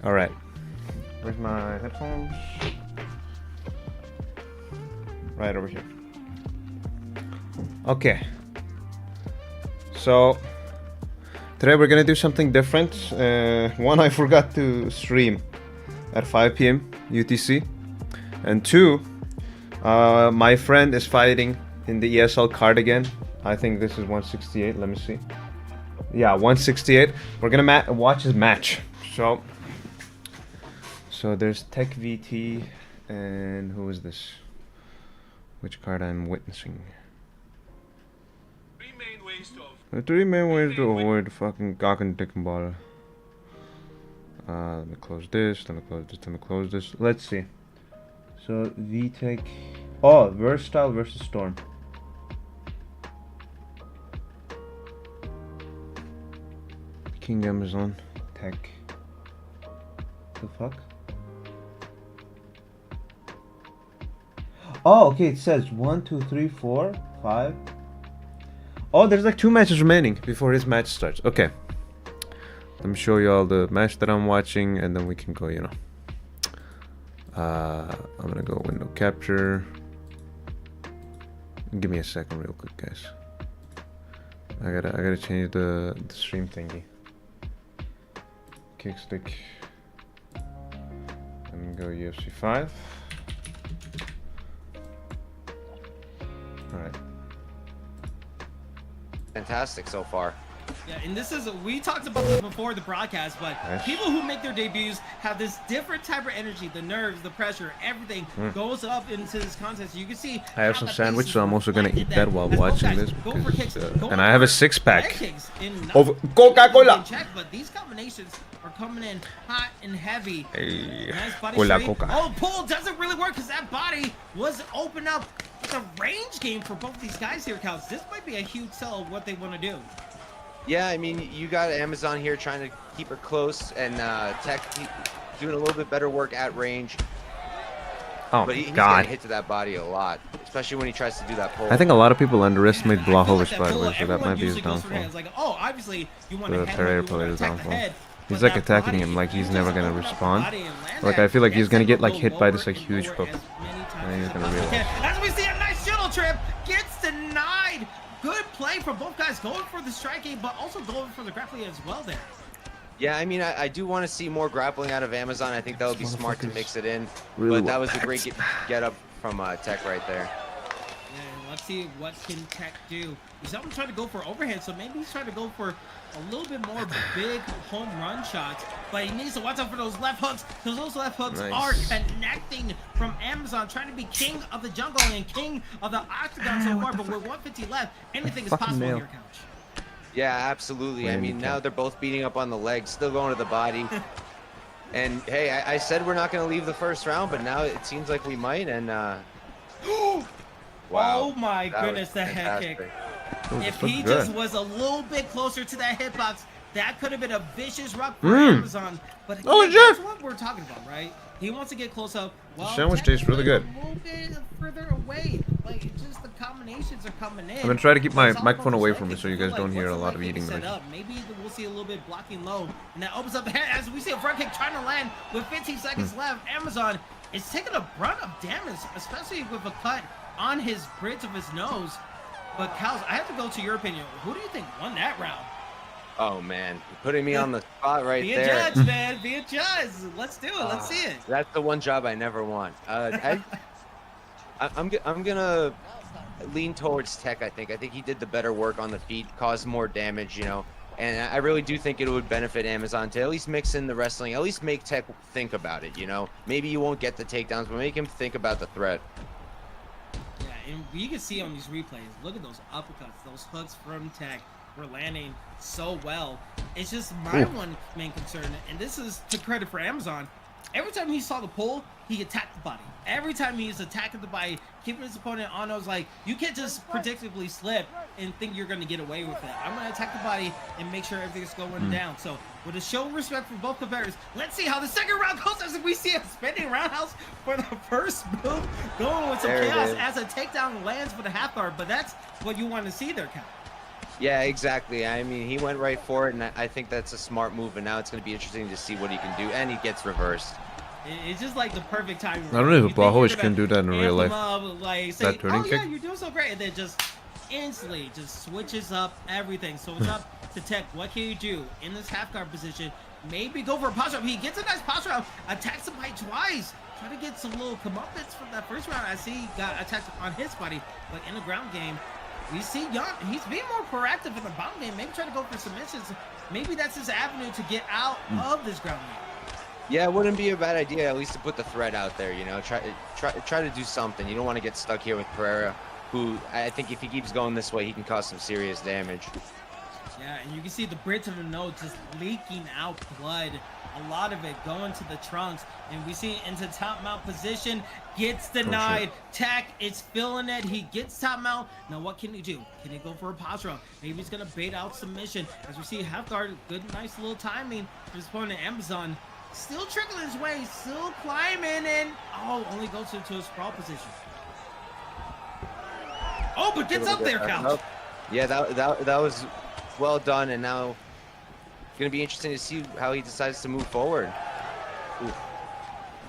All right. Where's my headphones? Right over here. Okay. So today we're gonna do something different. One, I forgot to stream at 5 p.m. UTC, and two, my friend is fighting in the ESL card again. I think this is 168. Let me see. Yeah, 168. We're gonna watch his match. So there's Tech VT, and who is this? Which card I'm witnessing? The three main ways to avoid fucking cock and dick and ball. Let me close this. Let me close this. Let me close this. Let's see. So VTech. Oh, Versatile versus Storm. King Amazon Tech. The fuck? Oh, okay. It says 1, 2, 3, 4, 5. Oh, there's like 2 matches remaining before his match starts. Okay. Let me show you all the match that I'm watching, and then we can go. I'm gonna go window capture. Give me a second, real quick, guys. I gotta change the stream thingy. Kickstick. And go UFC 5. All right. Fantastic so far. Yeah, and this is, we talked about this before the broadcast, but people who make their debuts have this different type of energy. The nerves, the pressure, everything goes up into this contest. You can see. I have some sandwich, so I'm also gonna eat that while watching this. Because, and I have a 6-pack of Coca-Cola. But these combinations are coming in hot and heavy. Hey, nice body Cola straight. Coca. Oh, pull doesn't really work because that body was open up. It's a range game for both these guys here, Cows. This might be a huge sell of what they want to do. Yeah, I mean, you got Amazon here trying to keep her close, and Tech doing a little bit better work at range. Oh, but he's God. getting hit to that body a lot, especially when he tries to do that pull. I think a lot of people underestimate Blahovich, by the way, so Everyone that might be his usually goes for downfall. hands, like, oh, obviously you want The to Terraria head, player's attack the downfall. head, He's but like that attacking body, him like he's you never just gonna open up the respond. body and land Like, that. I feel like he's Yes, gonna get go like hit by this lower like and huge lower hook. as many times And he's as gonna possible. realize. As we see a nice shuttle trip gets denied. Good play from both guys, going for the striking, but also going for the grappling as well there. Yeah, I mean, I do want to see more grappling out of Amazon. I think that would be smart to mix it in. Really but that well was a great get up from Tech right there. And let's see what can Tech do. He's not trying to go for overhand, so maybe he's trying to go for a little bit more big home run shots. But he needs to watch out for those left hooks, because those left hooks are connecting from Amazon, trying to be king of the jungle and king of the octagon so far. But with 150 left, anything is possible on your couch. Yeah, absolutely. I mean, now they're both beating up on the legs, still going to the body. And hey, I said we're not going to leave the first round, but now it seems like we might. And wow, oh my goodness, the head kick. If he just was a little bit closer to that hitbox, that could have been a vicious rock for Amazon. But that's what we're talking about, right? He wants to get close up. Well, The sandwich tastes really good. A little bit further away. Like, just the combinations are coming in. I'm gonna try to keep my It's all microphone about away from me perspective. so you guys Like, don't hear what's a the lot of right eating kick set noise. up? Maybe we'll see a little bit blocking low, and that opens up the head as we see a front kick trying to land with 15 seconds left. Amazon is taking a brunt of damage, especially with a cut on his bridge of his nose. But Cows, I have to go to your opinion. Who do you think won that round? Oh man, you're putting me on the spot right Be there. Be a judge, man. Be a judge. Let's do it. Let's see it. That's the one job I never want. I'm gonna lean towards Tech. I think he did the better work on the feet, caused more damage, you know. And I really do think it would benefit Amazon to at least mix in the wrestling, at least make Tech think about it, you know. Maybe you won't get the takedowns, but make him think about the threat. Yeah, and you can see on these replays, look at those uppercuts, those hooks from Tech were landing so well. It's just my one main concern, and this is to credit for Amazon. Every time he saw the pull, he attacked the body. Every time he's attacking the body, keeping his opponent on nose, like, you can't just predictably slip and think you're going to get away with it. I'm going to attack the body and make sure everything's going down. So, with a show of respect for both competitors, let's see how the second round goes as we see a spinning roundhouse for the first move, going with some chaos as a takedown lands for the half guard. But that's what you want to see there, Cal. Yeah, exactly. I mean, he went right for it, and I think that's a smart move. And now it's going to be interesting to see what he can do. And he gets reversed. It's just like the perfect timing. I don't know if You think you're Blahovic gonna can do that in real amp him life. up, like say, That turning oh yeah, kick? you're doing so great, and then just instantly just switches up everything. So it's up to Tech. What can you do in this half guard position? Maybe go for a posture up. He gets a nice posture up, attacks him by twice. Try to get some little comeuppance from that first round. I see he got attacked on his body, but in the ground game, we see Young. He's being more proactive in the bound game. Maybe try to go for submissions. Maybe that's his avenue to get out of this ground game. Yeah, it wouldn't be a bad idea at least to put the threat out there. You know, try to do something. You don't want to get stuck here with Pereira, who I think if he keeps going this way, he can cause some serious damage. Yeah, and you can see the bridge of the nose just leaking out blood. A lot of it going to the trunks. And we see into top mount position. Gets denied. Tech is feeling it. He gets top mount. Now what can he do? Can he go for a posture up? Maybe he's going to bait out submission. As we see half guard, good, nice little timing for his opponent, Amazon. Still trickling his way. Still climbing. And, oh, only goes into a sprawl position. Oh, but gets up there, Couch. Yeah, that was well done, and now it's going to be interesting to see how he decides to move forward. Oof.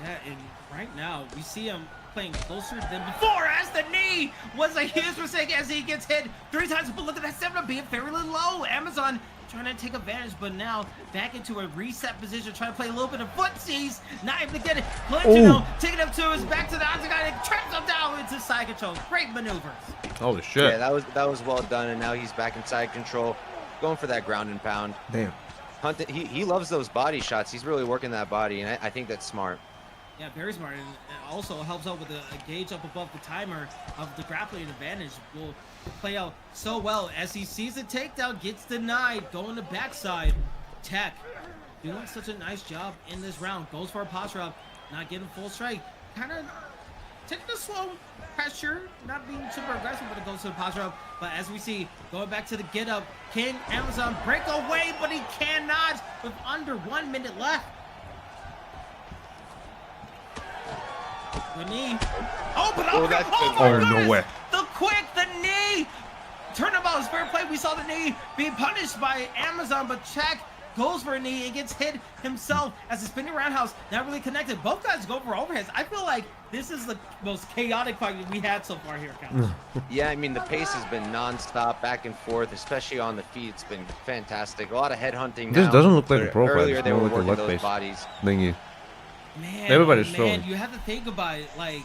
Yeah, and right now we see him playing closer than before as the knee was a huge mistake as he gets hit 3 times. But look at that stamina being fairly low. Amazon trying to take advantage, but now back into a reset position, trying to play a little bit of footsies. Not able to get it. Clinton taking him to his back to the octagon and traps him down into side control. Great maneuvers. Holy shit. Yeah, that was well done, and now he's back in side control, going for that ground and pound. Damn. Hunt, he loves those body shots. He's really working that body, and I think that's smart. Yeah, very smart, and it also helps out with a gauge up above the timer of the grappling advantage. Will play out so well as he sees the takedown, gets denied, going to backside. Tech doing such a nice job in this round. Goes for a posture up, not getting full strike. Kind of taking a slow pressure, not being super aggressive, but it goes to the posture up. But as we see, going back to the get up, can Amazon break away, but he cannot with under 1 minute left. The knee. Oh, but no way. The knee. Turnabout is fair play. We saw the knee being punished by Amazon, but Check goes for a knee and gets hit himself as a spinning roundhouse. Not really connected. Both guys go for overheads. I feel like this is the most chaotic fight we had so far here, Couch. Yeah, I mean, the pace has been non-stop, back and forth, especially on the feet. It's been fantastic. A lot of head hunting. This now, doesn't look like a but pro fight. earlier It's they more were like a working leg those base bodies. thingy. Man, Everybody's man, throwing. you have to think about it. Like,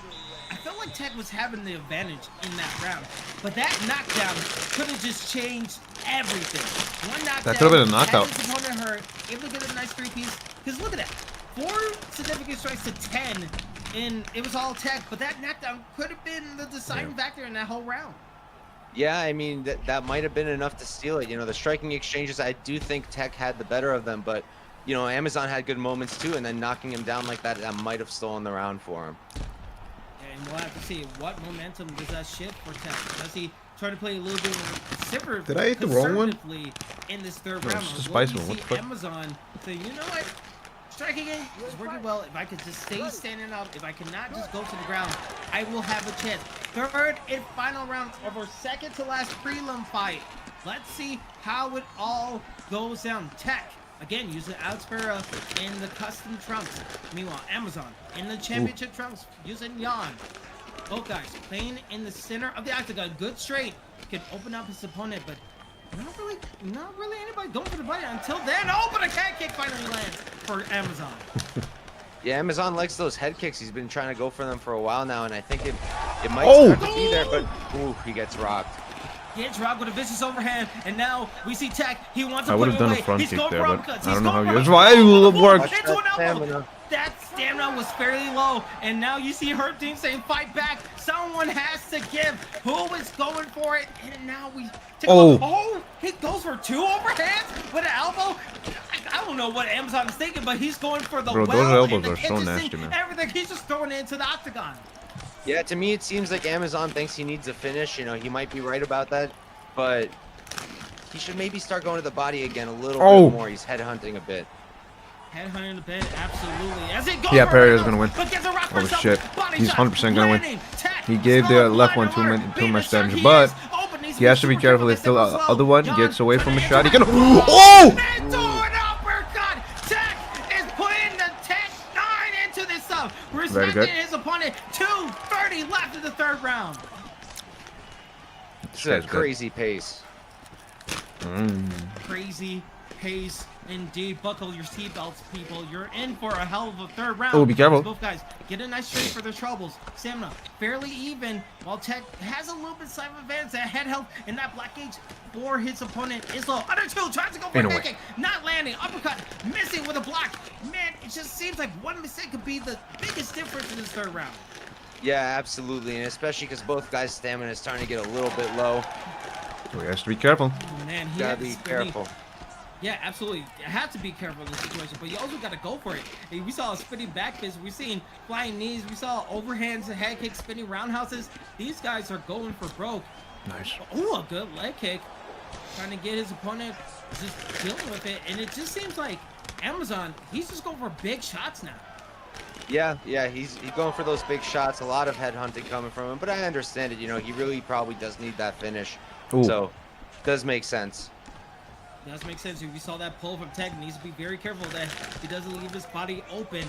I felt like Tech was having the advantage in that round, but that knockdown could have just changed everything. One knockdown. That could have been a knockout. His opponent hurt, able to get a nice 3-piece. Because look at that, 4 significant strikes to 10, and it was all Tech. But that knockdown could have been the deciding factor in that whole round. Yeah, I mean, that might have been enough to steal it. You know, the striking exchanges, I do think Tech had the better of them, but you know, Amazon had good moments too, and then knocking him down like that might have stolen the round for him. And we'll have to see what momentum does that shift for Tech. Does he try to play a little bit more Did I eat the wrong one? In this third No, round? it's the Or will spicy we one. What see the fuck? Amazon say, you know what? Striking it is working well. If I could just stay standing up, if I cannot just go to the ground, I will have a chance. Third and final round of our second to last prelim fight. Let's see how it all goes down. Tech. Again, using Alex Pereira in the custom trunks. Meanwhile, Amazon in the championship trunks using Jan. Both guys playing in the center of the octagon. Good straight. Can open up his opponent, but not really anybody going for the body until then. Oh, but a cat kick finally lands for Amazon. Yeah, Amazon likes those head kicks. He's been trying to go for them for a while now, and I think it might start to be there, but ooh, he gets rocked. Gets rocked with a vicious overhand, and now we see Tech. He wants to I would put have it done away. a front He's kick going there, for but upcuts. I don't know how He's you. going That's for why it worked. into an elbow. That stamina was fairly low, and now you see Herb Dean saying, "Fight back! Someone has to give." Who is going for it? And now we. Oh, he goes for 2 overhands with an elbow. I don't know what Amazon is thinking, but he's going for the Bro, those well elbows and the are so nasty, kitchen man. Everything. He's just throwing it into the octagon. Yeah, to me it seems like Amazon thinks he needs a finish. You know, he might be right about that, but he should maybe start going to the body again a little bit more. He's headhunting a bit. Headhunting the bed, absolutely. As it goes, Yeah, Pereira's gonna win. But gets a rock for Oh himself. shit, Body he's shot, 100% gonna win. landing, Tech, He gave the slow left one line too over, much being damage, assertive. but He is. Oh, but needs He has to be super careful if the super slow. other one John gets away from a trying shot. He to can. enter- Oh! Into an uppercut. Tech is putting the Tech 9 into this stuff. Very good. Respecting his opponent. 2:30 left in the third round. It's a crazy pace. Crazy pace indeed. Buckle your seatbelts, people. You're in for a hell of a third round. Oh, be careful. Both guys get a nice trade for their troubles. Stamina fairly even, while Tech has a little bit slight advantage. That head health and that black gauge for his opponent is low. Under two, tries to go for a kick, not landing. Uppercut, missing with a block. Man, it just seems like one mistake could be the biggest difference in this third round. Yeah, absolutely, and especially because both guys' stamina is starting to get a little bit low. So he has to be careful. Oh, man, he Gotta had be to spinny. careful. Yeah, absolutely. You have to be careful in this situation, but you also got to go for it. And we saw a spinning back fist. We've seen flying knees. We saw overhands, head kicks, spinning roundhouses. These guys are going for broke. Nice. Ooh, a good leg kick. Trying to get his opponent just dealing with it. And it just seems like Amazon, he's just going for big shots now. Yeah, he's going for those big shots. A lot of head hunting coming from him, but I understand it. You know, he really probably does need that finish. Ooh. So, does make sense. Does make sense. If you saw that pull from Tech, needs to be very careful that he doesn't leave his body open.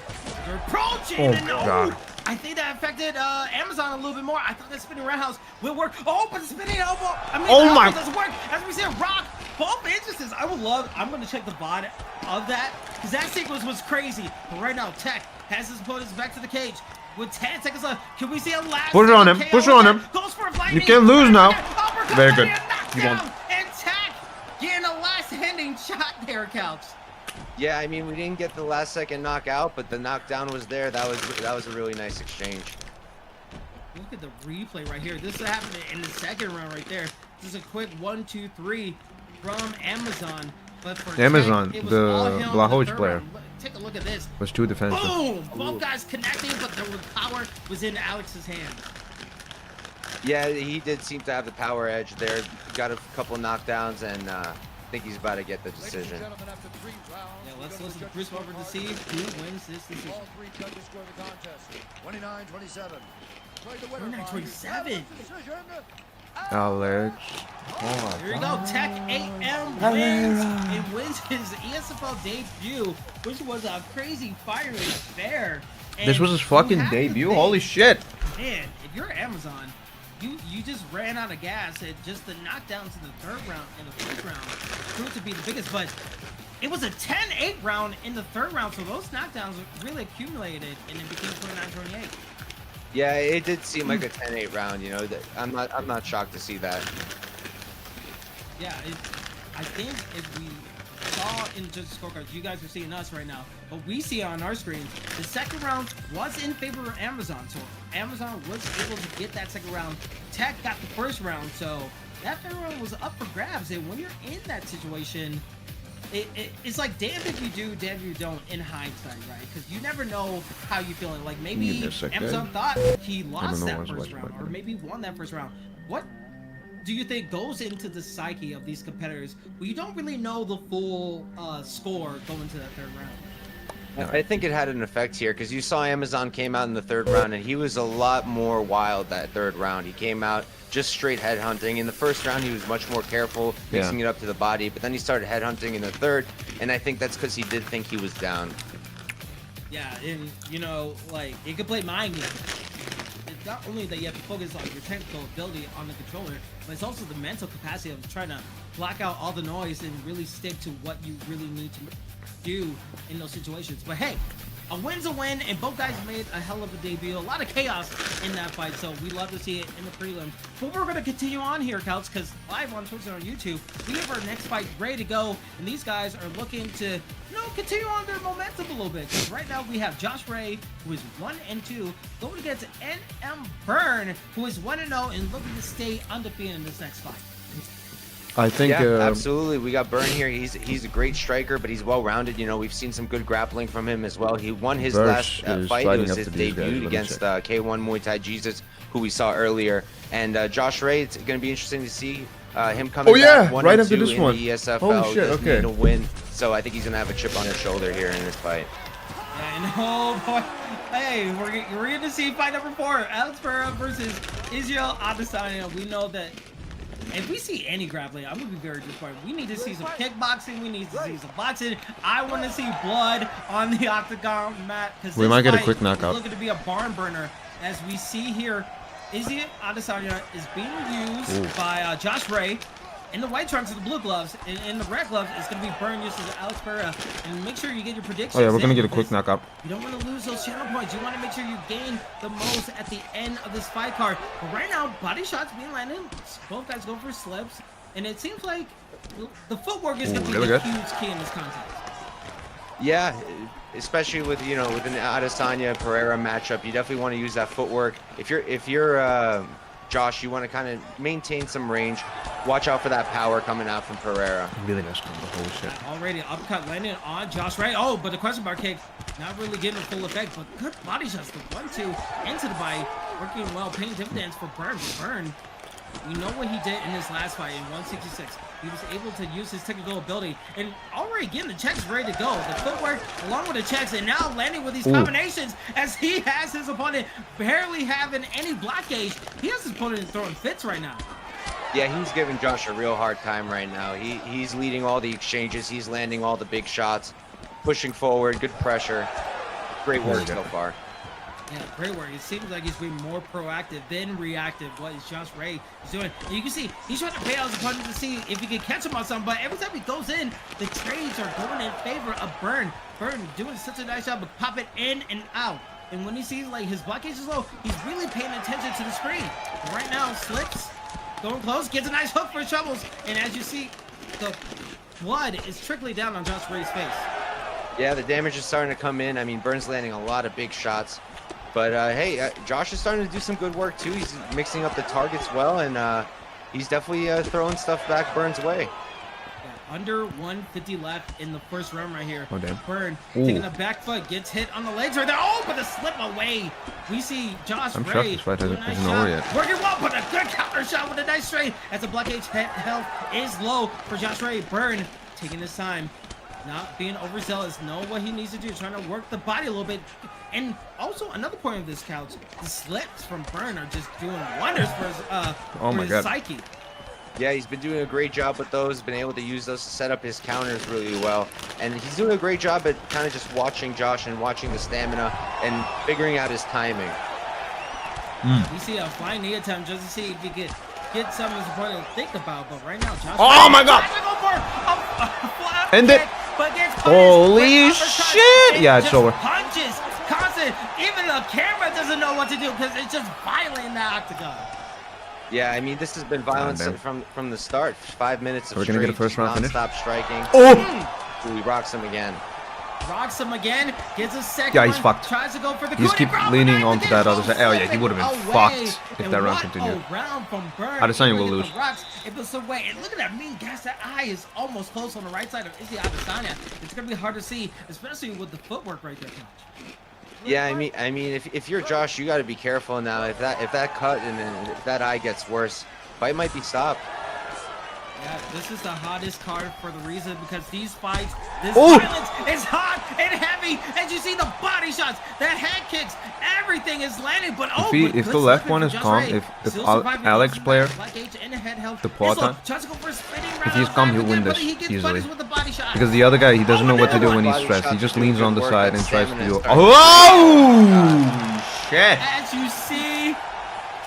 They're approaching. Oh, and God. I think that affected Amazon a little bit more. I thought that spinning roundhouse will work. Oh, but the spinning elbow. I mean, Oh, my. doesn't work. As we see, rock both instances. I would love. I'm going to check the VOD of that because that sequence was crazy. But right now, Tech has his opponents back to the cage. With 10 seconds left, can we see a last? Push on him. KO? Push on him. Goes for a You can't lose now. Uppercut, Very good. You You won. And Tech getting a last-handing shot there, Couch. Yeah, I mean, we didn't get the last second knockout, but the knockdown was there. That was a really nice exchange. Look at the replay right here. This happened in the second round right there. This is a quick 1, 2, 3 from Amazon. But for Amazon, Tech, it was the all him in the Blahoj third player. round. Take a look at this. Was too defensive. Boom! Both guys connecting, but the power was in Alex's hand. Yeah, he did seem to have the power edge there. Got a couple knockdowns, and I think he's about to get the decision. Yeah, let's listen to Bruce Weber to see who wins this decision. All three judges score the contest. 29-27. 29-27. Alex. Here we go. Tech AM wins and wins his ESFL debut, which was a crazy fiery affair. And This was his you fucking have to debut? think, Holy shit. Man, if you're Amazon, you just ran out of gas, and just the knockdowns in the third round and the fourth round proved to be the biggest. But it was a 10-8 round in the third round, so those knockdowns really accumulated, and it became 29-28. Yeah, it did seem like a 10-8 round. You know, that I'm not shocked to see that. Yeah, I think if we saw in the judges' scorecards, you guys are seeing us right now, but we see on our screen, the second round was in favor of Amazon, so Amazon was able to get that second round. Tech got the first round, so that third round was up for grabs, and when you're in that situation, it's like damned if you do, damned if you don't in hindsight, right? Because you never know how you're feeling. Like maybe Amazon thought he lost that first round, or maybe won that first round. What do you think goes into the psyche of these competitors? Well, you don't really know the full score going into that third round. I think it had an effect here because you saw Amazon came out in the third round, and he was a lot more wild that third round. He came out just straight head hunting. In the first round, he was much more careful, mixing it up to the body, but then he started head hunting in the third, and I think that's because he did think he was down. Yeah, and you know, like, it could play mind games. It's not only that you have to focus on your technical ability on the controller, but it's also the mental capacity of trying to block out all the noise and really stick to what you really need to do in those situations. But hey, a win's a win, and both guys made a hell of a debut. A lot of chaos in that fight, so we love to see it in the prelims. But we're going to continue on here, Couch, because live on Twitch and on YouTube, we have our next fight ready to go, and these guys are looking to, continue on their momentum a little bit. Because right now we have Josh Ray, who is 1-2, going against NM Burn, who is 1-0 and looking to stay undefeated in this next fight. I think. Yeah, absolutely. We got Burn here. He's a great striker, but he's well-rounded. You know, we've seen some good grappling from him as well. He won his last fight. It was his debut against K1 Muay Thai Jesus, who we saw earlier. And Josh Ray, it's going to be interesting to see him coming back 1-2 right after this one. in the ESFL. Holy shit, okay. To win. So I think he's going to have a chip on his shoulder here in this fight. And oh boy, hey, we're going to see fight number 4, Alex Pereira versus Israel Adesanya. We know that If we see any grappling, I'm gonna be very disappointed. We need to see some kickboxing. We need to see some boxing. I want to see blood on the octagon mat because We might get a quick knockout. Looking to be a barn burner, as we see here. Izzy Adesanya is being used by Josh Ray. In the white trunks and the blue gloves, and in the red gloves, it's going to be Burn used as Alex Pereira. And make sure you get your predictions. Oh yeah, we're gonna in, get a quick knockout. You don't want to lose those channel points. You want to make sure you gain the most at the end of this fight card. But right now, body shots being landed. Both guys go for slips. And it seems like the footwork is going to be really the good. huge key in this contest. Yeah, especially with with an Adesanya Pereira matchup, you definitely want to use that footwork. If you're Josh, you want to kind of maintain some range. Watch out for that power coming out from Pereira. Really nice combo. Holy shit. Already uppercut landing on Josh Ray. Oh, but the question mark kick not really getting a full effect, but good body shots. The 1-2 into the body, working well, paying dividends for Burn. Burn, we know what he did in his last fight in 166. He was able to use his technical ability and already getting the checks ready to go. The footwork along with the checks and now landing with these combinations as he has his opponent barely having any block gauge. He has his opponent throwing fits right now. Yeah, he's giving Josh a real hard time right now. He's leading all the exchanges. He's landing all the big shots, pushing forward, good pressure. Great work so far. Yeah, great work. It seems like he's being more proactive than reactive. What is Josh Ray is doing? And you can see he's trying to pay out his opponent to see if he can catch him on something. But every time he goes in, the trades are going in favor of Burn. Burn doing such a nice job of popping in and out. And when he sees like his blockage is low, he's really paying attention to the screen. But right now, slips, going close, gets a nice hook for his troubles. And as you see, the blood is trickling down on Josh Ray's face. Yeah, the damage is starting to come in. I mean, Burns landing a lot of big shots. But hey, Josh is starting to do some good work too. He's mixing up the targets well, and he's definitely throwing stuff back Burns' way. Yeah, under 150 left in the first round right here. Oh, damn. Burn taking the back foot, gets hit on the legs right there. Oh, but the slip away. We see Josh I'm Ray. shocked this fight doing a isn't nice over shot. yet. Working well, but a good counter shot with a nice straight as the blockage health is low for Josh Ray. Burn taking his time. Not being overzealous, know what he needs to do, trying to work the body a little bit. And also another point of this couch, the slips from Burn are just doing wonders for his, his psyche. Yeah, he's been doing a great job with those, been able to use those to set up his counters really well. And he's doing a great job at kind of just watching Josh and watching the stamina and figuring out his timing. We see a flying knee attempt just to see if he could get some of his opponent to think about. But right now, Josh Oh my god! And it. Holy shit! Yeah, it's over. Punches, constant. Even the camera doesn't know what to do because it's just violating the octagon. Yeah, I mean, this has been violence from the start. 5 minutes of We're gonna get a first round finish. non-stop striking. Oh! Ooh, he rocks him again. Rocks him again, gets a second Yeah, he's one, fucked. tries to go for the He's coup keep de grace, leaning but onto that other side. Oh yeah, he would have been away. fucked if And that round what continued. a round from Burn. Adesanya will Look at lose. the rocks. It was away. And look at that mean gas. That eye is almost close on the right side of Izzy Adesanya. It's gonna be hard to see, especially with the footwork right there, Coach. Yeah, I mean, if you're Josh, you got to be careful now. If that cut and then if that eye gets worse, fight might be stopped. Yeah, this is the hottest card for the reason because these fights, this violence is hot and heavy. As you see the body shots, the head kicks, everything is landing. But if the left one is calm, if Alex player, the Poatan, if he's calm, he'll win this easily. Because the other guy, he doesn't know what to do when he's stressed. He just leans on the side and tries to do. Oh shit! As you see,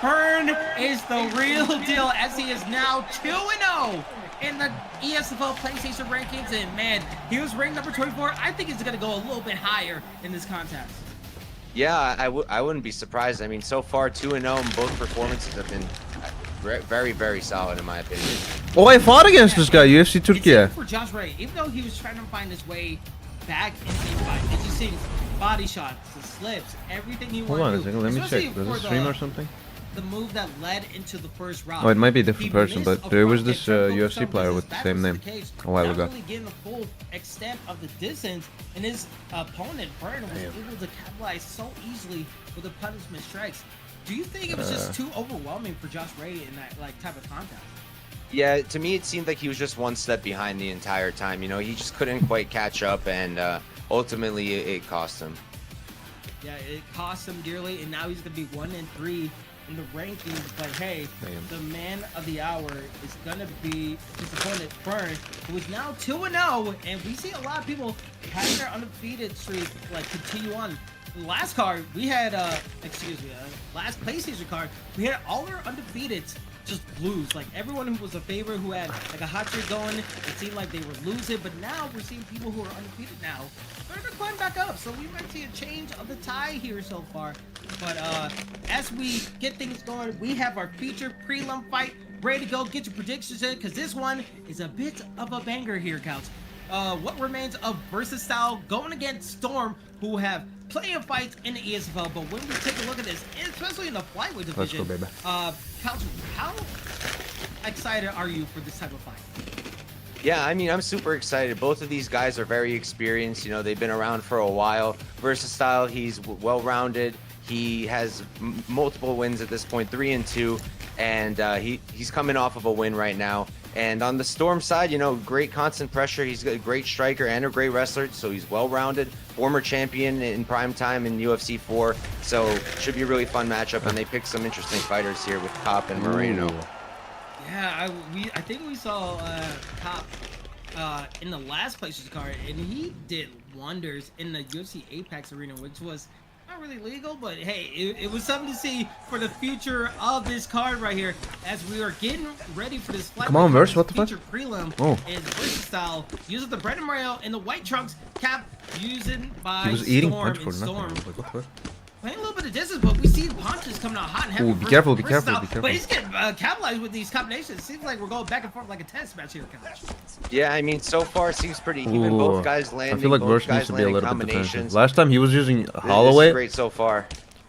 Burn is the real deal as he is now 2-0 in the ESFL PlayStation rankings. And man, he was ranked number 24. I think he's going to go a little bit higher in this contest. Yeah, I wouldn't be surprised. I mean, so far 2-0 and both performances have been very, very solid in my opinion. Oh, I fought against this guy, UFC Turkey. For Josh Ray, even though he was trying to find his way back in the fight, did you see body shots, the slips, everything he wanted to do? Hold on a second, let me check. Does it stream or something? The move that led into the first round. Oh, it might be a different person, but there was this UFC player with the same name a while ago. Not really getting the full extent of the distance, and his opponent Burn was able to capitalize so easily with the punishment strikes. Do you think it was just too overwhelming for Josh Ray in that type of contest? Yeah, to me it seemed like he was just one step behind the entire time. You know, he just couldn't quite catch up, and ultimately it cost him. Yeah, it cost him dearly, and now he's gonna be 1-3 in the rankings, but hey, the man of the hour is gonna be his opponent Burn, who is now 2-0, and we see a lot of people having their undefeated streak like continue on. Last card we had last PlayStation card we had all our undefeateds just lose. Like everyone who was a favorite who had like a hot streak going, it seemed like they were losing, but now we're seeing people who are undefeated now they're climbing back up, so we might see a change of the tide here so far. But as we get things going, we have our featured prelim fight ready to go. Get your predictions in, because this one is a bit of a banger here, Couch. What remains of Versus Style going against Storm, who have plenty of fights in the ESFL, but when we take a look at this, especially in the flyweight division, let's go, baby. Couch, how excited are you for this type of fight? Yeah, I mean, I'm super excited. Both of these guys are very experienced. You know, they've been around for a while. Versatile, he's well-rounded. He has multiple wins at this point, 3-2, and he's coming off of a win right now. And on the Storm side, you know, great constant pressure. He's a great striker and a great wrestler, so he's well-rounded. Former champion in prime time in UFC 4, so should be a really fun matchup. And they picked some interesting fighters here with Cop and Moreno. Yeah, I think we saw Cop in the last PlayStation card, and he did wonders in the UFC Apex arena, which was not really legal, but hey, it was something to see for the future of this card right here as we are getting ready for this fight. Come on, Verse, what the fuck? Prelim is Versatile using the Brendan Moreno in the white trunks, Cap using by He was eating Storm, punch for and nothing. Storm I was like, what the fuck? playing a little bit of distance, but we see the punches coming out hot and heavy. Ooh, be careful, be careful, Versatile, be careful. But he's getting capitalized with these combinations. It seems like we're going back and forth like a tennis match here, Coach. Yeah, I mean, so far it seems pretty even. Both guys landing. I feel like both Verse guys needs to be a landing little bit defensive. combinations. Last time he was using This is Holloway, great so far.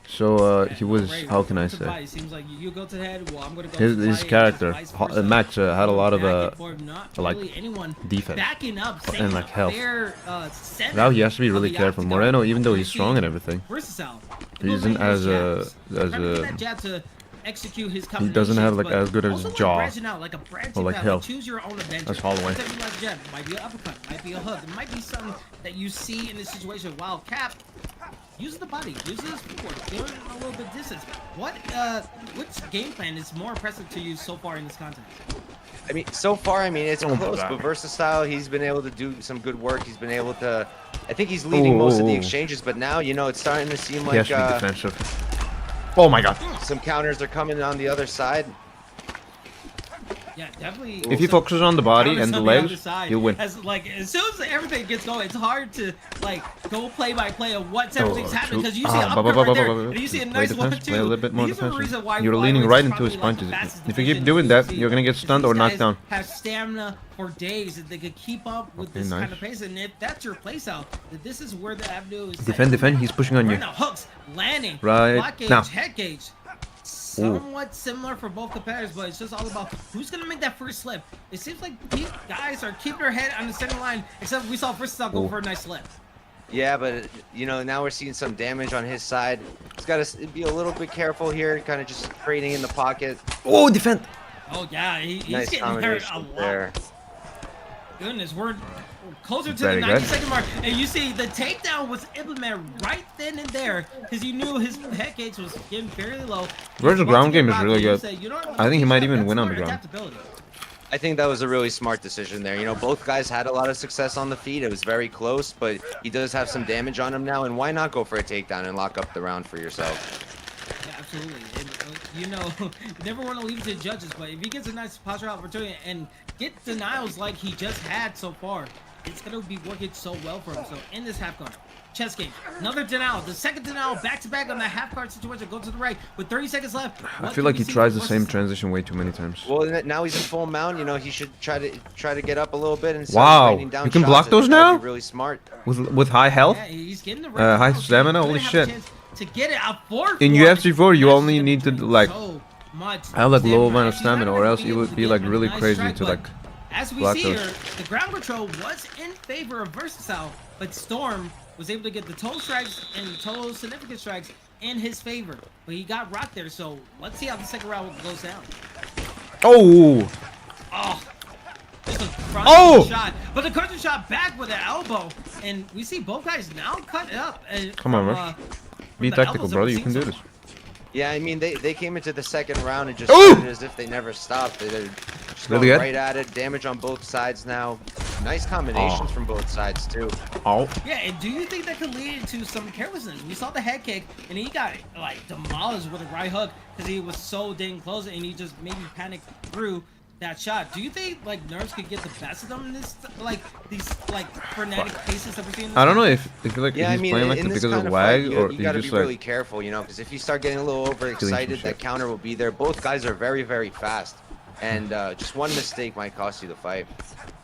so he was, how can I say? It seems like you go to the head. Well, I'm gonna go His character, Max, had a lot of like defense backing up and like health. their, Now he has to be really of the careful. octagon. Moreno, even though he's We strong see and everything, Versatile. he isn't as to execute his he doesn't have like but as good as also his jaw branching out, like a branching or like path, health. choose your own adventure. That's Holloway. Something like jab, might be an uppercut, might be a hook, it might be something that you see in this situation. While Cap uses the body, uses his footwork, going a little bit distance. Which game plan is more impressive to you so far in this contest? I mean, so far, I mean, it's Oh my close, God. but Versatile, he's been able to do some good work. He's been able to, I think he's leading most of the exchanges, but now, you know, it's starting to seem he has like to be defensive. Oh my God! some counters are coming on the other side. Yeah, definitely. If he focuses on the body and the legs, he'll win. As soon as everything gets going, it's hard to like go play by play of what's everything's happening, because you see an uppercut right there, and you see a nice one too. Play a little bit more These are the reason defensive. why You're leaning flyweights right is into his probably, like, the punches. fastest If you division keep doing that, see. you're gonna get stunned or These knocked guys down. Have stamina for days, and they could keep up with this nice. kind of pace. And if that's your place out, that this is where the avenue is. Defend. He's pushing on you. Right now, hooks landing. Right Block gauge, now. head gauge. Somewhat similar for both competitors, but it's just all about who's gonna make that first slip. It seems like these guys are keeping their head on the center line, except we saw Versatile go for a nice slip. Yeah, but, you know, now we're seeing some damage on his side. He's got to be a little bit careful here, kind of just trading in the pocket. Oh, defend! Oh yeah, he's Nice getting hurt a combination lot. there. Goodness, we're closer to Very the good. 90-second mark, and you see the takedown was implemented right then and there, because you knew his head gauge was getting fairly low. Versus ground game is Rock, really you good. say, you know what, I think he might even that's win on smart the ground. adaptability. I think that was a really smart decision there. You know, both guys had a lot of success on the feet. It was very close, but he does have some damage on him now, and why not go for a takedown and lock up the round for yourself? Yeah, absolutely. And, you know, you never want to leave it to the judges, but if he gets a nice posture opportunity and get denials like he just had so far, it's going to be working so well for him. So in this half guard, chest game, another denial. The second denial back-to-back on the half guard situation. Go to the right with 30 seconds left. I feel like he tries the same transition way too many times. Well, now he's in full mount. You know, he should try to get up a little bit and Wow, raining down you can shots. block I those think that'd now? be really smart. With high health? Yeah, he's getting the High stamina? Holy shit. To get it out for In UFC 4, you That's only gonna need to be like so much have like low amount of damage. stamina, or else He's it not would gonna be get like a really nice crazy strike, to but like. as we block see those. here, the ground control was in favor of Versatile, but Storm was able to get the total strikes and the total significant strikes in his favor. But he got rocked there, so let's see how the second round goes down. Oh! Oh, just a front Oh! shot, but the country shot back with an elbow, and we see both guys now cut it up. Come on, Rush. Be tactical, brother. You can do this. Yeah, I mean, they came into the second round and just Ooh! started as if they never stopped. They're just Really going good? right at it. Damage on both sides now. Nice combinations from both sides, too. Oh. Yeah, and do you think that could lead to some carelessness? We saw the head kick, and he got like demolished with a right hook because he was so dang close, and he just maybe panicked through that shot. Do you think like nerves could get the best of them in this, like these like frenetic paces that we're seeing? I don't know if like Yeah, he's I mean, playing like in that this because kind of of fight, lag, you or he gotta be just like. really careful, you know, because if you start getting a little overexcited, that counter will be there. Both guys are very, very fast, and just one mistake might cost you the fight.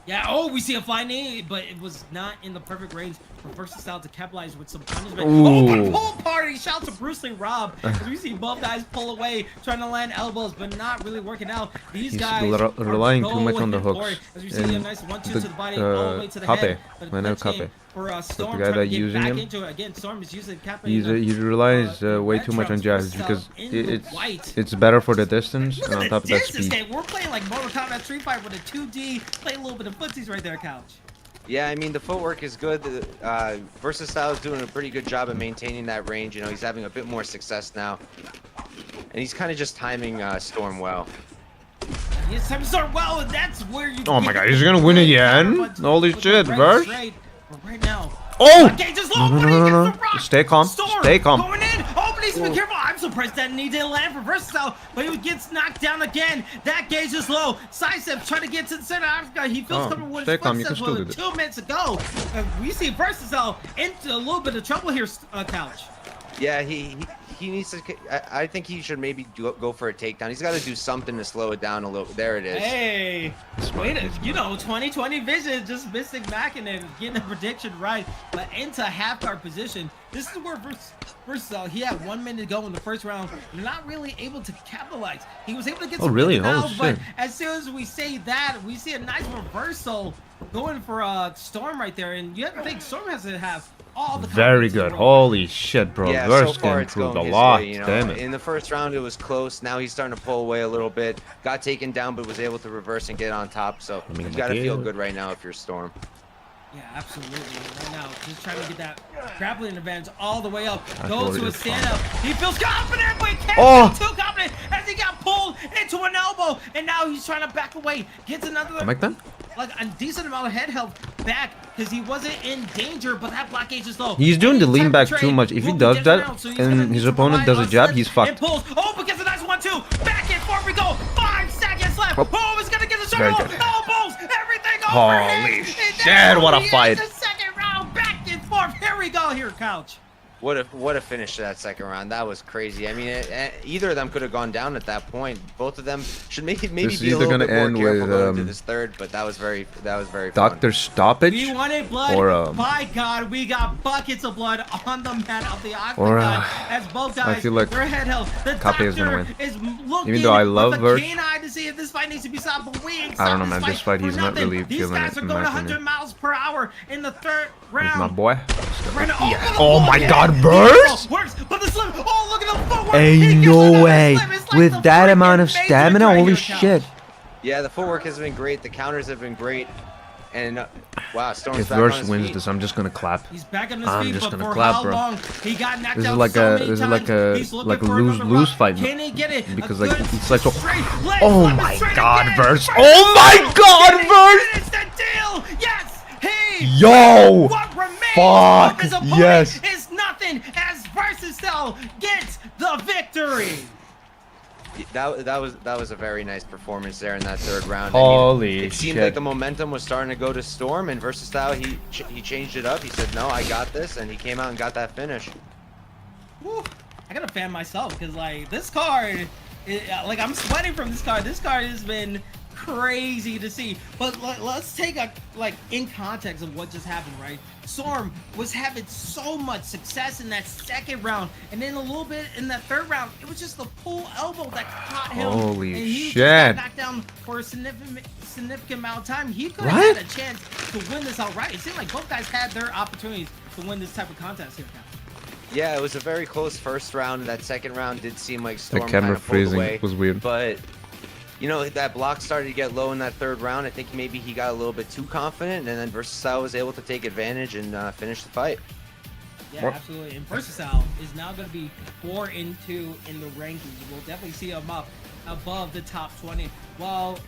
Yeah, oh, we see a flying knee, but it was not in the perfect range for Versatile to capitalize with some punishment. Ooh. Oh, what a pull party! Shout out to Bruce Lee Rob. As we see both guys pull away, trying to land elbows, but not really working out. These He's guys relying too much on the going for hooks. it. As we see a And nice 1-2 the, to the body, all the way to the Cape, head. But Manuel clinch Cape. for Storm guy trying to that get using back him, into it. Again, Storm is using Cape. he relies way too much on jabs because it's better for the distance and on top of that speed. Game. We're playing like Mortal Kombat Street Fighter with a 2D, play a little bit of footsies right there, Couch. Yeah, I mean, the footwork is good. Versatile is doing a pretty good job at maintaining that range. You know, he's having a bit more success now. And he's kind of just timing Storm well. He's timing Storm well, and that's where you... Oh my god, he's gonna win again? Holy shit, Verse. Right now. Oh! Okay, just low, No. Stay calm. Storm Stay calm. going in. Oh, but he's been careful. I'm surprised that he didn't land for Versatile, but he gets knocked down again. That gauge is low. Sidestep trying to get to the center. He feels comfortable with his footsteps with 2 minutes to go. We see Versatile into a little bit of trouble here, Couch. Yeah, he needs to. I think he should maybe go for a takedown. He's got to do something to slow it down a little. There it is. Hey, wait, you know, 2020 vision, just missing back and then getting the prediction right, but into half guard position. This is where Versatile, he had 1 minute to go in the first round, not really able to capitalize. He was able to get some knockdowns, but as soon as we say that, we see a nice reversal going for Storm right there, and you have to think Storm has to have all the very good. Holy shit, bro. Yeah, Verse so far can it's improve going a his lot. way, you know. Damn it. In the first round, it was close. Now he's starting to pull away a little bit. Got taken down, but was able to reverse and get on top. So you got to feel good right now if you're Storm. Yeah, absolutely. Right now, just trying to get that grappling advantage all the way up. Go to a stand-up. He feels confident, but he can't feel too confident as he got pulled into an elbow. And now he's trying to back away. Gets another, like a decent amount of head health back because he wasn't in danger, but that blockage is low. He's doing the lean back too much. If he does that and his opponent does a jab, he's fucked. Oh, but gets a nice 1-2. Back and forth we go. 5 seconds left. Oh, he's going to get the shot. Elbows. Everything over. Holy shit, what a fight. The second round, back and forth. Here we go here, Couch. What a finish to that second round. That was crazy. I mean, either of them could have gone down at that point. Both of them should maybe be a little bit more careful going into this third, but that was very fun. Doctor stoppage? We wanted blood. Or, by God, we got buckets of blood on the mat of the octagon as both guys, I feel like their head held. The Cape is gonna win. Is looking even though I love with a Verge, keen eye to see if this fight needs to be stopped, but we ain't I don't know, stopped man. This fight, he's not really These feeling guys it. are going 100 miles per hour in the third round. My boy. Oh my God, Verse! Works, but the slim. Oh, look at the footwork. Ain't no way. With that amount of stamina, holy shit. Yeah, the footwork has been great. The counters have been great. And wow, Storm's if back on Verse his wins feet. this, I'm just gonna clap. He's back on his I'm feet, just but gonna for clap, how bro. long? He got knocked This is out like so a many this is times. like a He's looking like a for another lose rock. fight Can he get it? because A like good it's like so. straight leg Oh slap my straight God, again. Verse! Oh my God, Verse! It's the deal. Yes. He. Yo. What remains Fuck. of his opponent Yes. is nothing as Versatile gets the victory. That was a very nice performance there in that third round. Holy it seemed shit. like the momentum was starting to go to Storm, and Versatile he changed it up. He said, "No, I got this," and he came out and got that finish. Whew. I gotta fan myself because like this card, like I'm sweating from this card. This card has been crazy to see. But let's take a in context of what just happened, right? Storm was having so much success in that second round, and then a little bit in that third round. It was just the pull elbow that caught him. Holy and he shit. just got knocked down for a significant amount of time. He could have had a chance to win this outright. It seemed like both guys had their opportunities to win this type of contest here, Captain. Yeah, it was a very close first round. That second round did seem like Storm The camera kind of pulled away, freezing was weird. But you know, that block started to get low in that third round. I think maybe he got a little bit too confident, and then Versatile was able to take advantage and finish the fight. Yeah, absolutely. And Versatile is now going to be 4-2 in the rankings. We'll definitely see him up above the top 20. While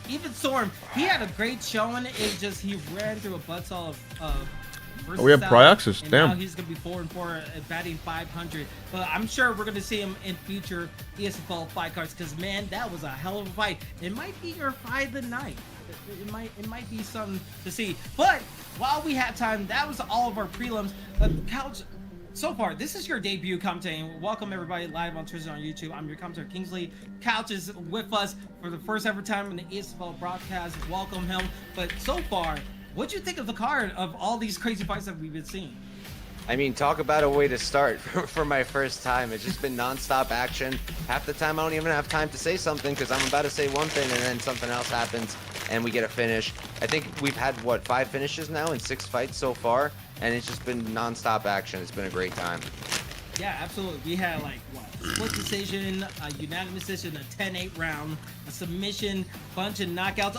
even Storm, he had a great showing. It's just he ran through a buzzsaw of Oh, we have Bryaxis. and Damn. now he's going to be 4-4 batting 500. But I'm sure we're going to see him in future ESFL fight cards because, man, that was a hell of a fight. It might be your fight of the night. It might be something to see. But while we have time, that was all of our prelims. Couch, so far, this is your debut commentating. Welcome everybody live on Twitch and on YouTube. I'm your commentator Kingsley. Couch is with us for the first ever time in the ESFL broadcast. Welcome him. But so far, what'd you think of the card of all these crazy fights that we've been seeing? I mean, talk about a way to start for my first time. It's just been nonstop action. Half the time I don't even have time to say something because I'm about to say one thing and then something else happens and we get a finish. I think we've had, what, 5 finishes now in 6 fights so far, and it's just been nonstop action. It's been a great time. Yeah, absolutely. We had like what, split decision, a unanimous decision, a 10-8 round, a submission, bunch of knockouts.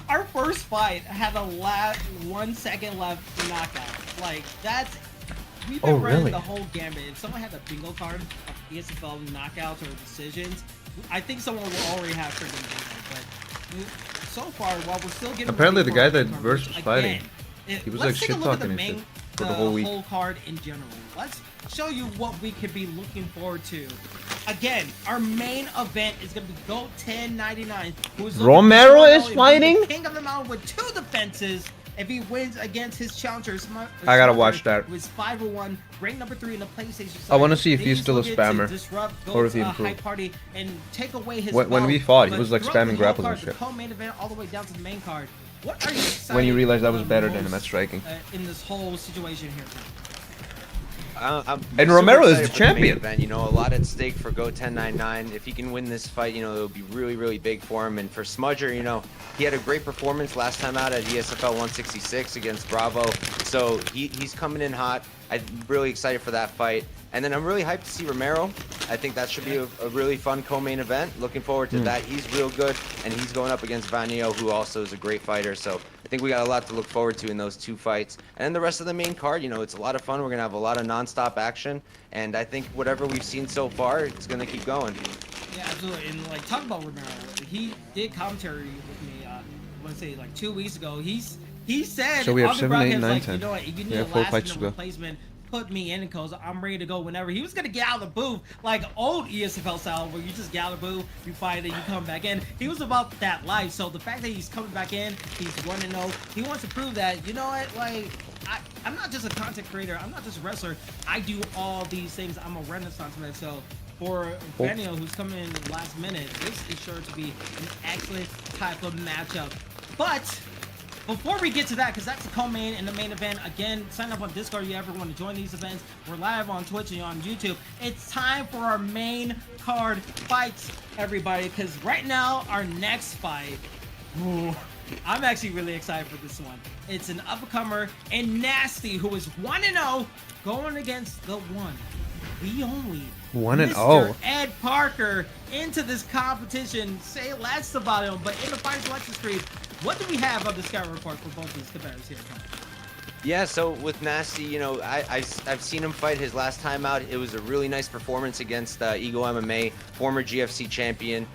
Our first fight had a 1 second left knockout. Like that's we've been running the whole gambit. If someone had a bingo card of ESFL knockouts or decisions, I think someone will already have freaking bingo. But so far, while we're still getting apparently the guy that coverage, Verse was fighting, he was like shit talking and shit for the whole week. Whole card in general. Let's show you what we could be looking forward to. Again, our main event is going to be GO 1099. Romero is fighting? King of the Mountain with 2 defenses. If he wins against his challenger, I gotta watch that. Who is 5-1, ranked number 3 in the PlayStation side. I want to see if he's still a These will spammer get to disrupt or if GOAT's, he high improved. party and take away his When we belt, fought, he but was like throughout spamming the grapples whole and card, shit. The co-main event all the way down to the main card. What are you excited When you realized I was the better than him most, at striking. in this whole situation here? I'm And super Romero is excited the for main champion. event. You know, a lot at stake for GO 1099. If he can win this fight, you know, it'll be really, really big for him. And for Smudger, you know, he had a great performance last time out at ESFL 166 against Bravo. So he's coming in hot. I'm really excited for that fight. And then I'm really hyped to see Romero. I think that should be a really fun co-main event. Looking forward to that. He's real good, and he's going up against Vanio, who also is a great fighter. So I think we got a lot to look forward to in those 2 fights. And then the rest of the main card, you know, it's a lot of fun. We're going to have a lot of nonstop action. And I think whatever we've seen so far, it's going to keep going. Yeah, absolutely. And like, talk about Romero. He did commentary with me, I want to say like 2 weeks ago. He said So we have on the 7, 8, broadcast, 9, like, 10. you know what, if you need Yeah, a 4 last fights minute to go. replacement, put me in because I'm ready to go whenever. He was gonna get out of the booth like old ESFL style where you just get out of the booth, you fight it, you come back in. He was about that life. So the fact that he's coming back in, he's 1-0. He wants to prove that, you know what, like I'm not just a content creator, I'm not just a wrestler. I do all these things. I'm a renaissance man. So for Vanio, who's coming in last minute, this is sure to be an excellent type of matchup. But before we get to that, because that's the co-main and the main event, again, sign up on Discord if you ever want to join these events. We're live on Twitch and on YouTube. It's time for our main card fights, everybody, because right now, our next fight, ooh, I'm actually really excited for this one. It's an up-and-comer and Nasty, who is 1-0, going against the one, the only, 1-0. Mr. Ed Parker into this competition. Say less about him, but in the fight selection screen, what do we have on the scout report for both these competitors here, Tom? Yeah, so with Nasty, you know, I've seen him fight his last time out. It was a really nice performance against Ego MMA, former GFC champion.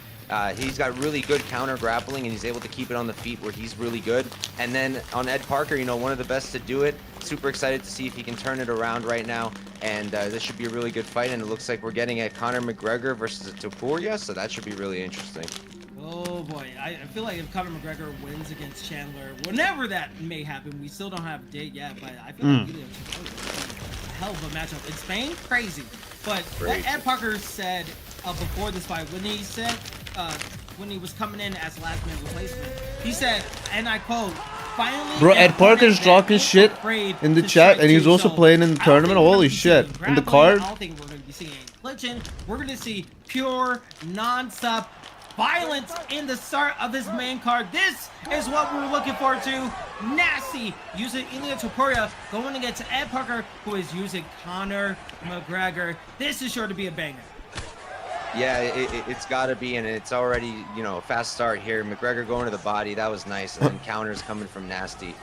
He's got really good counter grappling, and he's able to keep it on the feet where he's really good. And then on Ed Parker, you know, one of the best to do it. Super excited to see if he can turn it around right now. And this should be a really good fight. And it looks like we're getting a Conor McGregor versus a Topuria, so that should be really interesting. Oh boy, I feel like if Conor McGregor wins against Chandler, whenever that may happen, we still don't have a date yet, but I feel like Elio Topuria is a hell of a matchup. In Spain, crazy. But what Ed Parker said before this fight, when he said, when he was coming in as last minute replacement, he said, and I quote, finally, Bro, Ed Parker's talking shit in the chat, and he's also playing in the tournament. Holy shit. In the card. I don't think we're going to be seeing any glitching. We're going to see pure, non-stop violence in the start of this main card. This is what we're looking forward to. Nasty using Ilya Topuria going against Ed Parker, who is using Conor McGregor. This is sure to be a banger. Yeah, it's got to be, and it's already, you know, a fast start here. McGregor going to the body, that was nice, and then counters coming from Nasty.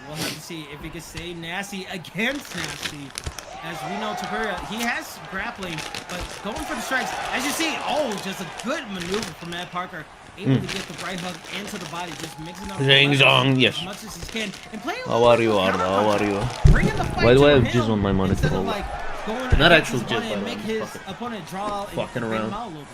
We'll have to see if he can stay nasty against nasty. As we know, Takuya, he has grappling, but going for the strikes. As you see, just a good maneuver from Ed Parker. Able to get the right hook into the body, just mixing up Zing zong, yes. as much as he can. And playing How are you, Arda? How are you? Bringing the fight Why do to I have him jizz on my monitor? instead of, like, going Not against actual his body jizz, and by make the way. his Fucking- opponent draw and fucking bring him around. out a little bit.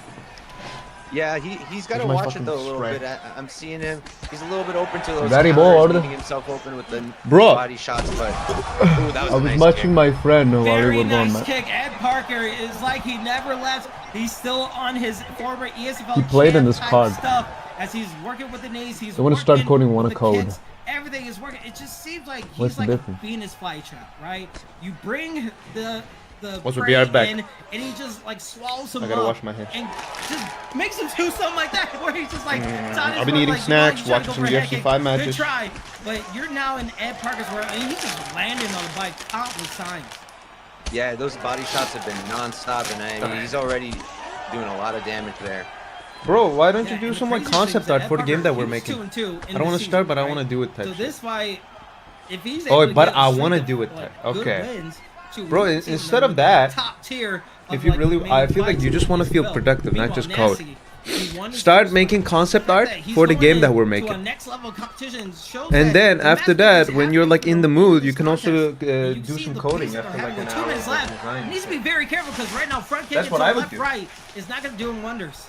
Yeah, he's got to Where's my watch it fucking though a little spray? bit. I'm seeing him. He's a little bit open to those Very counters, bored. leaving himself open with the Bro. body shots. But ooh, that was I a was nice matching kick. my friend while we Very were going, nice man. kick. Ed Parker is like he never left. He's still on his former ESFL He played in champ this type card. stuff as he's working with the knees. He's I wanna start working coding with one the code. kicks. Everything is working. It just seems like What's he's the like difference? a Venus flytrap, right? You bring the Once we prey be right back. in, and he just like swallows him I gotta up wash my hands. and just makes him do something like that, where he's just like, I've been eating snacks, watching some UFC 5 matches. Good try, but you're now in Ed Parker's world, and he's just landing on the bike countless times. Yeah, those body shots have been non-stop, and I mean, he's already doing a lot of damage there. Bro, why don't you Yeah, do and the some like crazy thing concept is that art Ed for the game Parker, that we're he was making? 2-2 in I the don't want to season, start, but I right? want to do it type So shit. this fight, if he's Oh, able to but get a I string wanna of, do it like, that. good Okay. wins, shoot, Bro, we can see instead him of in the that, top tier if of, you like, really- main I feel like fights you in just wanna the feel NFL. productive, not Meanwhile, just code. Nasty, he won his Start first making fight. concept The fact art that he's for the going game that in we're to making. a next level competition shows And that then the after match that, is when you're happening like for in the win mood, this you can also contest. And you do see some the coding pace that after they're like having an with hour. 2 minutes of left. design. He needs to be very careful because right now front kick That's into what I would left do. right is not going to do him wonders.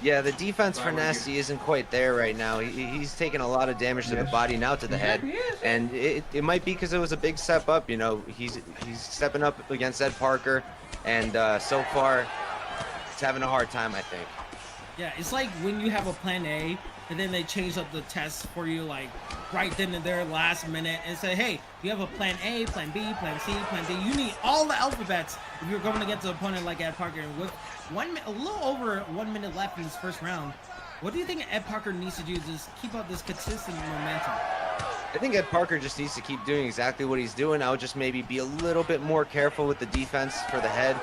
Yeah, the defense for Nasty isn't quite there right now. He's taking a lot of damage to the body, now to the head, and it might be because it was a big step up. You know, he's stepping up against Ed Parker, and so far, it's having a hard time, I think. Yeah, it's like when you have a plan A and then they change up the test for you like right then and there last minute and say, hey, you have a plan A, plan B, plan C, plan D. You need all the alphabets if you're going against an opponent like Ed Parker. And with a little over 1 minute left in this first round, what do you think Ed Parker needs to do to just keep up this consistent momentum? I think Ed Parker just needs to keep doing exactly what he's doing. I would just maybe be a little bit more careful with the defense for the head.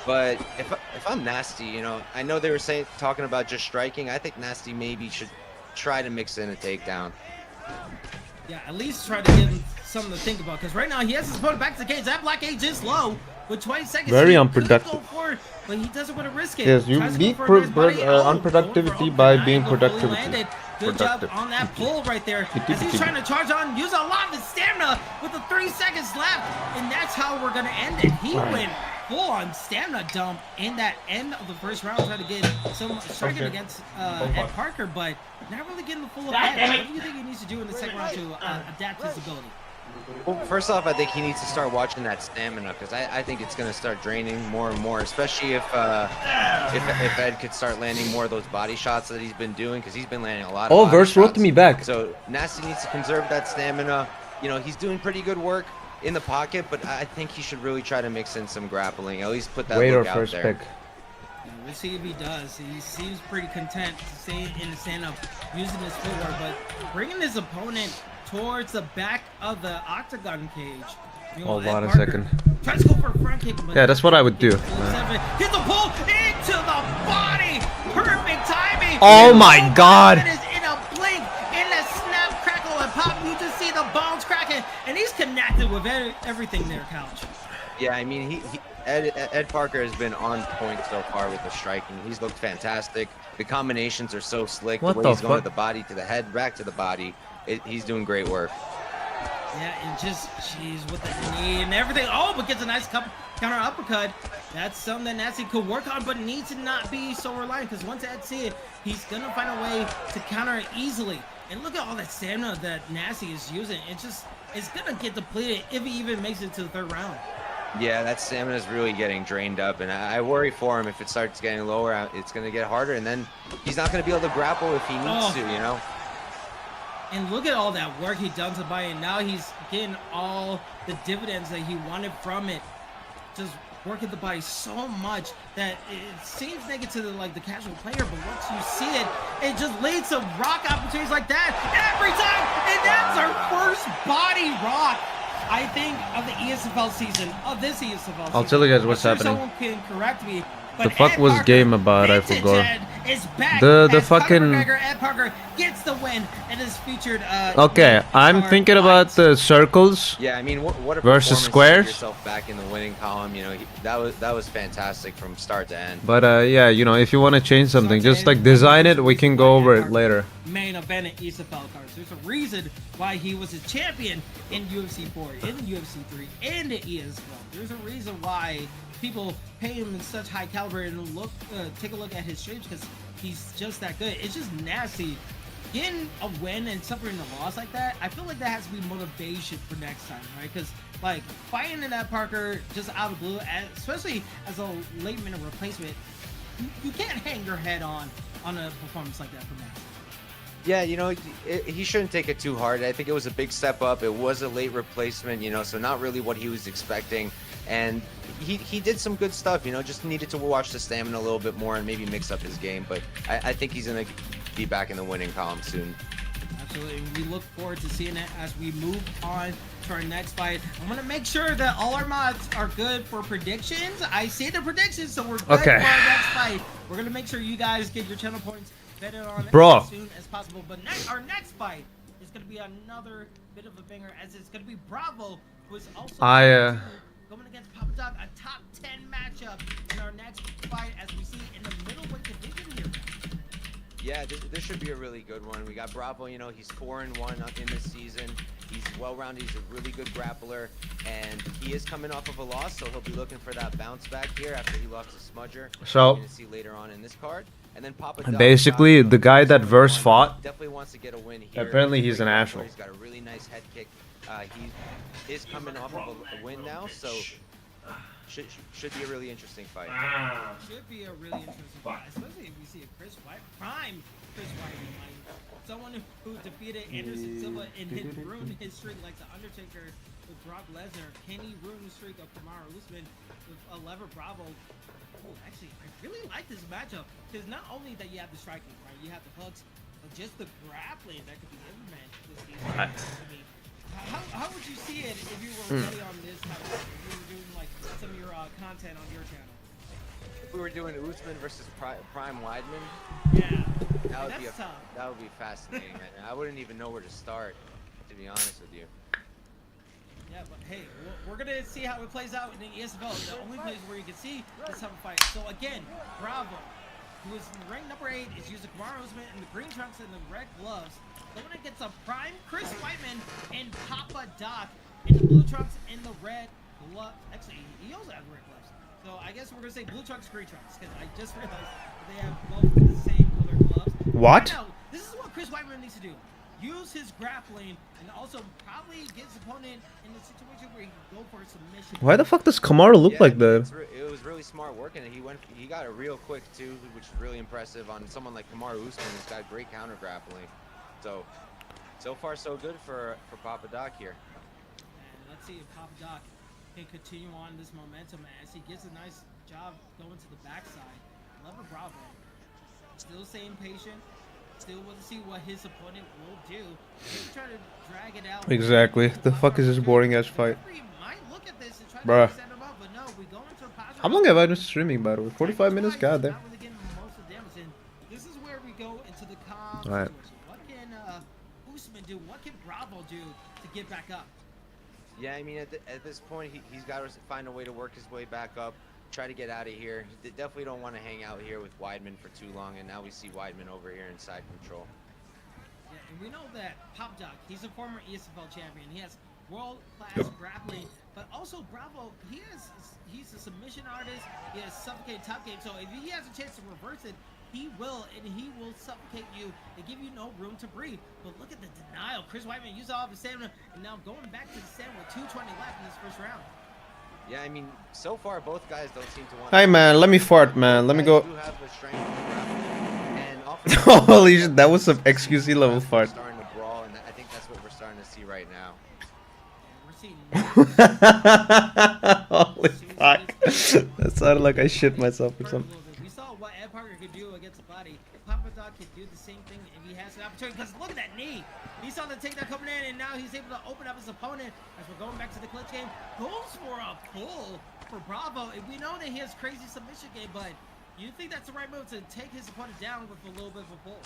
But if I'm Nasty, you know, I know they were talking about just striking. I think Nasty maybe should try to mix in a takedown. Yeah, at least try to give him something to think about. Because right now he has his opponent back to the cage. That block age is low. With 20 seconds, Very he unproductive. could go for it, but he doesn't want to risk it. Yes, you Tries to beat go for a nice body. unproductivity Going for by open being angle, fully productivity. landed. Good Productive. job on that pull right there. As he's trying to charge on, use a lot of his stamina with the 3 seconds left. And that's how we're going to end it. He went full on stamina dump in that end of the first round, trying to get some striking against Ed Parker, but not really getting the full effect. What do you think he needs to do in the second round to adapt his ability? Well, first off, I think he needs to start watching that stamina because I think it's going to start draining more and more, especially if Ed could start landing more of those body shots that he's been doing because he's been landing a lot of Oh, body Verse wrote shots. to me back. So Nasty needs to conserve that stamina. You know, he's doing pretty good work in the pocket, but I think he should really try to mix in some grappling. At least put that Wait, our look out first there. pick. Yeah, we'll see if he does. He seems pretty content to stay in the stand-up, using his footwork, but bringing his opponent towards the back of the octagon cage. Meanwhile, Hold on Ed a Parker second. tries to go for a front kick, but Yeah, that's what I would do. Hit the pull into the body. Perfect timing. Oh And my God. It is in a blink, in a snap, crackle, and pop. You just see the bones cracking, and he's connected with everything there, Couch. Yeah, I mean, Ed Parker has been on point so far with the striking. He's looked fantastic. The combinations are so slick. What the way the he's going fuck? to the body, to the head, back to the body. He's doing great work. Yeah, and just, jeez, with the knee and everything. Oh, but gets a nice counter uppercut. That's something that Nasty could work on, but needs to not be so reliant, because once Ed sees it, he's going to find a way to counter it easily. And look at all that stamina that Nasty is using. It's going to get depleted if he even makes it to the third round. Yeah, that stamina is really getting drained up, and I worry for him if it starts getting lower. It's going to get harder, and then he's not going to be able to grapple if he needs to, you know? And look at all that work he done to the body, and now he's getting all the dividends that he wanted from it. Just working the body so much that it seems negative to the casual player, but once you see it, it just leads to rock opportunities like that every time, and that's our first body rock, I think, of the ESFL season, of this ESFL season. I'll tell you guys what's I'm sure happening. Someone can correct me. But The fuck Ed was Parker, game about? I vintage forgot. Ed, is back. The as Conor fucking- McGregor, Ed Parker gets the win and is featured. Okay, I'm star thinking about fights. the circles. Yeah, I mean, what a Versus performance to squares? get yourself back in the winning column. You know, that was fantastic from start to end. But yeah, you know, if you want to change something, just Sometimes like design it. We can go over it later. Main event at ESFL cards. There's a reason why he was a champion in UFC 4, in UFC 3, and at ESFL. There's a reason why people pay him in such high caliber and take a look at his streams because he's just that good. It's just nasty. Getting a win and suffering a loss like that, I feel like that has to be motivation for next time, right? Because like fighting in that Parker just out of blue, especially as a late minute replacement, you can't hang your head on a performance like that from that. Yeah, you know, he shouldn't take it too hard. I think it was a big step up. It was a late replacement, you know, so not really what he was expecting. And he did some good stuff, you know, just needed to watch the stamina a little bit more and maybe mix up his game. But I think he's going to be back in the winning column soon. Absolutely. We look forward to seeing it as we move on to our next fight. I'm going to make sure that all our mods are good for predictions. I see the predictions, so we're good for our next fight. We're going to make sure you guys get your channel points betted on Bro. as soon as possible. But our next fight is going to be another bit of a banger, as it's going to be Bravo, who is also going against Papa Doc, a top 10 matchup in our next fight, as we see in the middleweight division here. Yeah, this should be a really good one. We got Bravo, you know, he's 4-1 in this season. He's well-rounded, he's a really good grappler, and he is coming off of a loss, so he'll be looking for that bounce back here after he lost to Smudger. So, we're going to see later on in this card. And then Papa Doc, basically, the guy that Verse fought, definitely wants to get a win here. apparently he's an asshole. He's got a really nice head kick. He is coming off of a win now, so should be a really interesting fight. Should be a really interesting fight, especially if we see a prime Chris White, someone who defeated Anderson Silva and ruined his streak like the Undertaker with Brock Lesnar. Can he ruin the streak of Kamaru Usman with a lever Bravo? Oh, actually, I really like this matchup because not only that you have the striking, right? You have the hooks, but just the grappling that could be implemented this season. I mean, how would you see it if you were really on this type of, if you were doing like some of your content on your channel? If we were doing Usman versus Prime Weidman, yeah, that would be fascinating. I wouldn't even know where to start, to be honest with you. Yeah, but hey, we're gonna see how it plays out in the ESFL. The only place where you can see this type of fight. So again, Bravo, who is ranked number 8, is using Kamaru Usman in the green trunks and the red gloves. Going against a prime Chris Whiteman and Papa Doc in the blue trunks and the red glove. Actually, he also has red gloves. So I guess we're gonna say blue trunks, green trunks, because I just realized that they have both the same color gloves. What? Now, this is what Chris Whiteman needs to do. Use his grappling and also probably get his opponent in a situation where he can go for a submission. Why the fuck does Kamaru look like that? It was really smart work, and he got it real quick too, which is really impressive on someone like Kamaru Usman, who's got great counter grappling. So far so good for Papa Doc here. And let's see if Papa Doc can continue on this momentum as he gets a nice job going to the backside. Lever Bravo, still staying patient. Still want to see what his opponent will do. He's trying to drag it out. Exactly. The fuck is this boring ass fight? Might look at this and try Bruh. to set him up, but no, we go into a positive. How long have I been streaming, by the way? 45 minutes? God damn. Not really getting most of the damage in. This is where we go into the calm Alright. situation. What can Usman do? What can Bravo do to get back up? Yeah, I mean, at this point, he's got to find a way to work his way back up, try to get out of here. He definitely don't want to hang out here with Weidman for too long, and now we see Weidman over here in side control. Yeah, and we know that Pop Doc, he's a former ESFL champion. He has world-class grappling, but also Bravo, he's a submission artist. He has suffocated top game, so if he has a chance to reverse it, he will, and he will suffocate you and give you no room to breathe. But look at the denial. Chris Whiteman used all of his stamina, and now going back to the stand with 2:20 left in this first round. Yeah, I mean, so far both guys don't seem to want. Hey man, let me fart, man. Let me go. Do have the strength to grapple, and Holy shit, that was some XQC level fart. Starting to brawl, and I think that's what we're starting to see right now. We're seeing. Holy fuck. That sounded like I shit myself or something. We saw what Ed Parker could do against the body. Papa Doc could do the same thing if he has an opportunity. Because look at that knee. He saw the takedown coming in, and now he's able to open up his opponent. As we're going back to the clutch game, goes for a pull for Bravo. And we know that he has crazy submission game, but You think that's the right move to take his opponent down with a little bit of a pull?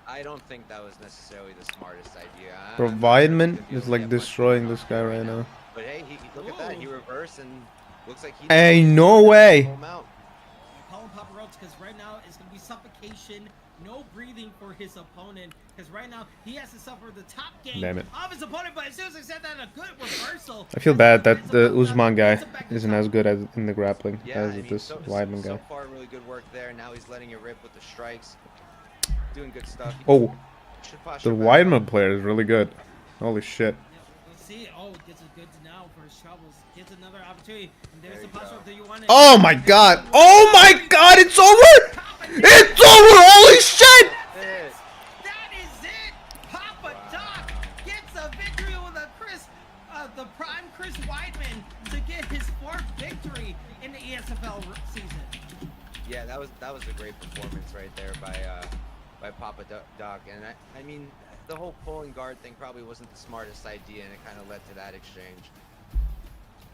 I don't think that was necessarily the smartest idea. Bro, I'm not sure if he's Weidman gonna be is able to like get much destroying more this guy right now. But hey, look at that. He Ooh. reversed and looks like he. Hey, no way. Pull him out. Call him Papa Roach because right now it's going to be suffocation, no breathing for his opponent. Because right now he has to suffer the top game Damn it. of his opponent. But as soon as I said that, a good reversal. I feel bad that the Usman guy isn't as good as in the grappling Yeah, as I mean, this Weidman so guy. far really good work there. Now he's letting it rip with the strikes, doing good stuff. Oh, Should posture the back Weidman up. player is really good. Holy shit. Let's see. Oh, gets a good now for his troubles. Gets another opportunity. And there's There the you posture go. up that you want. Oh my god. Oh my god, it's over! It's over! Holy shit! Yes. That is it! Papa Doc gets a victory with the prime Chris Weidman to get his 4th victory in the ESFL season. Yeah, that was a great performance right there by Papa Doc. And I mean, the whole pulling guard thing probably wasn't the smartest idea, and it kind of led to that exchange.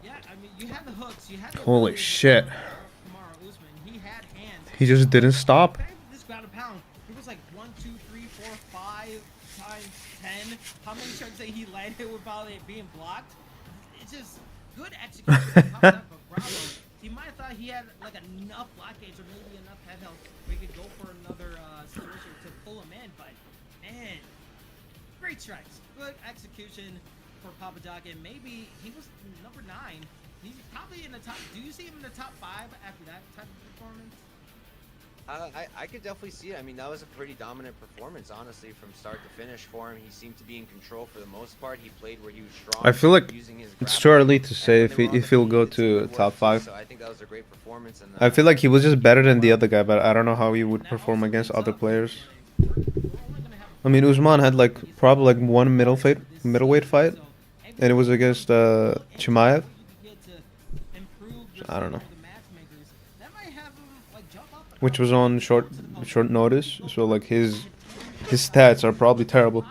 Yeah, I mean, you had the hooks, you had the Holy ability to shit. Kamaru Usman. He had hands. He just didn't stop. This ground and pound, it was like 1, 2, 3, 4, 5 times 10. How many strikes that he landed without it being blocked? It's just good execution. from Papa Doc, but bravo. He might have thought he had like enough blockades or maybe enough head health where he could go for another situation to pull him in, but man, great strikes, good execution for Papa Doc, and maybe he was number 9. He's probably in the top. Do you see him in the top 5 after that type of performance? I could definitely see it. I mean, that was a pretty dominant performance, honestly, from start to finish for him. He seemed to be in control for the most part. He played where he was strong. I feel like using his it's grappling. too early to And say when if they were on the he'll feet, go he did some to good work, top too, 5. So I think that was a great performance. And I feel like he was just better than the other guy, but I don't know how he would perform against other players. I mean, Usman had like probably like one middleweight fight, and it was against Chimaev. I don't know. Which was on short notice, so like his stats are probably terrible.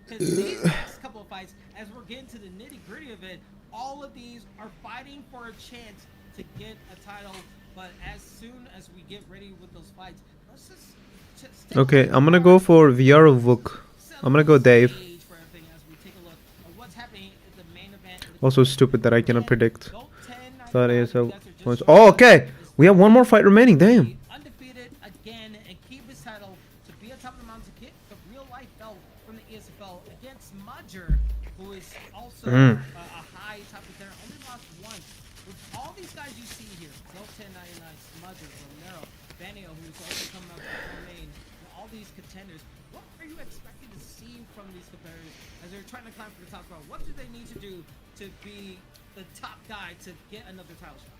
Because these next couple of fights, as we're getting to the nitty gritty of it, all of these are fighting for a chance to get a title. But as soon as we get ready with those fights, let's just take Okay, a I'm gonna look go at for VR of Vuk. I'm gonna go Dave. for everything as we take a look at what's happening at the main event. Also stupid that I cannot predict. Go 10, Thought 9, ASL you guys are just points. short Oh, of okay. this We have one more fight remaining. Damn. be undefeated again and keep his title to be atop of the mountain to get the real life belt from the ESFL against Mudger, who is also a high top contender, only lost once. With all these guys you see here, Go 1099, Mudger, Romero, Benio, who's also coming up from main, and all these contenders, what are you expecting to see from these competitors as they're trying to climb for the top spot? What do they need to do to be the top guy to get another title shot?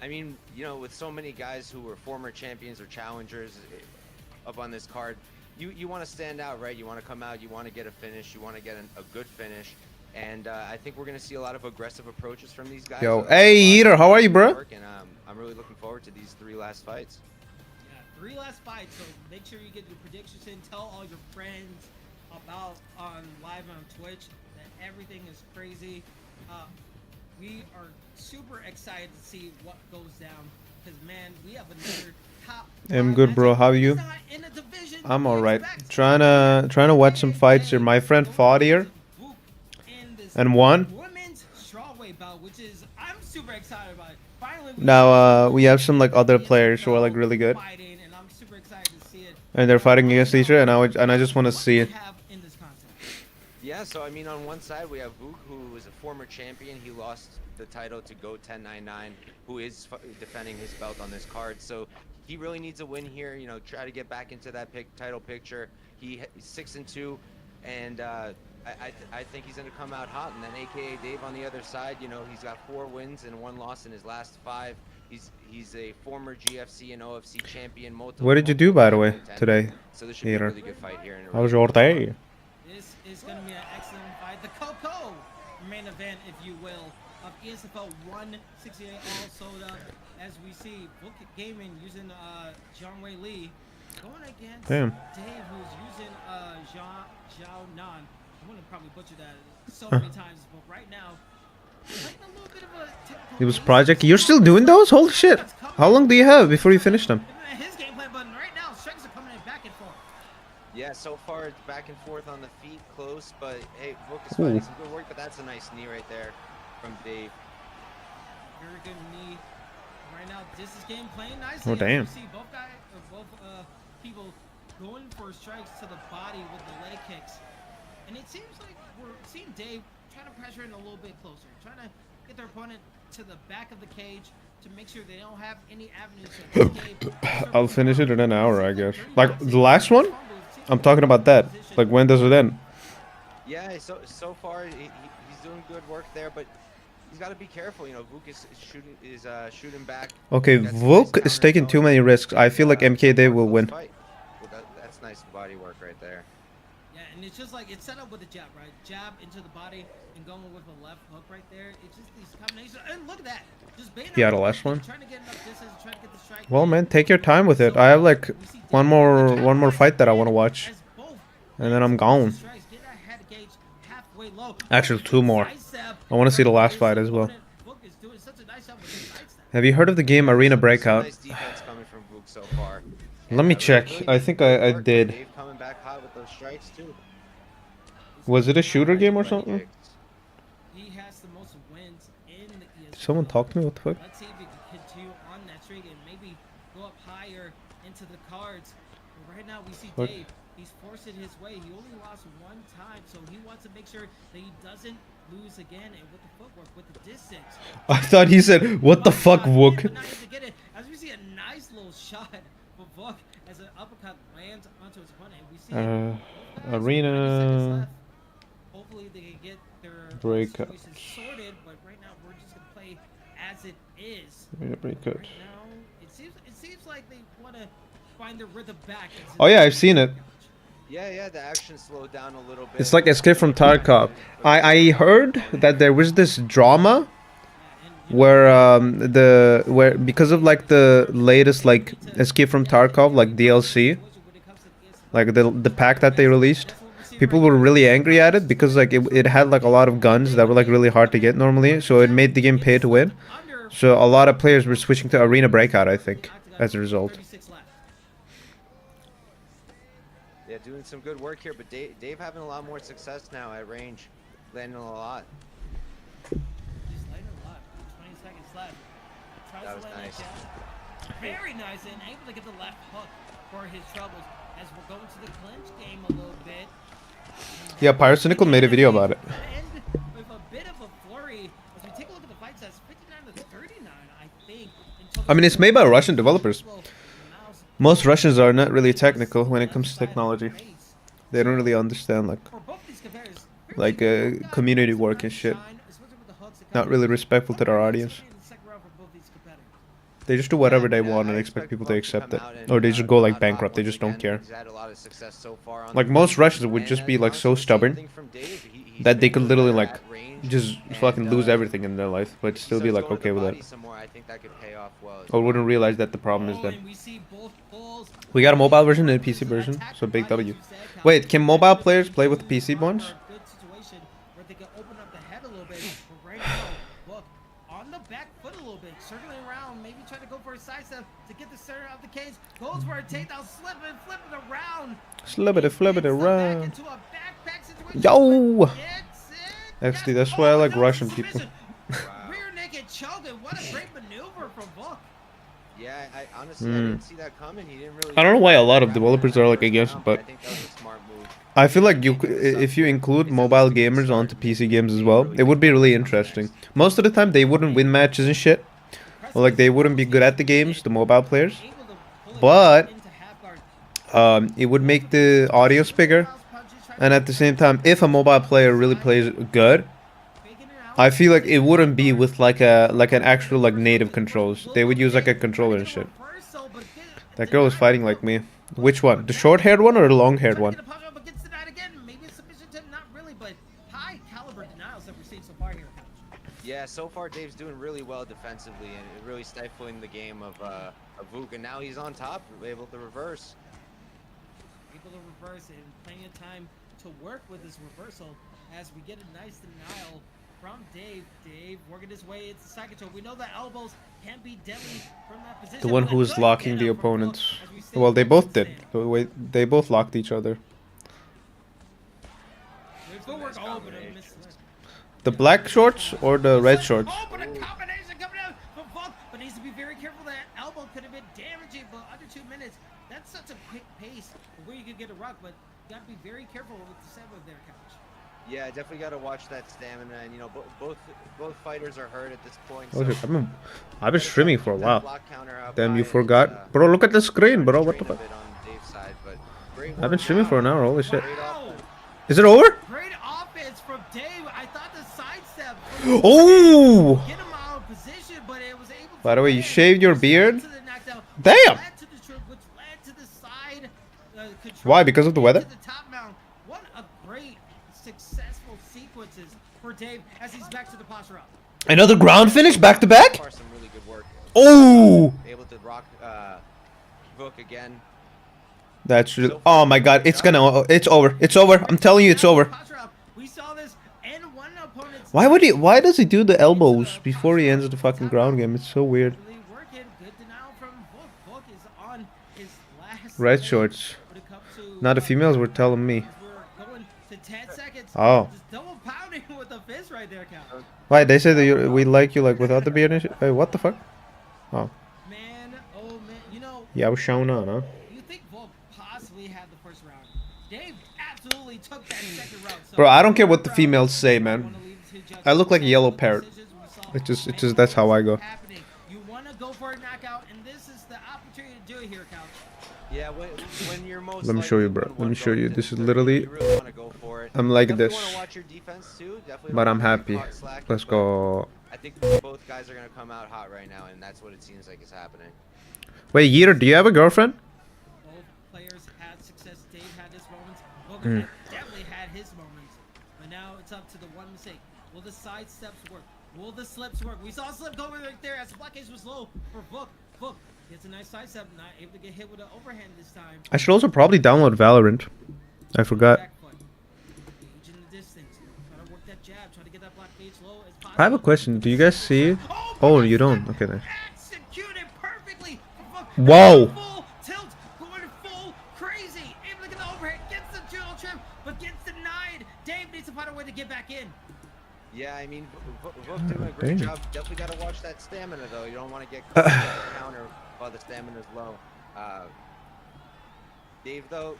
I mean, you know, with so many guys who were former champions or challengers up on this card, you want to stand out, right? You want to come out, you want to get a finish, you want to get a good finish. And I think we're going to see a lot of aggressive approaches from these guys. Yo, hey, Eater, how are you, bro? And I'm really looking forward to these 3 last fights. Yeah, 3 last fights, so make sure you get your predictions in. Tell all your friends about on live on Twitch that everything is crazy. We are super excited to see what goes down because man, we have another top. I'm good, bro. How are you? I'm alright. Trying to watch some fights here. My friend fought here and won. Women's strawweight bout, which is I'm super excited about. Finally, Now we have some like other players who are like really good, fighting, and I'm super excited to see it. and they're fighting against each other, and I just want to see it. In this contest. Yeah, so I mean, on one side we have Vuk, who is a former champion. He lost the title to Go 1099, who is defending his belt on this card. So he really needs a win here. You know, try to get back into that title picture. He's 6-2, and I think he's going to come out hot. And then AKA Dave on the other side, you know, he's got 4 wins and 1 loss in his last 5. He's a former GFC and OFC champion. What did you do, by the way, today? So this should be a really good fight here. How was your day? This is going to be an excellent fight. The Coco main event, if you will, of ESFL 168 all sold up. As we see, Book Gaming using John Wei Lee going against Damn. Dave, who's using Zhao Nan. I'm going to probably butcher that so many times, but right now, taking a little bit of a It was Project. You're still doing those? Holy shit. It's coming How long do you have before you finish them? His game plan, but right now strikes are coming in back and forth. Yeah, so far it's back and forth on the feet, close, but hey, Book is Ooh. finding some good work, but that's a nice knee right there from Dave. Very good knee. Right now, this is game playing nicely. Oh, damn. You see both people going for strikes to the body with the leg kicks. And it seems like we're seeing Dave trying to pressure in a little bit closer, trying to get their opponent to the back of the cage to make sure they don't have any avenues to escape. I'll finish it in an hour, I guess. Like the last one? I'm talking about that. Like when does it end? Yeah, so far he's doing good work there, but he's got to be careful. You know, Vuk is shooting back. Okay, That's a nice Vuk is counter taking going. too many risks. I feel like MK Dave will win. Fight. Well, that's nice body work right there. Yeah, and it's just like it's set up with a jab, right? Jab into the body and going with a left hook right there. It's just these combinations. And look at that. Just baiting Yeah, out the last one. trying to get enough distance, trying to get the strike. Well, man, take your time with it. I have like one more fight that I want to watch, and then I'm gone. Actually, two more. I want to see the last fight as well. Have you heard of the game Arena Breakout? Nice defense coming from Vuk so far. Let me And, check. really I good think I work. did. Dave coming back hot with those strikes too. Was it a shooter game or Leg something? kicks. He has the most wins in the ESL. Someone talk to me. What the fuck? Let's see if he can continue on that streak and maybe go up higher into the cards. But right now we see Fuck. Dave. He's forced it his way. He only lost one time, so he wants to make sure that he doesn't lose again. And with the footwork, with the distance. I thought he said, "What the fuck, Vuk?" But not able to get it. As we see a nice little shot for Vuk as an uppercut lands onto his opponent. We see both guys, 30 Arena seconds left. Hopefully they can get their Breakout. situations sorted, but right now we're just gonna play as it is. Arena Breakout. Right now, it seems like they want to find their rhythm back. Oh yeah, I've seen it. Yeah, the action slowed down a little bit. It's like Escape from Tarkov. I heard that there was this drama where because of like the latest like Escape from Tarkov like DLC, like the pack that they released, people were really angry at it because like it had like a lot of guns that were like really hard to get normally, so it made the game pay to win. So a lot of players were switching to Arena Breakout, I think, as a result. Yeah, doing some good work here, but Dave having a lot more success now at range, landing a lot. He's landing a lot. 20 seconds left. Tries That to was land nice. jab. Very nice, and able to get the left hook for his troubles. As we're going to the clinch game a little bit. Yeah, Pyrocynical made a video about it. And with a bit of a flurry, as we take a look at the fight stats, 59 to 39, I think. I mean, it's made by Russian developers. Most Russians are not really technical when it comes to technology. They don't really understand like community work and shit. Not really respectful to their audience. They just do whatever they want and expect people to accept it. Or they just go like bankrupt, they just don't care. Like most Russians would just be like so stubborn that they could literally like just fucking lose everything in their life, but still be like okay with it. Or wouldn't realize that the problem is them. We got a mobile version and a PC version, so big W. Wait, can mobile players play with the PC ones? On the back foot a little bit, circling around, maybe trying to go for a side step to get the center of the cage. Goes for a takedown, flip it around. Flip it around. Yo! XD, that's why I like Russian people. Rear naked choke, and what a great maneuver from Vuk. Yeah, I honestly I didn't see that coming. He didn't really. I don't know why a lot of developers are like against it, but I think that was a smart move. I feel like if you include mobile gamers onto PC games as well, it would be really interesting. Most of the time, they wouldn't win matches and shit, or like they wouldn't be good at the games, the mobile players. But it would make the audience bigger, and at the same time, if a mobile player really plays good, I feel like it wouldn't be with like an actual like native controls. They would use like a controller and shit. That girl is fighting like me. Which one? The short-haired one or the long-haired one? Yeah, so far Dave's doing really well defensively and really stifling the game of Vuk, and now he's on top, able to reverse. Able to reverse and plenty of time to work with this reversal as we get a nice denial from Dave. Dave working his way into side control. We know that elbows can be deadly from that position. The one But a who was good locking get the up from Volk opponent. as we stay Well, they catch both and did. stand. The way they both locked each other. There's footwork all over them. The black shorts or the red shorts? Oh, but a combination coming out from Volk, but needs to be very careful. That elbow could have been damaging, but under 2 minutes, that's such a quick pace where you could get a rock, but you got to be very careful with the stamina there, Couch. Yeah, definitely got to watch that stamina, and you know, both fighters are hurt at this point. Oh, So shit, I've been streaming for a keep that while. block counter up Damn, high you and, forgot? Bro, look at the screen, bro. What the strain a fuck? bit on Dave's side, but great I've been work streaming now. for an hour. Holy shit. Great Wow. offense. Is it over? Great offense from Dave. I thought the sidestep. Oh! Get him out of position, but it was able to By the way, you land, shaved your which beard? led to the knockdown, Damn! which led to the trip, which led to the side control. Why? Because of the weather? To the top mount. What a great, successful sequences for Dave as he's back to the posture up. Another ground finish back to back? So far, some really good work. Oh! Able to rock Hook again. That's true. Oh my god, it's gonna. It's over. It's over. I'm telling you, it's over. Posture up. We saw this and one opponent's Why would he? Why does he do the elbows before he ends the fucking ground game? It's so weird. really working. Good denial from Book. Book is on his last Red leg shorts. when it comes to, Now the females were telling me. We're going to 10 seconds. Oh. Just double pounding with the fist right there, Cal. Why they say that we like you like without the beard and shit? Hey, what the fuck? Oh, Man, oh man, you know, yeah, I was showing on, huh? you think Volk possibly had the first round. Dave absolutely took that second round. So Bro, I don't care what the round, females say, I man. wanna leave it to judges. I look like a We saw yellow the parrot. decisions, we saw It's just that's how I go. happening. You want to go for a knockout, and this is the opportunity to do it here, Couch. Yeah, when you're most. Let me show you, likely bro. one Let me show going you. into This the is third, literally. you really wanna go for it. I'm like Definitely this, wanna watch your defense too. Definitely but don't I'm wanna get happy. caught slacking, Let's but go. I think both guys are gonna come out hot right now, and that's what it seems like is happening. Wait, Yeeter, do you have a girlfriend? Both players had success. Dave had his moments. Hmm. Logan definitely had his moments. But now it's up to the one mistake. Will the side steps work? Will the slips work? We saw a slip go right there as the blockage was low for Book. Book gets a nice side step, not able to get hit with an overhand this time. I should also probably download Valorant. I forgot. Back foot. Engage in the distance. Try to work that jab. Try to get that blockage low as possible. I have a question. Do you guys see it? Oh, you don't. Okay, then. Executed perfectly. Whoa. Full tilt, going full crazy. Able to get the overhead, gets the dual trim, but gets denied. Dave needs to find a way to get back in. Yeah, I mean, Hook doing a great Damn. job. Definitely got to watch that stamina though. You don't want to get caught in the counter while the stamina's low. Dave though,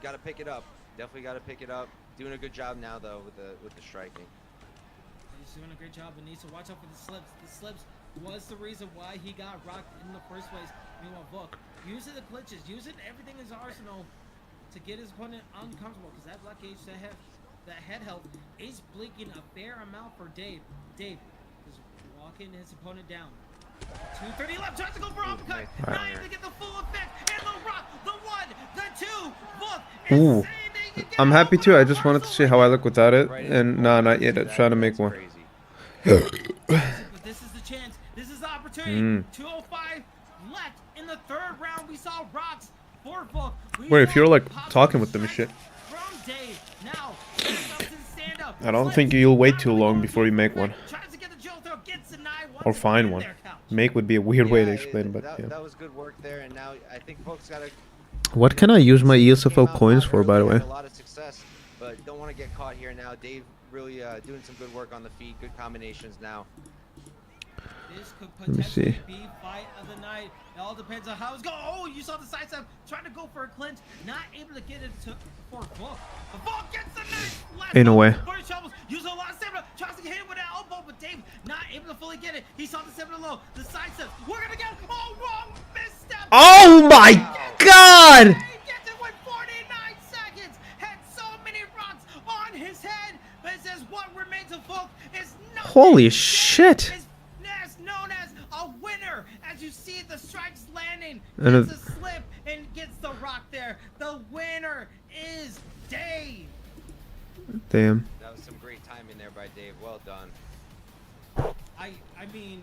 got to pick it up. Definitely got to pick it up. Doing a good job now though with the striking. He's doing a great job, but needs to watch out for the slips. The slips was the reason why he got rocked in the first place. Meanwhile, Book using the glitches, using everything in his arsenal to get his opponent uncomfortable, because that blockage, that head health is blinking a fair amount for Dave. Dave is walking his opponent down. 230 left, tries to go for uppercut. Not able to get the full effect. And the rock, the one, the two. Book is Ooh. saying they can get I'm a happy little too. bit I of just wanted to reversal see how I right look without it. Right And into nah, the not body, yet. I'm that's trying to make one. crazy. But this is the chance. This is the opportunity. Mm. 205 left in the third round. We saw rocks for Book. We Wait, if saw you're, like, possible talking with them and strikes shit. From Dave. Now, stand up to stand up. I don't Flips. think you'll wait Not too really long going before you make one. Tries to get the drill throw, gets denied once Or find again one. there, Couch. Make would be a weird way to Yeah, explain, but that, yeah. that was good work there, and now I think folks got to. What can I use my ESFL Came out coins hot for, by the early, way? had a lot of success, but don't want to get caught here now. Dave really doing some good work on the feet, good combinations now. This could Let me potentially see. be fight of the night. It all depends on how it's going. Oh, you saw the side step, trying to go for a clinch, not able to get it for Book. The Book gets the nice last In a one. way. Burry Shovels uses a lot of stamina, tries to hit it with an elbow, but Dave not able to fully get it. He saw the stamina low, the side step. We're gonna get wrong misstep. Oh my god! Dave gets it with 49 seconds. Had so many rocks on his head, but it says what remains of Book is nothing. Holy Dave shit! is known as a winner. As you see the strikes landing, And gets a slip and gets the rock there. The winner is Dave. Damn. That was some great timing there by Dave. Well done. I mean,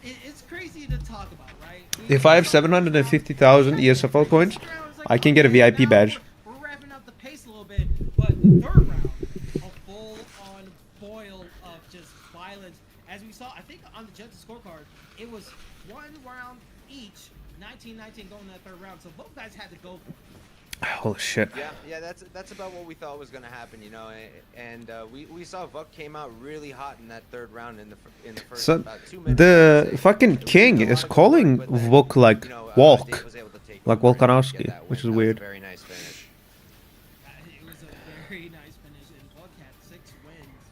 it's crazy to talk about, right? If I have 750,000 ESFL coins, I can get a VIP badge. We're wrapping up the pace a little bit, but the third round, a full-on boil of just violence. As we saw, I think on the judges' scorecard, it was 1 round each, 19-19 going to that third round. So both guys had to go for it. Holy shit. Yeah, that's about what we thought was gonna happen, you know. And we saw Vuk came out really hot in that third round in the first So about 2 minutes. the fucking king is calling Vuk like Volk, Dave was able to take like over and Volkanovski, get that which win. is That was a weird. very nice finish. It was a very nice finish, and Buck had 6 wins,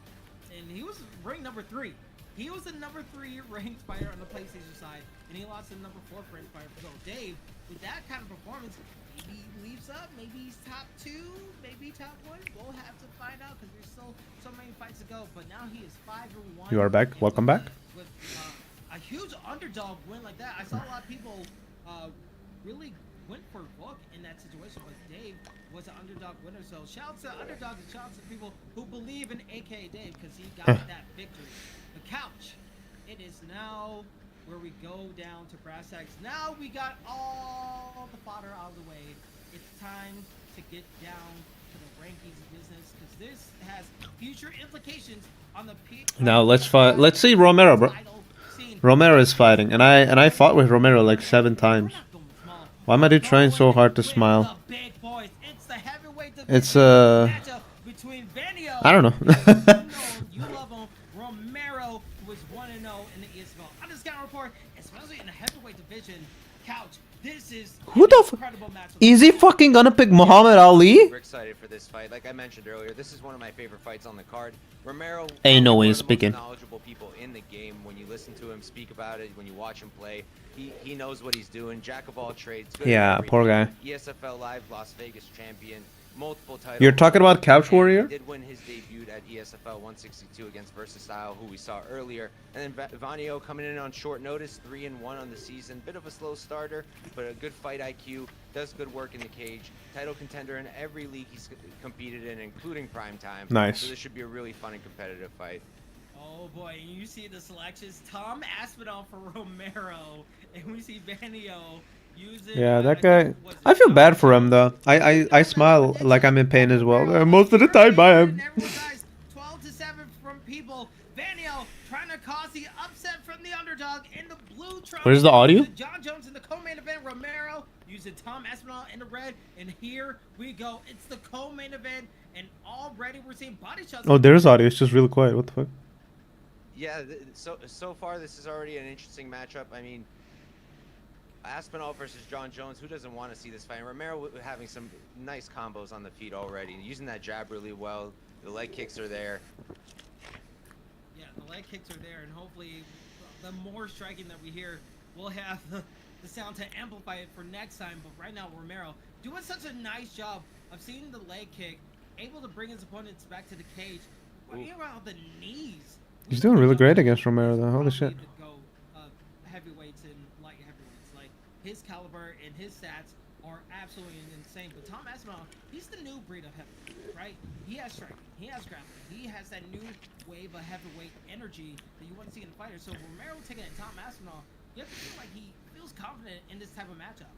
and he was ranked number 3. He was the number 3 ranked fighter on the PlayStation side, and he lost to the number 4 ranked fighter. So Dave, with that kind of performance, maybe he leaves up, maybe he's top 2, maybe top 1. We'll have to find out because there's still so many fights to go. But now he is 5-1. You are back. and Welcome with back. With a huge underdog win like that, I saw a lot of people really went for Book in that situation, but Dave was an underdog winner. So shout out to underdogs and shout out to people who believe in AKA Dave because he got that victory. The couch. It is now where we go down to brass tacks. Now we got all the fodder out of the way. It's time to get down to the rankings business because this has future implications on the Now let's fight. Let's see Romero, bro. Romero is fighting, and I fought with Romero like 7 times. Why am I trying so hard to smile? It's I don't know. You love him, Romero was 1-0 in the ESL. On this counter report, especially in the heavyweight division, couch. This is Who the incredible match. Is he fucking gonna pick Muhammad Ali? We're excited for this fight. Like I mentioned earlier, this is one of my favorite fights on the card. Romero, Ain't no way one he's of the most picking. knowledgeable people in the game. When you listen to him speak about it, when you watch him play, he knows what he's doing. Jack of all trades. Good at Yeah, poor guy. everything. ESFL Live Las Vegas champion. Multiple titles. You're talking about Couch And Warrior? He did win his debut at ESFL 162 against Versatile, who we saw earlier. And then Vanio coming in on short notice, 3-1 on the season. Bit of a slow starter, but a good fight IQ. Does good work in the cage. Title contender in every league he's competed in, including Primetime. Nice. So this should be a really fun and competitive fight. Oh boy, you see the selections. Tom Aspinall for Romero, and we see Vanio using. Yeah, that guy. I feel bad for him though. I smile like I'm in pain as well. Most of the time I am. Everyone dies 12-7 from people. Vanio trying to cause the upset from the underdog in the blue trunks. Where's the audio? John Jones in the co-main event. Romero using Tom Aspinall in the red, and here we go. It's the co-main event, and already we're seeing body shots. Oh, there's audio. It's just really quiet. What the fuck? Yeah, so far this is already an interesting matchup. I mean, Aspinall versus John Jones. Who doesn't want to see this fight? And Romero having some nice combos on the feet already, using that jab really well. The leg kicks are there. Yeah, the leg kicks are there, and hopefully the more striking that we hear, we'll have the sound to amplify it for next time. But right now, Romero doing such a nice job of seeing the leg kick, able to bring his opponents back to the cage, working around the knees. He's doing really great against Romero though. Holy shit. To go heavyweights and light heavyweights. Like his caliber and his stats are absolutely insane. But Tom Aspinall, he's the new breed of heavyweight, right? He has striking, he has grappling, he has that new wave of heavyweight energy that you want to see in fighters. So Romero taking it Tom Aspinall, you have to feel like he feels confident in this type of matchup.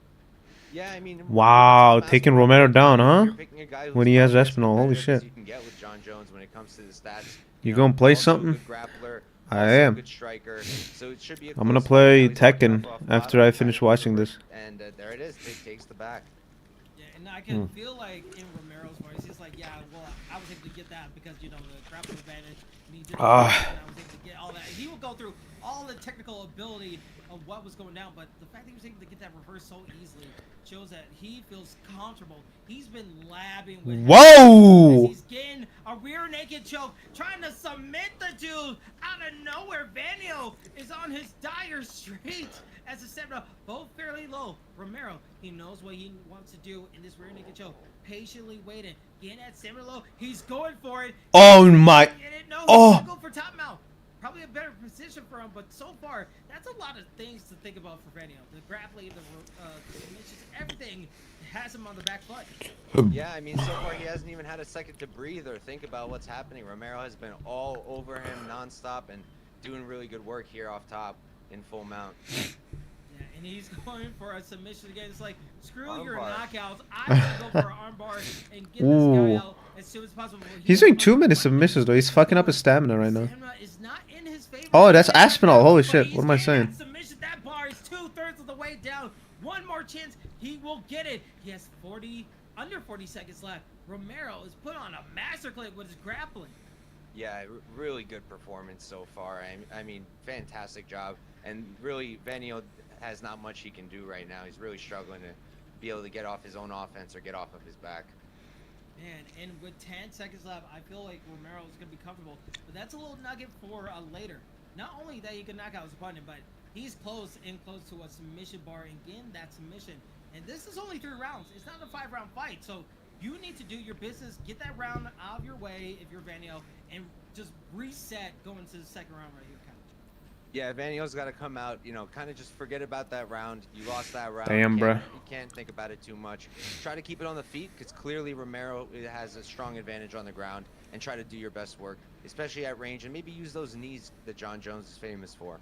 Yeah, I mean. Wow, taking Romero down, huh? You're picking a guy who's When he has not as Espinal, holy competitive as shit. You can get with John Jones when it comes to the stats. You gonna play also a something? good grappler, I also a am. good striker, so it should be a I'm gonna close play fight. Now he's working Tekken off after bottom, I finish trying to watching cover, this. And there it is. Big takes the back. Yeah, and I can feel like in Romero's voice, he's like, yeah, well, I was able to get that because, you know, the grappling advantage, and he did and I was able to get all that. He will go through all the technical ability of what was going down, but the fact that he was able to get that reverse so easily shows that he feels comfortable. He's been labbing with Whoa! he's getting a rear naked choke, trying to submit the dude out of nowhere. Vanio is on his dire straits as a step up, both fairly low. Romero, he knows what he wants to do in this rear naked choke. Patiently waiting, getting at similar low. He's going for it. Oh my! No, he's Oh! gonna go for top mount. Probably a better position for him, but so far, that's a lot of things to think about for Vanio. The grappling, the submissions, everything has him on the back foot. Yeah, I mean, so far he hasn't even had a second to breathe or think about what's happening. Romero has been all over him nonstop and doing really good work here off top in full mount. Yeah, and he's going for a submission again. It's like, screw Arm your bar. knockouts. I'm going to go for an armbar and get Ooh. this guy out as soon as possible. He's doing 2 minute submissions though. He's fucking up his stamina right now. Stamina is not in his favor. Oh, that's Aspinall. Holy But shit. he's What am I getting saying? that submission the way down. One more chance, he will get it. He has under 40 seconds left. Romero is put on a master clip with his grappling. Yeah, really good performance so far. I mean, fantastic job. And really, Vanio has not much he can do right now. He's really struggling to be able to get off his own offense or get off of his back. Man, and with 10 seconds left, I feel like Romero is going to be comfortable. But that's a little nugget for later. Not only that he can knock out his opponent, but he's close to a submission bar and getting that submission. And this is only 3 rounds. It's not a 5-round fight. So you need to do your business, get that round out of your way if you're Vanio, and just reset going to the second round right here, Couch. Yeah, Vanio's got to come out, you know, kind of just forget about that round. You lost that round. Damn, bruh. You can't think about it too much. Try to keep it on the feet, because clearly Romero has a strong advantage on the ground, and try to do your best work, especially at range, and maybe use those knees that John Jones is famous for.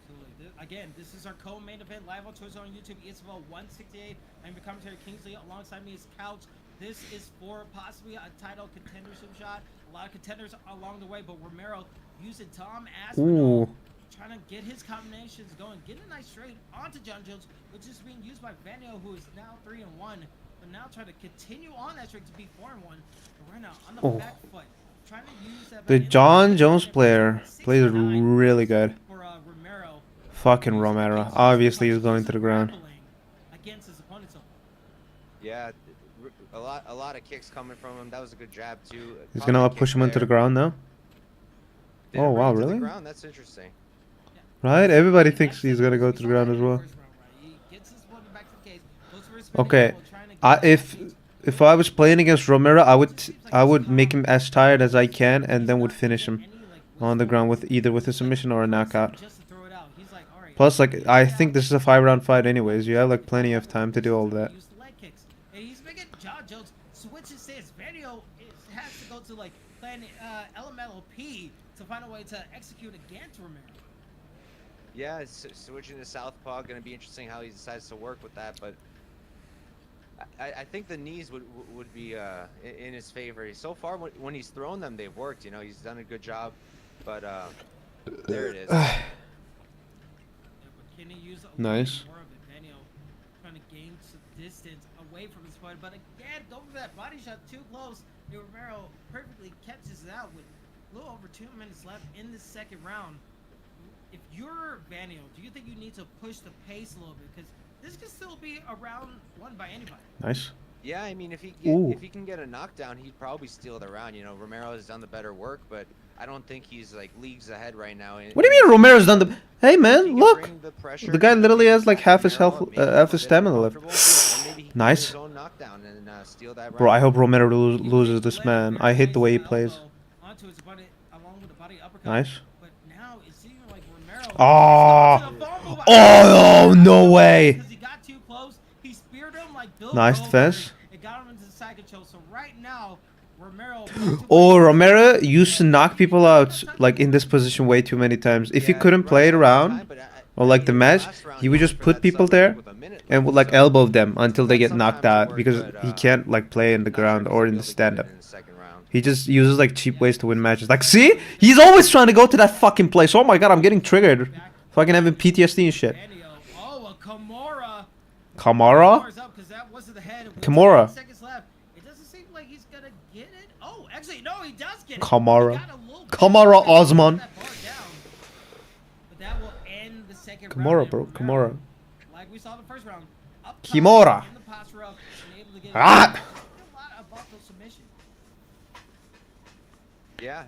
Absolutely. Again, this is our co-main event live on Twitch on YouTube, ESFL 168. I'm your commentary Kingsley. Alongside me is Couch. This is for possibly a title contendership shot. A lot of contenders along the way, but Romero using Tom Aspinall, trying to get his combinations going, getting a nice straight onto John Jones, which is being used by Vanio, who is now 3-1, but now trying to continue on that streak to be 4-1. But right now on the back foot, trying to use that. The John Jones player plays really good. For Romero. Fucking Romero. Obviously, he's going to the ground. Against his opponent, so Yeah, a lot of kicks coming from him. That was a good jab too. He's gonna push him into the ground now. Didn't Oh bring wow, him to the really? ground. That's interesting. Right? Everybody thinks he's gonna go to the ground as well. Okay, if I was playing against Romero, I would make him as tired as I can, and then would finish him on the ground with either with a submission or a knockout. Plus, like, I think this is a 5-round fight anyways. You have like plenty of time to do all that. He's making John Jones switch his stance. Vanio has to go to like plan elemental P to find a way to execute against Romero. Yeah, switching to southpaw, going to be interesting how he decides to work with that, but I think the knees would be in his favor. So far, when he's thrown them, they've worked. You know, he's done a good job, but there it is. Yeah, but can he use a Nice. little more of it? Vanio trying to gain some distance away from his opponent, but again, go for that body shot too close. And Romero perfectly catches it out with a little over 2 minutes left in the second round. If you're Vanio, do you think you need to push the pace a little bit? Because this could still be a round won by anybody. Nice. Yeah, I mean, if he can get a knockdown, he'd probably steal the round. You know, Romero has done the better work, but I don't think he's like leagues ahead right now. What do you mean Romero's done the? Hey man, look! The The guy literally has like half his health, half his stamina left. Nice. Bro, I hope Romero loses this, man. I hate the way he plays. Nice. But now it seems like Romero. Oh! Oh no way! Because he got too close, he speared him like Bill Nice Goldberg. defense. It got him into the side control. So right now, Romero. Oh, Romero used to knock people out like in this position way too many times. If he couldn't play it around or like the match, he would just put people there and would like elbow them until they get knocked out because he can't like play in the ground or in the stand-up. He just uses like cheap ways to win matches. Like, see? He's always trying to go to that fucking place. Oh my god, I'm getting triggered. Fucking having PTSD and shit. Oh, a Kimura. Kamara? Kimura. Seconds left. It doesn't seem like he's gonna get it. Oh, actually, no, he does get it. Kamara. He got a little bit Kamara of Osman. that bar down. But that will end the second Kimura, round. bro. And Kimura. Romero, like we saw the first round. Up top Kimura. in the posture up, and able to get Ah! a lot of buffalo submission. Yeah.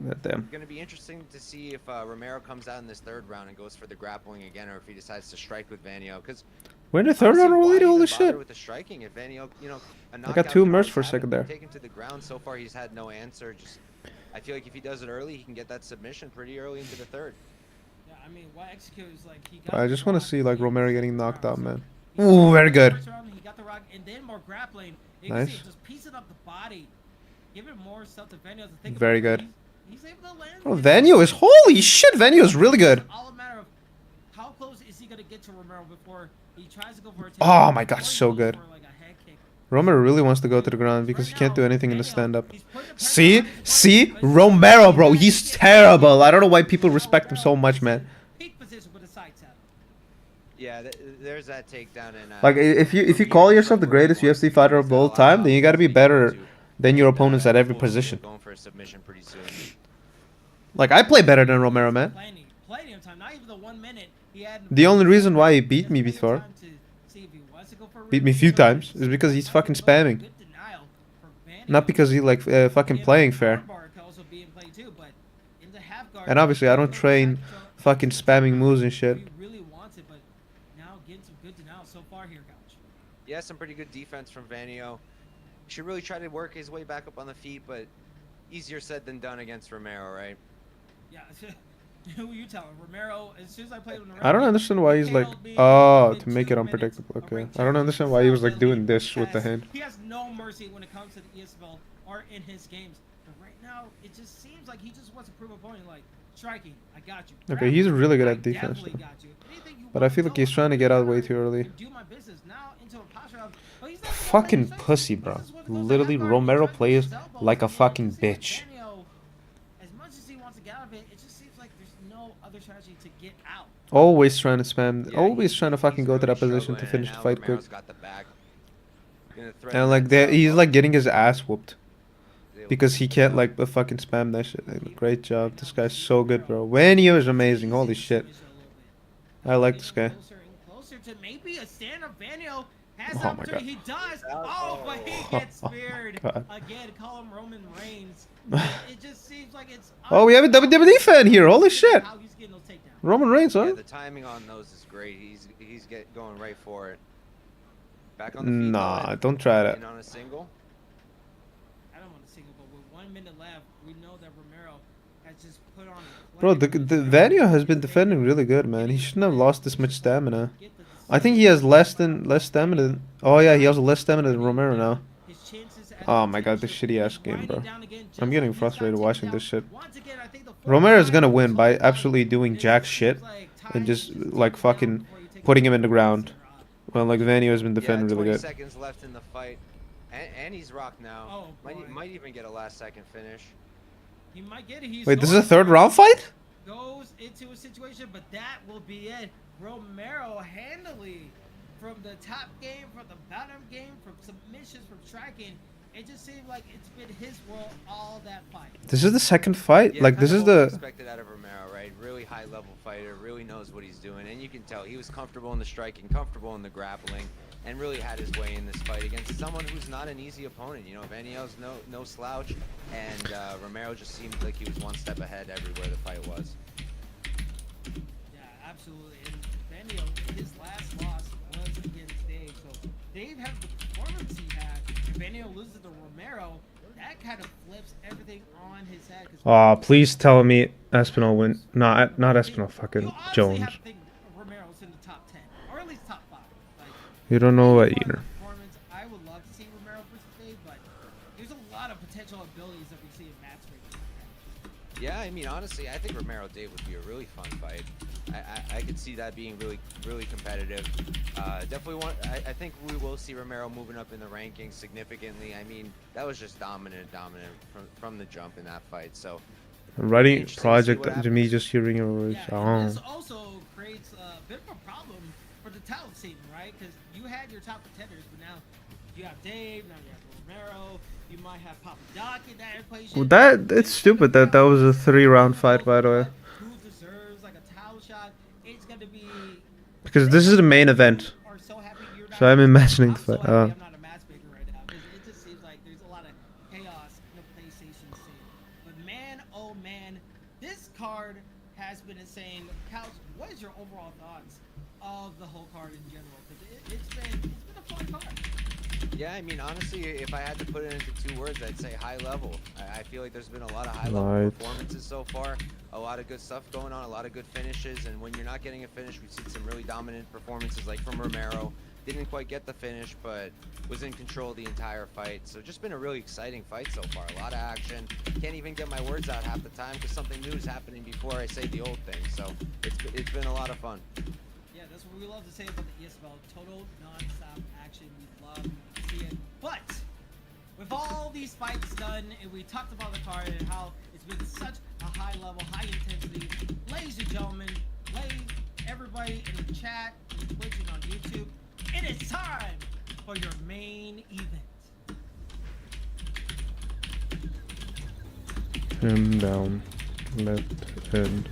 Goddamn. Going to be interesting to see if Romero comes out in this third round and goes for the grappling again, or if he decides to strike with Vanio. Because We're in the third round already? Holy shit. With the striking, if Vanio, you know, I got two mercs for a second there. Taken to the ground so far, he's had no answer. Just, I feel like if he does it early, he can get that submission pretty early into the third. Yeah, I mean, what execute is like he got I just want to the see like rock, Romero he getting got knocked the out, rock. man. He Ooh, got very the good. first round, he got the rock, and then more grappling. You can see Nice. it just piecing up the body, giving more stuff to Vanio to think Very about. good. He's able to land. Oh, Vanio is holy shit. Vanio is really good. It's all a matter of how close is he gonna get to Romero before he tries to go for a Oh takedown, my God, before he so goes good. for, like, a head kick. Romero really wants to go to the ground because he Right can't do now, anything in the Vanio, stand-up. he's putting the pressure See? on his opponent, See? but Romero, bro. He's terrible. I don't know why people respect him so much, man. Peak position with a side tap. Yeah, there's that takedown. And Like if you call yourself the greatest UFC fighter of all time, then you got to be better than your opponents at every position. Going for a submission pretty soon. Like I play better than Romero, man. Plenty of time. Not even the 1 minute he had. The only reason why he beat me before, beat me a few times, is because he's fucking spamming. Not because he like fucking playing fair. And obviously I don't train fucking spamming moves and shit. Yeah, some pretty good defense from Vanio. Should really try to work his way back up on the feet, but easier said than done against Romero, right? Yeah. Who you telling? Romero, as soon as I played with Romero, I don't understand why he's like, oh, to make it unpredictable. Okay. I don't understand why he was like doing this with the hand. He has no mercy when it comes to the ESFL or in his games. But right now, it just seems like he just wants to prove a point. Like, striking, I got you. Okay, he's really good at defense. But I feel like he's trying to get out way too early. Fucking pussy, bro. Literally, Romero plays like a fucking bitch. Always trying to spam, always trying to fucking go to that position to finish the fight quick. And like he's like getting his ass whooped because he can't like fucking spam that shit. Like, great job, this guy's so good, bro. Vanio is amazing. Holy shit, I like this guy. Oh my god. He does. Oh, but he gets speared again. Call him Roman Reigns. It just seems like it's. Oh, we have a WWE fan here. Holy shit. Roman Reigns, huh? Yeah, the timing on those is great. He's going right for it. Back on the feet. Nah, don't try that. On a single. I don't want a single, but with 1 minute left, we know that Romero has just put on. Bro, the Vanio has been defending really good, man. He shouldn't have lost this much stamina. I think he has less stamina than. Oh yeah, he has less stamina than Romero now. Oh my god, this shitty ass game, bro. I'm getting frustrated watching this shit. Romero is gonna win by absolutely doing jack shit and just like fucking putting him in the ground. Well, like Vanio has been defending really good. 20 seconds left in the fight, and he's rocked now. Might even get a last second finish. He might get it. Wait, this is a third round fight? Goes into a situation, but that will be it. Romero handily from the top game, from the bottom game, from submissions, from striking. It just seemed like it's been his world all that fight. This is the second fight? Yeah, like, this is the... expected out of Romero, right? Really high-level fighter, really knows what he's doing. And you can tell he was comfortable in the striking, comfortable in the grappling, and really had his way in this fight against someone who's not an easy opponent. You know, Vanio's no slouch, and Romero just seemed like he was one step ahead everywhere the fight was. Yeah, absolutely. And Vanio, his last loss was against Dave. So Dave had the performance he had. If Vanio loses to Romero, that kind of flips everything on his head. Aw, please tell me Espinal win. Not Espinal, fucking Jones. Have to think Romero's in the top 10, or at least top 5. Like, you don't know what either. I would love to see Romero versus Dave, but there's a lot of potential abilities that we see in match making. Yeah, I mean, honestly, I think Romero Dave would be a really fun fight. I could see that being really competitive. Definitely I think we will see Romero moving up in the rankings significantly. I mean, that was just dominant from the jump in that fight. So I'm writing project to me just hearing your voice. Yeah, this also creates a bit of a problem for the title scene, right? Because you had your top contenders, but now you have Dave, now you have Romero, you might have Papa Doc in that equation. Well, it's stupid that was a 3-round fight, by the way. Who deserves like a title shot? It's gonna be because this is the main event. So I'm imagining the fight. I'm not a matchmaker right now because it just seems like there's a lot of chaos in the PlayStation scene. But man, oh man, this card has been insane. Couch, what is your overall thoughts of the whole card in general? Because it's been a fun card. Yeah, I mean, honestly, if I had to put it into 2 words, I'd say high level. I feel like there's been a lot of high level performances so far, a lot of good stuff going on, a lot of good finishes, and when you're not getting a finish, we've seen some really dominant performances like from Romero. Didn't quite get the finish, but was in control the entire fight. So just been a really exciting fight so far. A lot of action. Can't even get my words out half the time because something new is happening before I say the old thing. So it's been a lot of fun. Yeah, that's what we love to say about the ESFL. Total non-stop action. We love to see it. But with all these fights done, and we talked about the card and how it's been such a high level, high intensity, ladies and gentlemen, everybody in the chat, Twitch, and on YouTube. It is time for your main event. Him down. Left hand.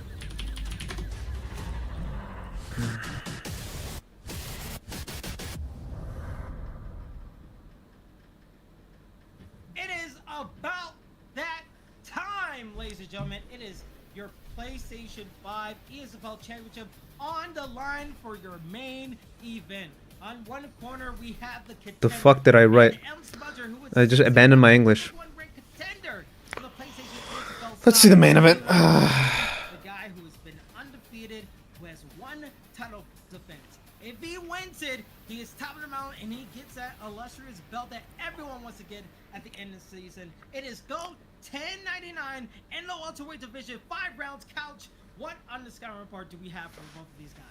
It is about that time, ladies and gentlemen. It is your PlayStation 5 ESFL Championship on the line for your main event. On one corner, we have the contender. The fuck did I write? I just abandoned my English. Let's see the main event. The guy who has been undefeated, who has one title defense. If he wins it, he is top of the mountain and he gets that illustrious belt that everyone wants to get at the end of the season. It is GO 1099 in the welterweight division, 5 rounds couch. What on the scouting report do we have for both of these guys?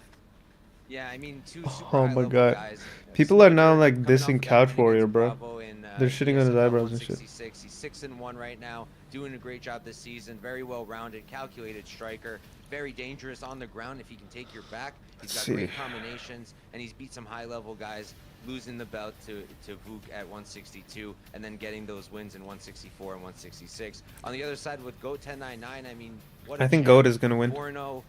Yeah, I mean, two super Oh my high-level god. guys. People are now Smudger like coming dissing off the Couch win Warrior, against bro. Bravo in, They're shitting on his ESFL eyebrows and shit. 166. He's 6-1 right now, doing a great job this season. Very well-rounded, calculated striker. Very dangerous on the ground if he can take your back. He's got great combinations, and he's beat some high-level guys, losing the belt to Vuk at 162, and then getting those wins in 164 and 166. On the other side with GO 1099, I mean, what I think GOAT is gonna win. 4-0.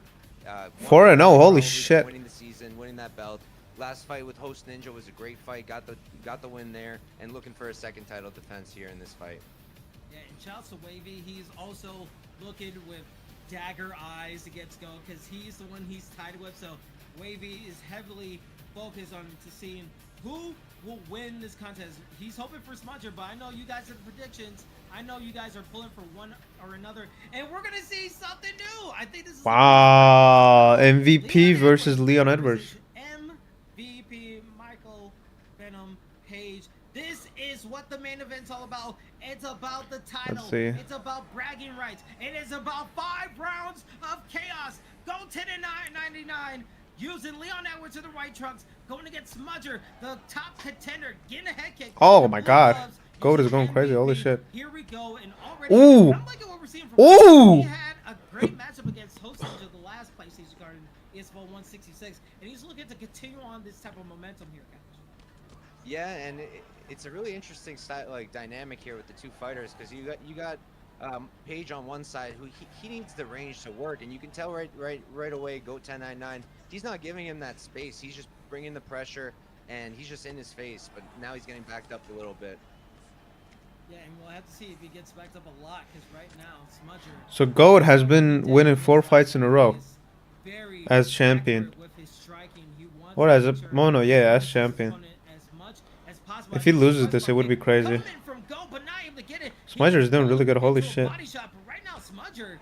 4-0, holy probably shit. Winning the season, winning that belt. Last fight with Host Ninja was a great fight. Got the win there, and looking for a second title defense here in this fight. Yeah, and shouts to Wavy. He's also looking with dagger eyes against Go because he's the one he's tied with. So Wavy is heavily focused on to seeing who will win this contest. He's hoping for Smudger, but I know you guys have the predictions. I know you guys are pulling for one or another, and we're gonna see something new. I think this is Wow, MVP versus Leon Edwards. MVP Michael Venom Page. This is what the main event's all about. It's about the title. Let's see. It's about bragging rights. It is about 5 rounds of chaos. GO 1099 using Leon Edwards in the white trunks, going against Smudger, the top contender, getting a head kick. Oh The my blue god. gloves GOAT is using going crazy, holy MVP. shit. Here we go, and already Ooh. I'm liking what we're seeing from Ooh. He had a great matchup against Host Ninja, the last PlayStation card in ESFL 166, and he's looking to continue on this type of momentum here, guys. Yeah, and it's a really interesting style, like dynamic here with the two fighters, because you got Page on one side who he needs the range to work, and you can tell right away GO 1099 he's not giving him that space. He's just bringing the pressure, and he's just in his face. But now he's getting backed up a little bit. Yeah, and we'll have to see if he gets backed up a lot, because right now Smudger. So GOAT has been winning 4 fights in a row is very as champion. accurate with his striking. He wants Or to as a make sure Mono, he yeah, as his champion. opponent as much as possible. If he loses this, it would be crazy. Coming from Go, but not able to get it. Smudger is doing really good, holy Into a shit. body shot, but right now Smudger,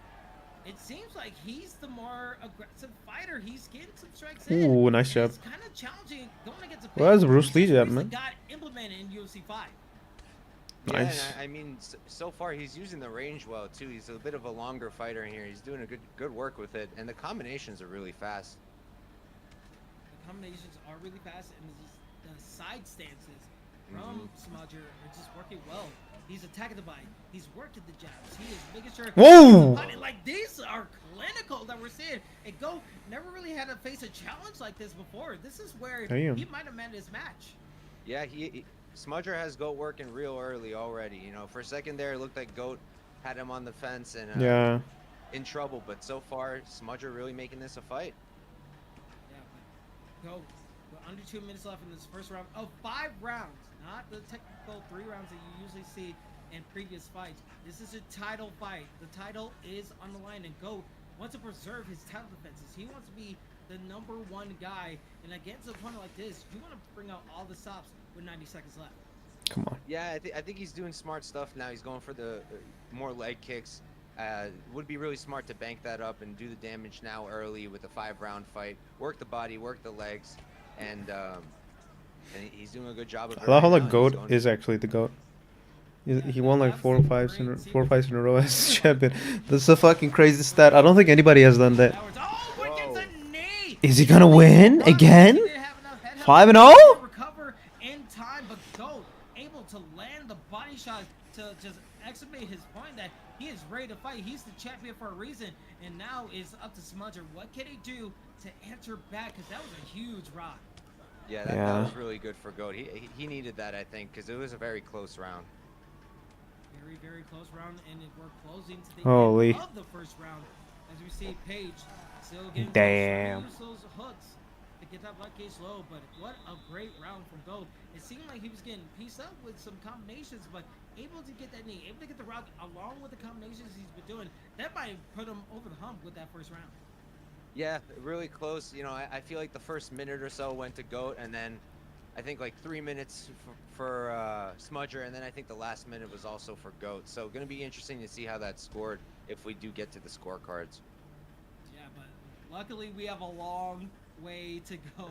it seems like he's the more aggressive fighter. He's getting some strikes in. Ooh, nice job. It's kind of challenging going against a Well, that's big- Bruce Lee He's jab, recently man. got implemented in UFC 5. Yeah, Nice. and I mean, so far he's using the range well too. He's a bit of a longer fighter in here. He's doing a good work with it, and the combinations are really fast. The combinations are really fast, and the side stances from Smudger are just working well. He's attacking the body. He's working the jabs. He is making sure. Whoa! Like these are clinical that we're seeing. And Go never really had to face a challenge like this before. This is where Damn. he might have met his match. Yeah, Smudger has GOAT working real early already. You know, for a second there, it looked like GOAT had him on the fence and Yeah. in trouble. But so far, Smudger really making this a fight. Yeah, but Go. We're under 2 minutes left in this first round of 5 rounds. Not the technical 3 rounds that you usually see in previous fights. This is a title fight. The title is on the line, and Go wants to preserve his title defenses. He wants to be the #1 guy, and against a opponent like this, you want to bring out all the stops with 90 seconds left. Come on. Yeah, I think he's doing smart stuff now. He's going for the more leg kicks. Would be really smart to bank that up and do the damage now early with a 5-round fight. Work the body, work the legs, and he's doing a good job of it. I love how right the now. GOAT He's going- is actually the GOAT. He won like 4 fights in a row as champion. That's a fucking crazy stat. I don't think anybody has done that. Oh, but gets a knee! Is he gonna win again? He didn't have enough head help 5-0? to recover in time, but Go able to land the body shot to just exacerbate his point that he is ready to fight. He's the champion for a reason, and now it's up to Smudger. What can he do to answer back? Because that was a huge rock. Yeah, that Yeah. was really good for Goat. He needed that, I think, because it was a very close round. Very, very close round, and we're closing to the Holy. end of the first round. As we see Paige still getting Damn. close, trying to use those hooks to get that black cage low, but what a great round from Gold. It seemed like he was getting pieced up with some combinations, but able to get that knee, able to get the rock along with the combinations he's been doing. That might put him over the hump with that first round. Yeah, really close. You know, I feel like the first minute or so went to Goat, and then I think like 3 minutes for Smudger, and then I think the last minute was also for Goat. So going to be interesting to see how that's scored if we do get to the scorecards. Yeah, but luckily we have a long way to go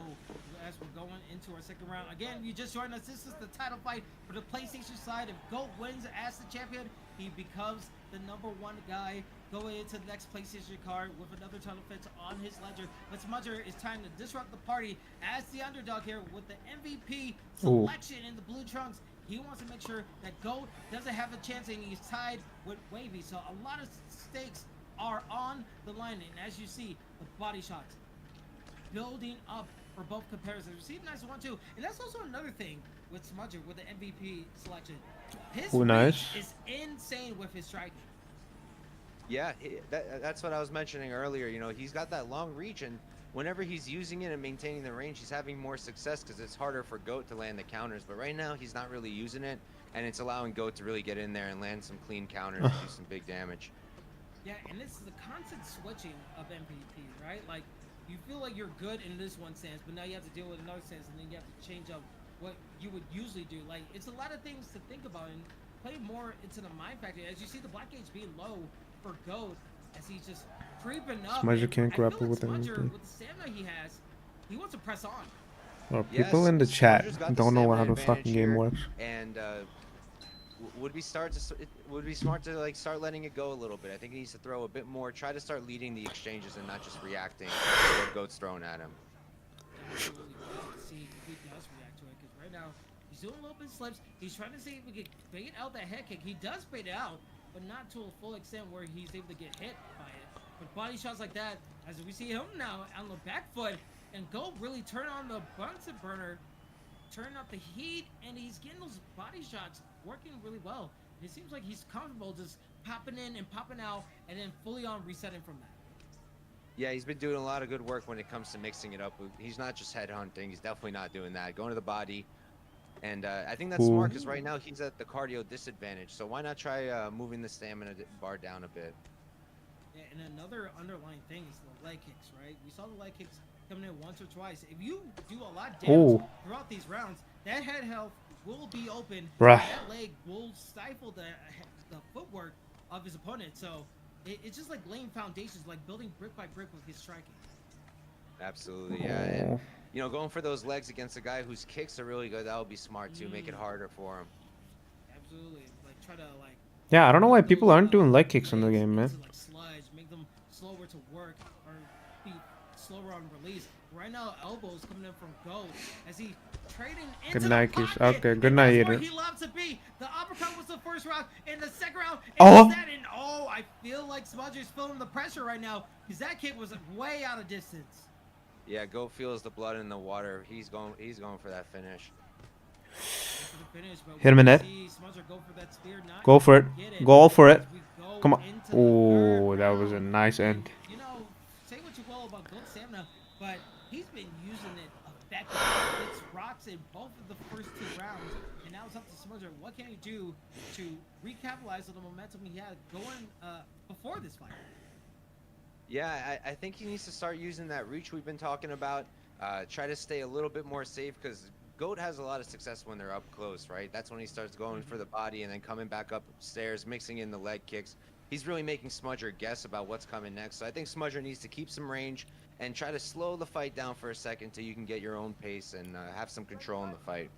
as we're going into our second round. Again, you just joined us. This is the title fight for the PlayStation side. If Goat wins as the champion, he becomes the #1 guy going into the next PlayStation card with another title fit on his ledger. But Smudger is trying to disrupt the party as the underdog here with the MVP selection in the blue trunks. He wants to make sure that Goat doesn't have a chance, and he's tied with Wavy. So a lot of stakes are on the line, and as you see, the body shots building up for both comparisons. We see nice 1-2, and that's also another thing with Smudger with the MVP selection. His nice. reach is insane with his striking. Yeah, that's what I was mentioning earlier. You know, he's got that long reach, and whenever he's using it and maintaining the range, he's having more success because it's harder for Goat to land the counters. But right now, he's not really using it, and it's allowing Goat to really get in there and land some clean counters and do some big damage. Yeah, and this is the constant switching of MVP, right? Like, you feel like you're good in this one stance, but now you have to deal with another stance, and then you have to change up what you would usually do. Like, it's a lot of things to think about and play more into the mind factor. As you see the black gauge being low for Goat, as he's just creeping up. Smudger can't I feel grapple with Smudger, anything. with the stamina he has, he wants to press on. Well, Yes, people in the chat Smudger's got the don't know how stamina the fucking advantage game here, works. And would be smart to like start letting it go a little bit. I think he needs to throw a bit more, try to start leading the exchanges and not just reacting to what Goat's throwing at him. Absolutely. See if he does react to it, because right now he's doing a little bit of slips. He's trying to see if we can bait out that head kick. He does bait it out, but not to a full extent where he's able to get hit by it. But body shots like that, as we see him now on the back foot, and Goat really turn on the Bunsen burner, turn up the heat, and he's getting those body shots working really well. And it seems like he's comfortable just popping in and popping out, and then fully on resetting from that. Yeah, he's been doing a lot of good work when it comes to mixing it up. He's not just headhunting. He's definitely not doing that. Going to the body. And I think that's smart because right now he's at the cardio disadvantage. So why not try moving the stamina bar down a bit? Yeah, and another underlying thing is the leg kicks, right? We saw the leg kicks coming in once or twice. If you do a lot of damage throughout these rounds, that head health will be open. Bruh. That leg will stifle the footwork of his opponent. So it's just like laying foundations, like building brick by brick with his striking. Absolutely, yeah. And, you know, going for those legs against a guy whose kicks are really good, that would be smart too. Make it harder for him. Absolutely. Like, try to, like... Yeah, I don't know why people aren't doing leg kicks in the game, man. Like sludge, make them slower to work or be slower on release. Right now, elbows coming in from Goat as he trading into Good night, the Kish. pocket. Okay, good And night, that's where Eater. he loves to be. The uppercut was the first round, and the second round. Oh! I feel like Smudger's feeling the pressure right now because that kick was way out of distance. Yeah, Goat feels the blood in the water. He's going for that finish. Hit him in it. Go for it. Go for it. Come on. Oh, that was a nice end. You know, say what you will about Goat stamina, but he's been using it effectively. It's rocks in both of the first 2 rounds, and now it's up to Smudger. What can he do to recapitalize on the momentum he had going before this fight? Yeah, I think he needs to start using that reach we've been talking about. Try to stay a little bit more safe because Goat has a lot of success when they're up close, right? That's when he starts going for the body and then coming back upstairs, mixing in the leg kicks. He's really making Smudger guess about what's coming next. So I think Smudger needs to keep some range and try to slow the fight down for a second till you can get your own pace and have some control in the fight.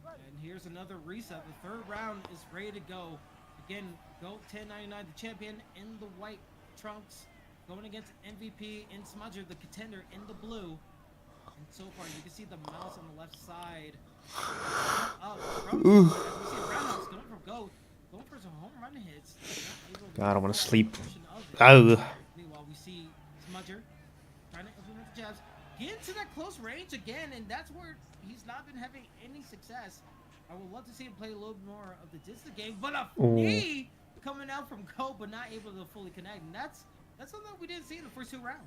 And here's another reset. The 3rd round is ready to go. Again, Goat 1099, the champion in the white trunks, going against MVP and Smudger, the contender, in the blue. And so far, you can see the mouse on the left side. Up from Smudger, as we see a roundhouse going from Goat, going for some home run God, I want to sleep. portion of it. Oh. Meanwhile, we see Smudger trying to implement the jabs, get into that close range again, and that's where he's not been having any success. I would love to see him play a little more of the distance game, but a Ooh. knee coming out from Go, but not able to fully connect, and that's something that we didn't see in the first 2 rounds.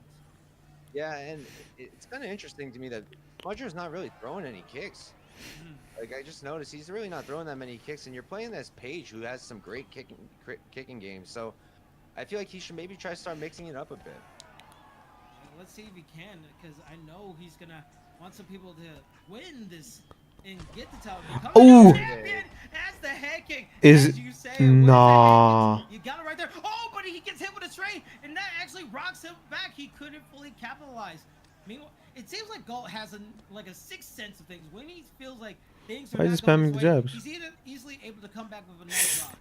Yeah, and it's kind of interesting to me that Smudger's not really throwing any kicks. Like I just noticed, he's really not throwing that many kicks, and you're playing this Page who has some great kicking games. So I feel like he should maybe try to start mixing it up a bit. Let's see if he can, because I know he's gonna want some people to win this and get the title. Ooh. Champion as the head kick. Is as you say, nah. You got it right there. Oh, but he gets hit with a straight, and that actually rocks him back. He couldn't fully capitalize. Meanwhile, it seems like Galt has a sixth sense of things. When he feels like things are Why is not he going spamming his the way, jabs? he's easily able to come back with a nice drop.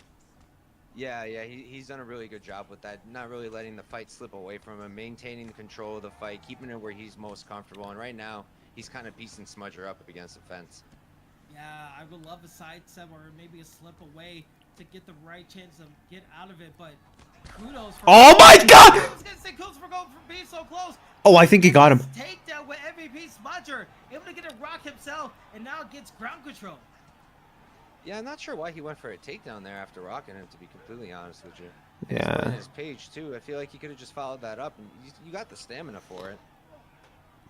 Yeah, he's done a really good job with that, not really letting the fight slip away from him, maintaining control of the fight, keeping it where he's most comfortable. And right now, he's kind of piecing Smudger up against the fence. Yeah, I would love a side step or maybe a slip away to get the right chance to get out of it, but kudos for Oh my God! I was gonna say kudos for going for being so close. Oh, I think he got him. Takedown with MVP Smudger, able to get a rock himself, and now gets ground control. Yeah, I'm not sure why he went for a takedown there after rocking him, to be completely honest with you. Yeah. He's playing his Page too. I feel like he could have just followed that up, and you got the stamina for it.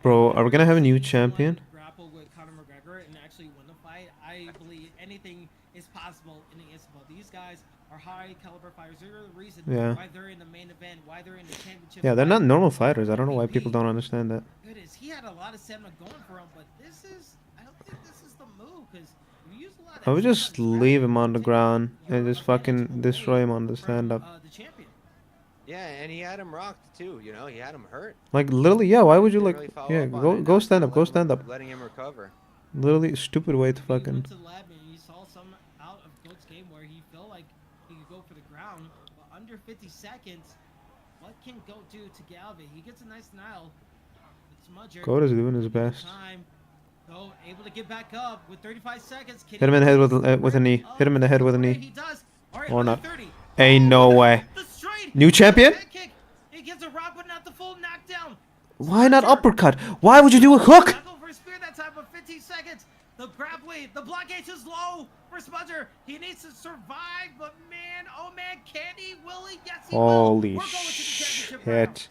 Bro, are we gonna have a new champion? Grapple with Conor McGregor and actually win the fight. I believe anything is possible in the ESFL. These guys are high caliber fighters. They're the reason why they're in the main event, why they're in the championship. Yeah, they're fight. not normal fighters. I don't know why people don't understand that. Goodness, he had a lot of stamina going for him, but I don't think this is the move, because we use a lot of I would just stamina, leave right? him on the ground and just fucking destroy him on the From, stand-up. the champion. Yeah, and he had him rocked too. You know, he had him hurt. Like literally, yeah. Why would you Didn't like? really follow Yeah, up on go it. go Now stand he's up. Go letting stand him- up. Letting him recover. Literally, stupid way to He fucking. went to the lab and he saw some out of Goat's game where he felt like he could go for the ground, but under 50 seconds, what can Goat do to get out of it? He gets a nice denial. Smudger. Goat is doing his best. Time. Goat able to get back up with 35 seconds. Hit him in the head with a knee. Hit him in the head with a knee. He does. All right, Or not. 30. Ain't no way. The straight. New champion? Head kick. He gets a rock, but not the full knockdown. Why not uppercut? Why would you do a hook? Not go for a spear that time, but 15 seconds. The grappling, the blockage is low for Smudger. He needs to survive, but man, oh man, can he? Will he? Yes, he will. Holy We're going to the championship round. shit.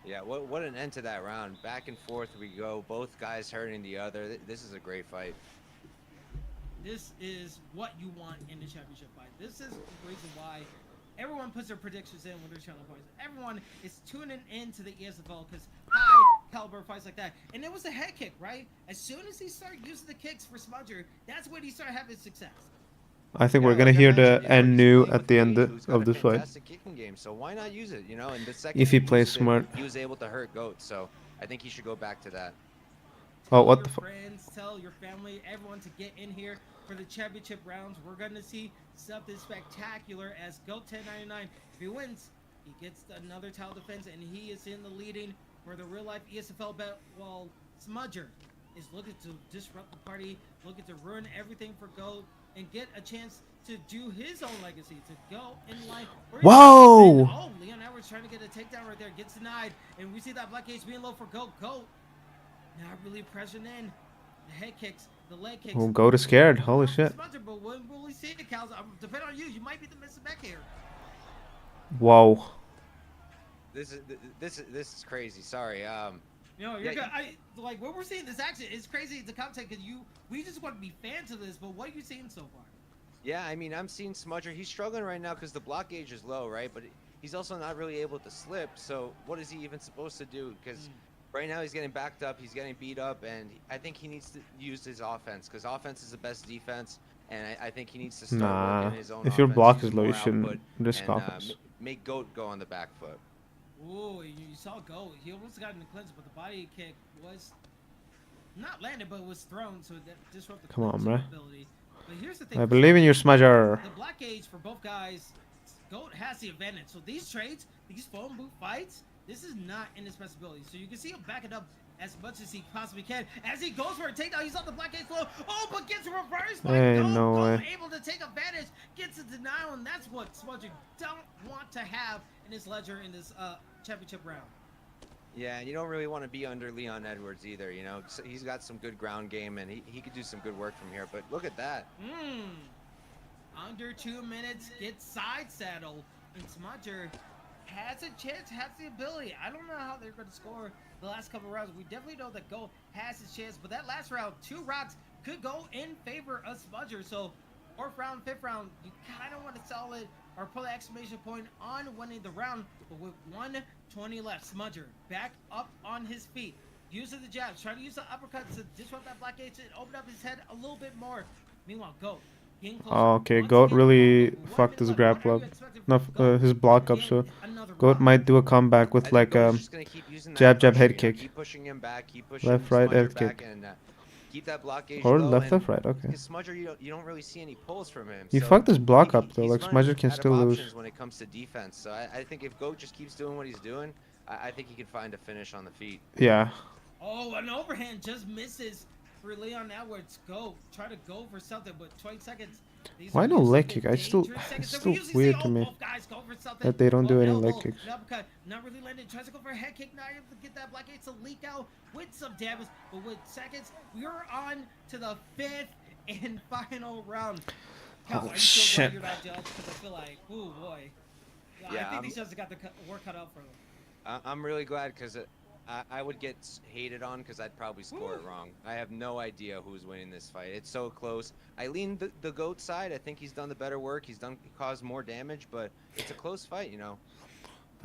Yeah, what an end to that round. Back and forth we go. Both guys hurting the other. This is a great fight. This is what you want in the championship fight. This is the reason why everyone puts their predictions in when they're channel points. Everyone is tuning in to the ESFL because high caliber fights like that. And it was a head kick, right? As soon as he started using the kicks for Smudger, that's when he started having success. I think Yeah, we're gonna like I hear the mentioned, you know, end he's new playing at with the end Page, who's got of a this fight. fantastic kicking game, so why not use it? You know, and the second If he he plays used it, smart. he was able to hurt Goat. So I think he should go back to that. Oh, what Tell the your fuck? friends, tell your family, everyone to get in here for the championship rounds. We're going to see something spectacular as Goat 1099. If he wins, he gets another title defense, and he is in the leading for the real-life ESFL bet, while Smudger is looking to disrupt the party, looking to ruin everything for Goat, and get a chance to do his own legacy, to go in line. Whoa! And, oh, Leon Edwards trying to get a takedown right there, gets denied, and we see that black cage being low for Goat. Goat not really pressuring in. The head kicks, the leg kicks. Oh, Goat is scared. Holy shit. Smudger, but when will we see it, Cal? Depending on you, you might be the missing back here. Whoa. This is crazy. Sorry. You know, you're Yeah, good. Like when we're seeing this action, it's crazy to commentate because we just want to be fans of this. But what are you seeing so far? Yeah, I mean, I'm seeing Smudger. He's struggling right now because the block gauge is low, right? But he's also not really able to slip. So what is he even supposed to do? Because right now he's getting backed up, he's getting beat up, and I think he needs to use his offense because offense is the best defense. And I think he needs to start Nah. working his own If your offense, block use is low, you more shouldn't output, risk and, offense. make Goat go on the back foot. Ooh, you saw Go. He almost got in the clinch, but the body kick was not landed, but was thrown, so that disrupted the Come on, clinch bruh. ability. But here's the thing. I for believe in you, Smudger. The block gauge for both guys, Goat has the advantage. So these trades, these phone booth fights, this is not in his best ability. So you can see him back it up as much as he possibly can. As he goes for a takedown, he's on the black cage low. Oh, but gets reversed by Hey, Go. no Go way. able to take advantage, gets a denial, and that's what Smudger don't want to have in his ledger in this championship round. Yeah, and you don't really want to be under Leon Edwards either, you know. So he's got some good ground game, and he could do some good work from here. But look at that. Under 2 minutes, gets side saddled, and Smudger has a chance, has the ability. I don't know how they're going to score the last couple rounds. We definitely know that Go has his chance, but that last round, 2 rounds could go in favor of Smudger. So, 4th round, 5th round, you kind of want to sell it or put an exclamation point on winning the round. But with 1:20 left, Smudger back up on his feet, using the jabs, trying to use the uppercuts to disrupt that black cage and open up his head a little bit more. Meanwhile, Go. Oh, okay, GOAT really fucked his grapple up. No, his block up, so GOAT might do a comeback with like jab, jab, head kick. Keep pushing him back, keep pushing Left, right, Smudger head back, kick. and keep that block gauge Or low, left, and left, right, okay. because Smudger, you don't really see any pulls from him. He so fucked his block up though, he's like running Smudger can out of still lose. options when it comes to defense. So I think if Goat just keeps doing what he's doing, I think he can find a finish on the feet. Yeah. Oh, an overhand just misses for Leon Edwards. Go. Try to go for something, but 20 seconds. These Why are no usually leg the kick? It's dangerous seconds that we still usually weird see. to me Both guys go for something. that they don't do Oh, any elbow, leg kicks. an uppercut, not really landed. Tries to go for a head kick, not able to get that black ace to leak out with some damage. But with seconds, we are on to the 5th and final round. Cal, are you still glad you're not judged? Because I feel like, ooh boy. Yeah, I think these judges got the work cut out for them. I'm really glad because I would get hated on because I'd probably score it wrong. I have no idea who's winning this fight. It's so close. I lean the GOAT side. I think he's done the better work. He caused more damage, but it's a close fight, you know.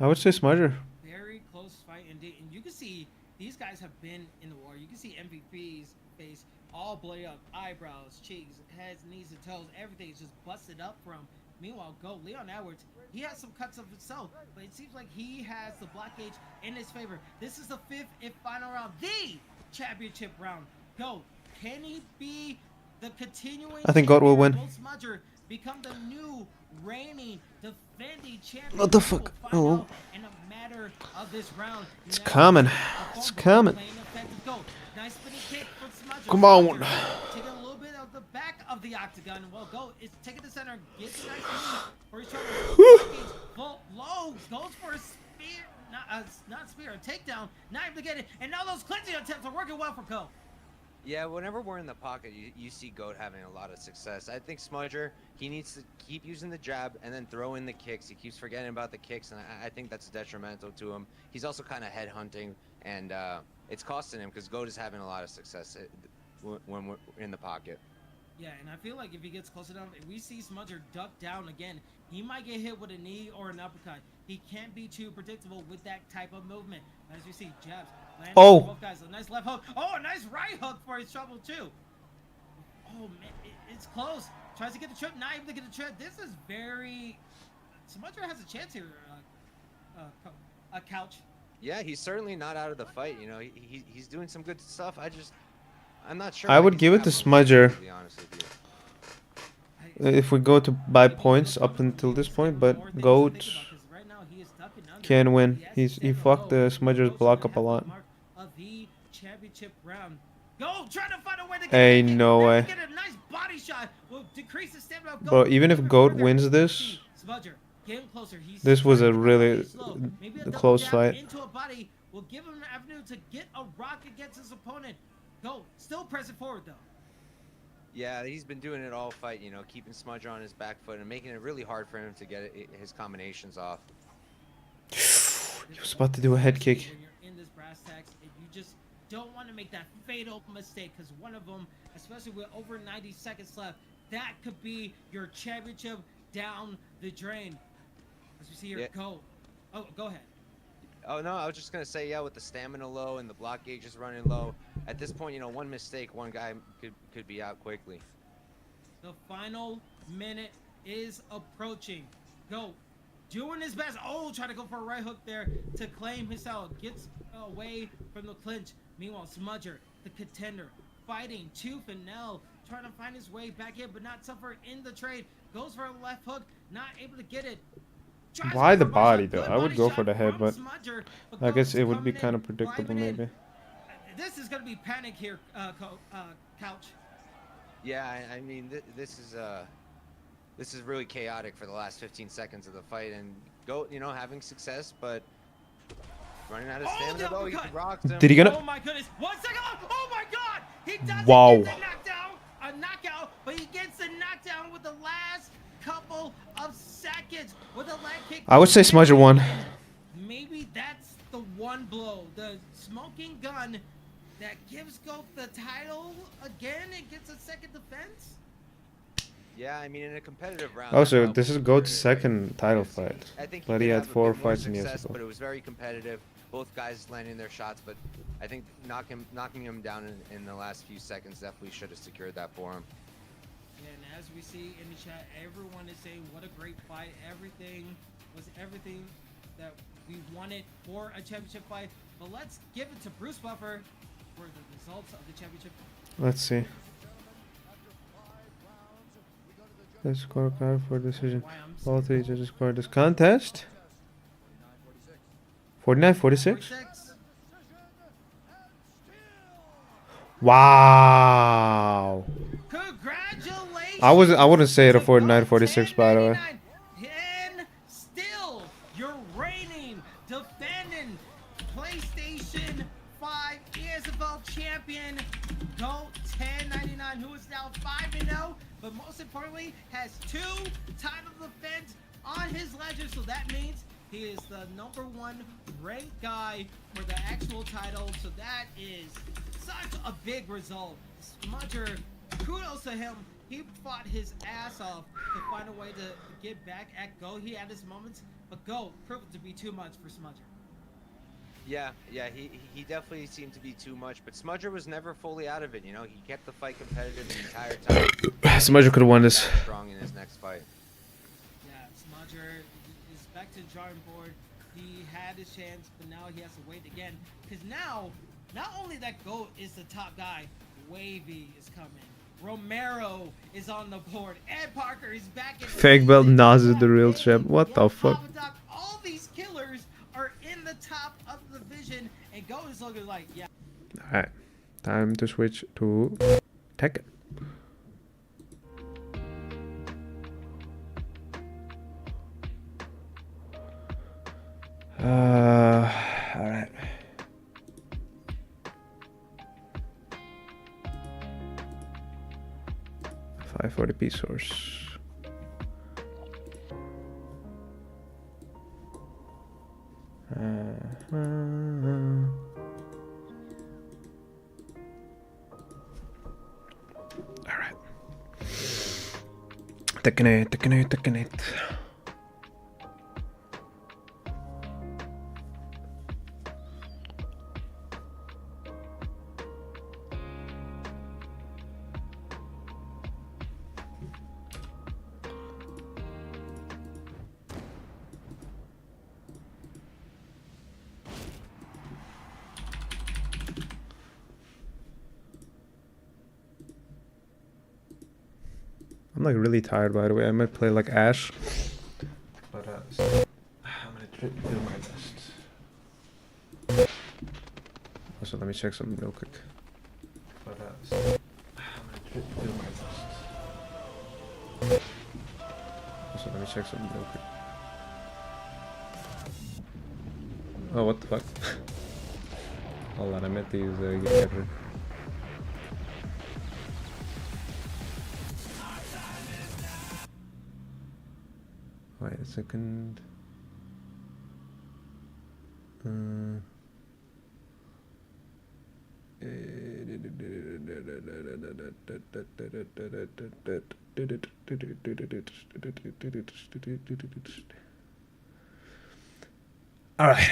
I would say Smudger. Very close fight indeed. And you can see these guys have been in the war. You can see MVP's face all bloody up. Eyebrows, cheeks, heads, knees, and toes. Everything's just busted up from. Meanwhile, Go Leon Edwards, he has some cuts of himself, but it seems like he has the block gauge in his favor. This is the 5th and final round, the championship round. Go, can he be the continuing I think GOAT will win. Will Smudger become the new reigning, defending champion? What the fuck? We will find Oh. out in a matter of this round. It's Now, coming. a It's form coming. playing effective Go. Nice spinning kick from Smudger. Come on. Smudger taking a little bit of the back of the octagon. Well, Go is taking the center, gets a nice knee for his trouble. Full low, goes for a spear, not spear, a takedown, not able to get it. And now those cleansing attempts are working well for Go. Yeah, whenever we're in the pocket, you see GOAT having a lot of success. I think Smudger, he needs to keep using the jab and then throw in the kicks. He keeps forgetting about the kicks, and I think that's detrimental to him. He's also kind of head hunting, and it's costing him because GOAT is having a lot of success when we're in the pocket. Yeah, and I feel like if he gets close enough, if we see Smudger duck down again, he might get hit with a knee or an uppercut. He can't be too predictable with that type of movement. As you see, jabs. Oh. Both guys, a nice left hook. Oh, a nice right hook for his trouble, too. Oh, man, it's close. Tries to get the trip, not able to get the trip. This is very... Smudger has a chance here, Couch. Yeah, he's certainly not out of the fight. You know, he's doing some good stuff. I'm not sure. I like would his give it to grappling, Smudger. to be honest with you. If we go to buy points up until this point, but GOAT can win. He fucked the Smudger's block up a lot. Of the championship round. Go, trying to find a way to get Ain't no way. Get a nice body shot. Will decrease the stamina. Bro, even if GOAT wins this, Smudger, get him closer. this was a really Maybe close double fight. jab into a body will give him an avenue to get a rock against his opponent. Go, still pressing forward though. Yeah, he's been doing it all fight, you know, keeping Smudger on his back foot and making it really hard for him to get his combinations off. He was about to do a head kick. When you're in this brass tacks, and you just don't want to make that fatal mistake, because one of them, especially with over 90 seconds left, that could be your championship down the drain. As we see here, Yeah. Go. Oh, go ahead. Oh, no, I was just going to say, yeah, with the stamina low and the block gauges running low, at this point, you know, one mistake, one guy could be out quickly. The final minute is approaching. Go. Doing his best. Oh, trying to go for a right hook there to claim his out. Gets away from the clinch. Meanwhile, Smudger, the contender, fighting tooth and nail, trying to find his way back in, but not suffer in the trade. Goes for a left hook, not able to get it. Tries Why to the go for a body shot. though? Good I would body go shot for the head, from but Smudger, I guess Go's it would be coming kind in, of predictable driving in. maybe. this is gonna be panic here, Couch. Yeah, I mean, this is really chaotic for the last 15 seconds of the fight, and GOAT, you know, having success, but running out of stamina though. He rocks him. Did he gonna? Oh my goodness! 1 second left! Oh my God! He doesn't Wow. get the knockdown, a knockout, but he gets the knockdown with the last couple of seconds with a leg kick. I would say Smudger won. Maybe that's the one blow, the smoking gun that gives GOAT the title again and gets a second defense. Yeah, I mean, in a competitive round. Oh, that so probably this is would've GOAT's hurt it, second title UFC. fight. I think But did he had have a 4 bit more fights in success, UFC. but it was very competitive. Both guys landing their shots, but I think knocking him down in the last few seconds definitely should have secured that for him. Yeah, and as we see in the chat, everyone is saying what a great fight. Everything was everything that we wanted for a championship fight. But let's give it to Bruce Buffer for the results of the championship. Let's see. The scorecard for decision. All 3 judges scored this contest. 49-46. 46. Wow. Congratulations. I wouldn't say it a to 49-46 by the way. 1099. And still, your reigning, defending PlayStation 5 ESFL champion, GOAT 1099, who is now 5-0, but most importantly, has 2 title defense on his ledger. So that means he is the #1 ranked guy for the actual title. So that is such a big result. Smudger, kudos to him. He fought his ass off to find a way to get back at GOAT. He had his moments, but GOAT proved to be too much for Smudger. Yeah, he definitely seemed to be too much, but Smudger was never fully out of it. You know, he kept the fight competitive the entire time. Smudger could have won this. Back strong in his next fight. Yeah, Smudger is back to the drawing board. He had his chance, but now he has to wait again. Because now, not only that GOAT is the top guy, Wavy is coming. Romero is on the board. Ed Parker is back in Fake belt, Nas is the real champ. What the fuck? All these killers are in the top of the division, and GOAT is looking like, yeah. Alright. Time to switch to Tekken. Alright. $540p source. Alright. Tekken 8. I'm like really tired, by the way. I might play like Ash, but I'm gonna do my best. Also, let me check something real quick. But I'm gonna do my best. Also, let me check something real quick. Oh, what the fuck? Hold on, I meant to use get pepper. Wait a second. All right.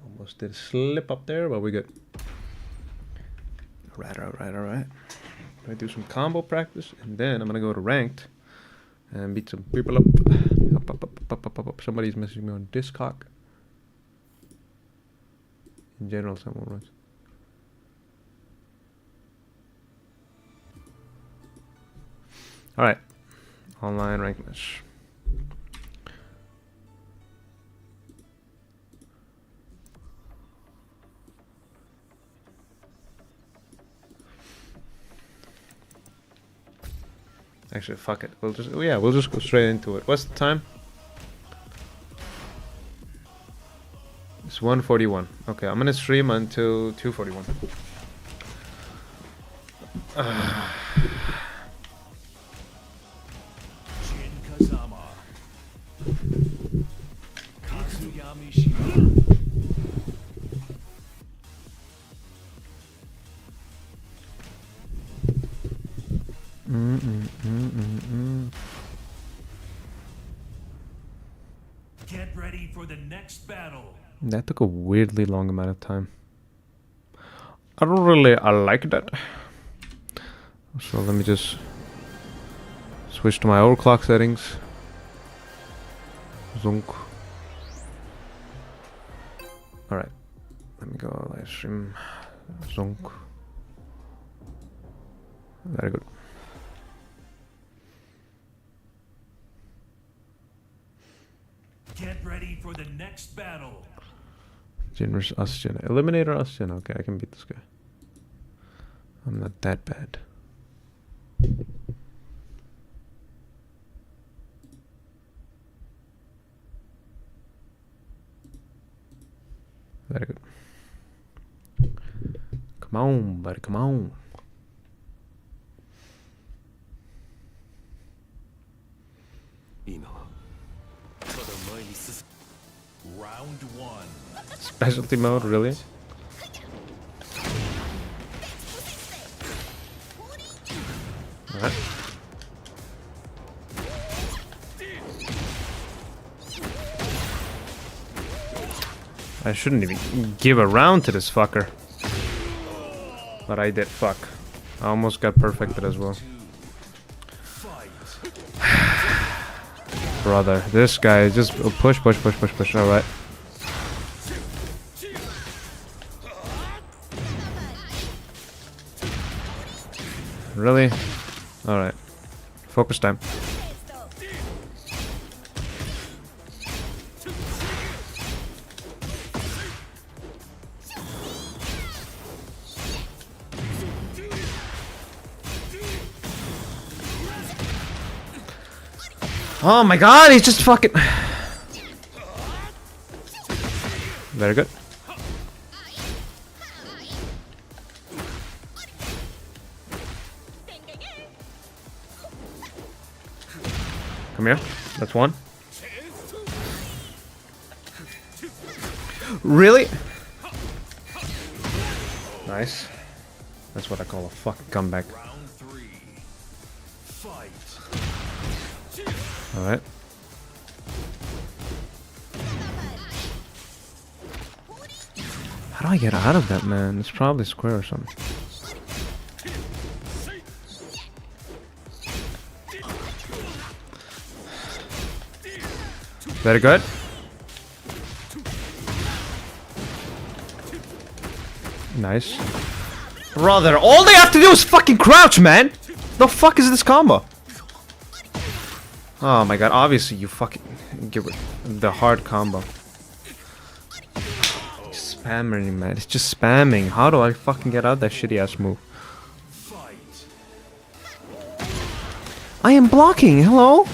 Almost did a slip up there, but we good. All right. I'm gonna do some combo practice, and then I'm gonna go to ranked and beat some people up. Up. Somebody's messaging me on Discord. In general, someone was. Alright. Online rank match. Actually, fuck it. We'll just go straight into it. What's the time? It's 1:41. Okay, I'm gonna stream until 2:41. Shin Kazama. Katsuyami Shima. Get ready for the next battle. That took a weirdly long amount of time. I don't really like that. So let me just switch to my overclock settings. Zonk. Alright. Let me go live stream. Zonk. Very good. Get ready for the next battle. Jin vs. Asjin. Eliminator Asjin. Okay, I can beat this guy. I'm not that bad. Very good. Come on, buddy, come on. Round one. Specialty mode, really? Alright. I shouldn't even give a round to this fucker. But I did, fuck. I almost got perfected as well. Brother, this guy just push, alright. Really? Alright. Focus time. Oh my god, he's just fucking... Very good. Come here. That's one. Really? Nice. That's what I call a fucking comeback. Round three. Fight. Alright. How do I get out of that, man? It's probably square or something. Very good. Nice. Brother, all they have to do is fucking crouch, man! The fuck is this combo? Oh my god, obviously you fucking give it the hard combo. Spamming, man. It's just spamming. How do I fucking get out that shitty ass move? Fight. I am blocking, hello?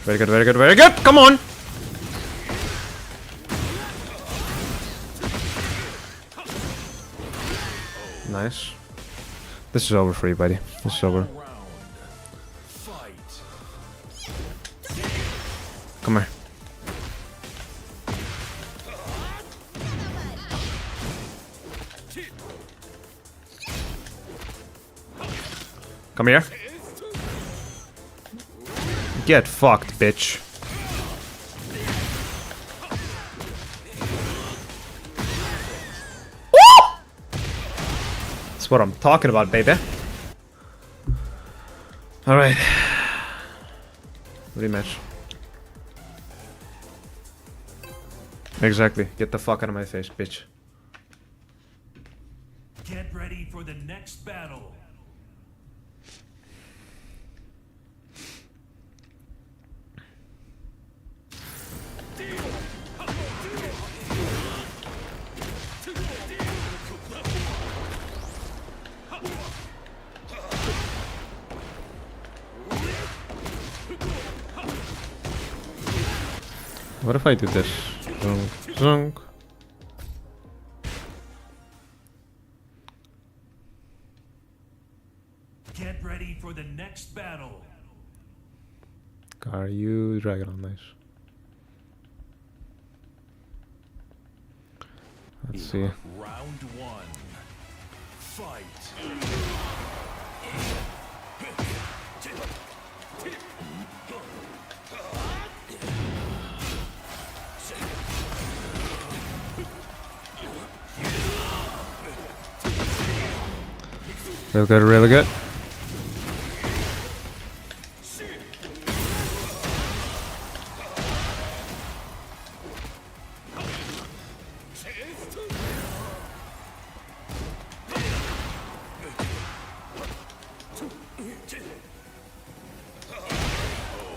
Very good, very good, very good! Come on! Nice. This is over for you, buddy. This is over. Fight. Come here. Come here. Get fucked, bitch. That's what I'm talking about, baby. Alright. Rematch. Exactly. Get the fuck out of my face, bitch. Get ready for the next battle. What if I do this? Zunk, zunk. Get ready for the next battle. Are you dragon on nice? Let's see. Round one. Fight. Real good, really good.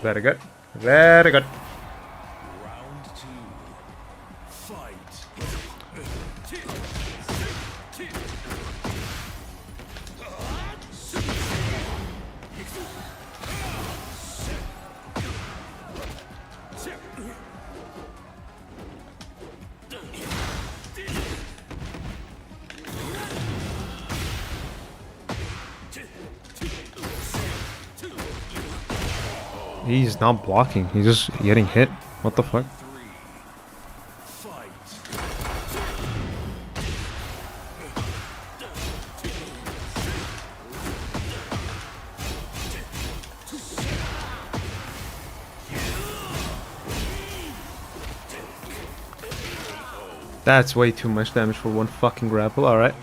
Very good. Very good. Round two. Fight. He's not blocking. He's just getting hit. What the fuck? Three. Fight. That's way too much damage for one fucking grapple. Alright. Fight.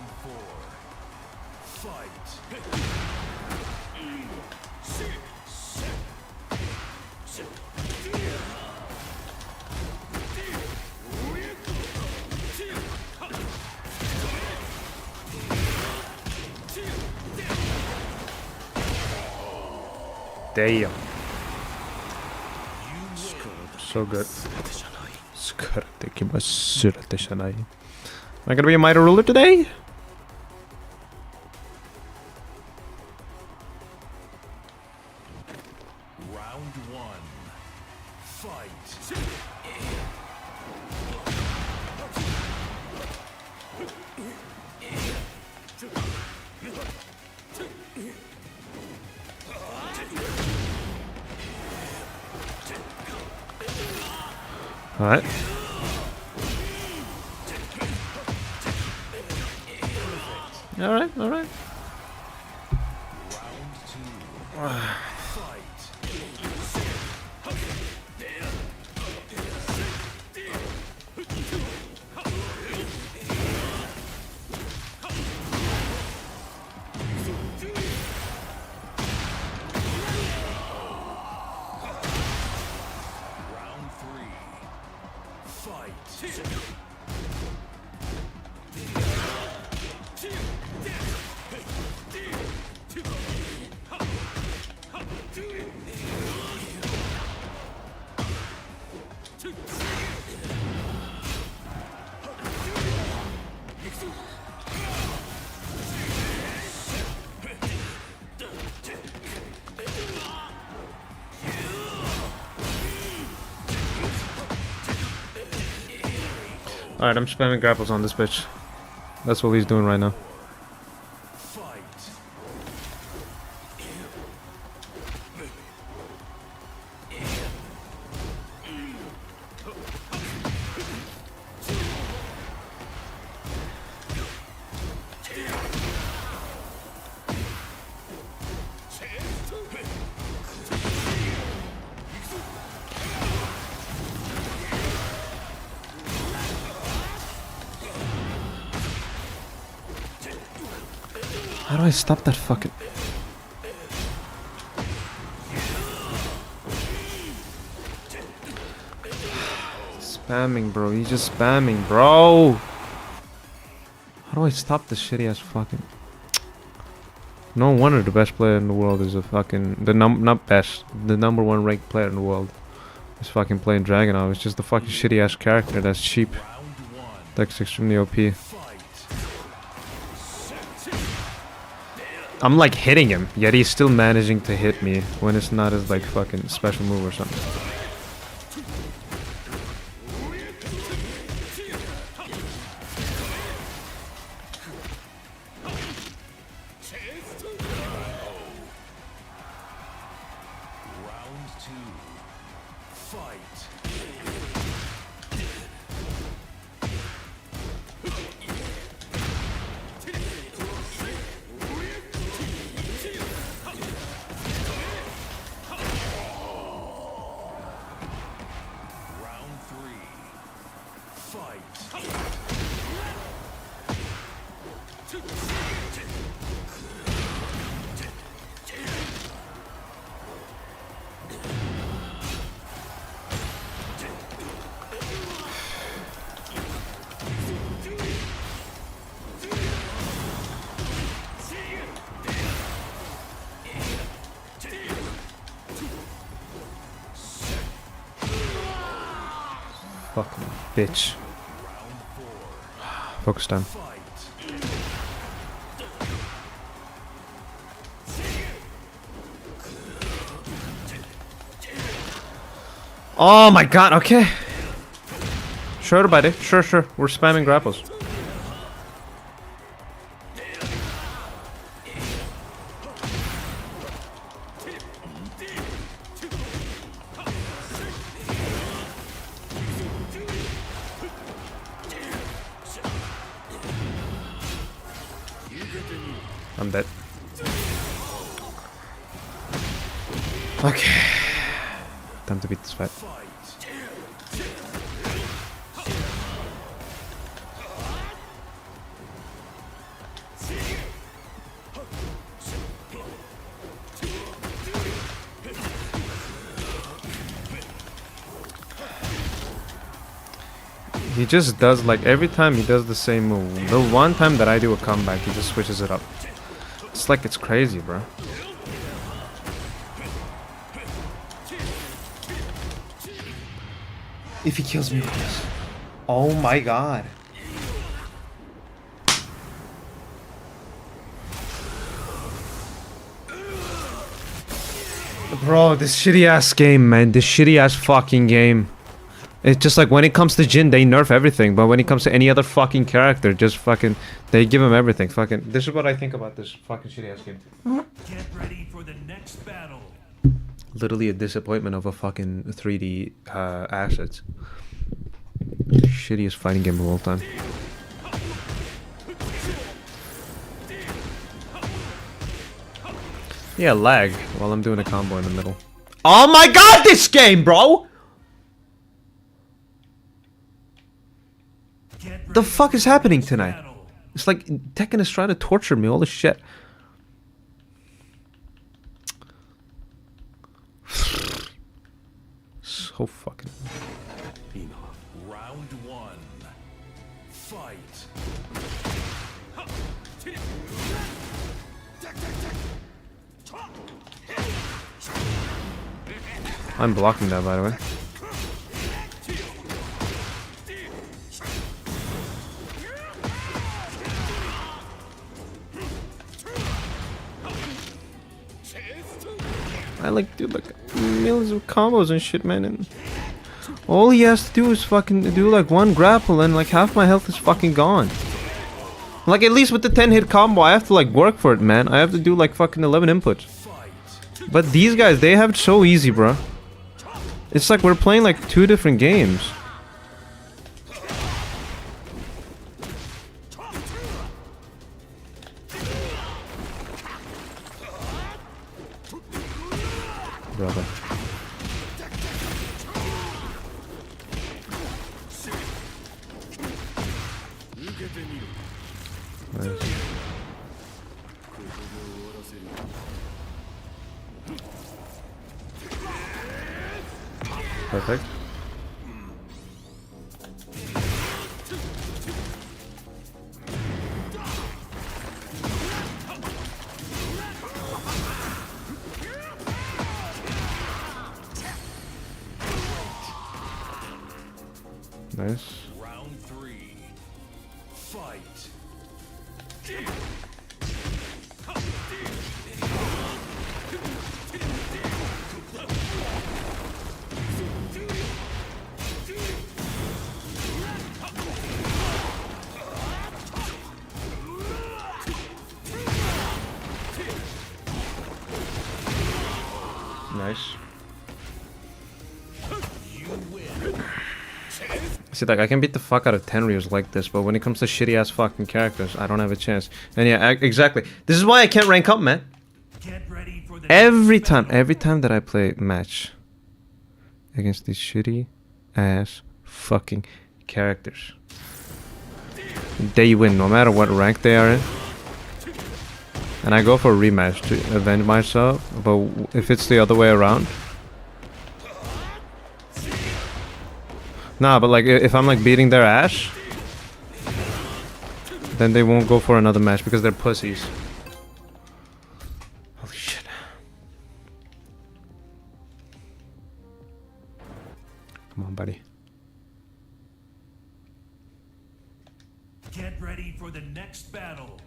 Damn. So good. Am I gonna be a mighty ruler today? Round one. Fight. Alright. Alright, alright. Round two. Fight. Round three. Fight. Alright, I'm spamming grapples on this bitch. That's what he's doing right now. Fight. How do I stop that fucking... Spamming, bro. He's just spamming, bro. How do I stop this shitty ass fucking... No wonder the best player in the world is a fucking... Not best. The number one ranked player in the world is fucking playing Dragunov. It's just the fucking shitty ass character that's cheap. Round one. That's extremely OP. Fight. I'm like hitting him, yet he's still managing to hit me when it's not his like fucking special move or something. Fucking bitch. Focus time. Oh my god, okay. Sure, buddy. Sure, sure. We're spamming grapples. I'm dead. Okay. Time to beat this fight. He just does, like, every time he does the same move. The one time that I do a comeback, he just switches it up. It's like it's crazy, bro. If he kills me with this. Oh my god. Bro, this shitty ass game, man. This shitty ass fucking game. It's just like when it comes to Jin, they nerf everything, but when it comes to any other fucking character, just fucking, they give him everything. Fucking, this is what I think about this fucking shitty ass game. Get ready for the next battle. Literally a disappointment of a fucking 3D assets. Shittiest fighting game of all time. Yeah, lag while I'm doing a combo in the middle. Oh my god, this game, bro! The fuck is happening tonight? It's like Tekken is trying to torture me, all this shit. So fucking... Round one. Fight. I'm blocking that, by the way. I like do like millions of combos and shit, man, and all he has to do is fucking do like one grapple and like half my health is fucking gone. Like at least with the 10-hit combo I have to like work for it, man. I have to do like fucking 11 inputs. But these guys, they have it so easy, bro. It's like we're playing like two different games. Brother. Nice. Perfect. Nice. Round three. Fight. Nice. See, like, I can beat the fuck out of Tenryus like this, but when it comes to shitty ass fucking characters, I don't have a chance. And yeah, exactly. This is why I can't rank up, man. Get ready for the Every time that I play match against these shitty ass fucking characters. They win no matter what rank they are in. And I go for a rematch to avenge myself, but if it's the other way around... Nah, but like if I'm like beating their ass, then they won't go for another match because they're pussies. Holy shit. Come on, buddy. Get ready for the next battle.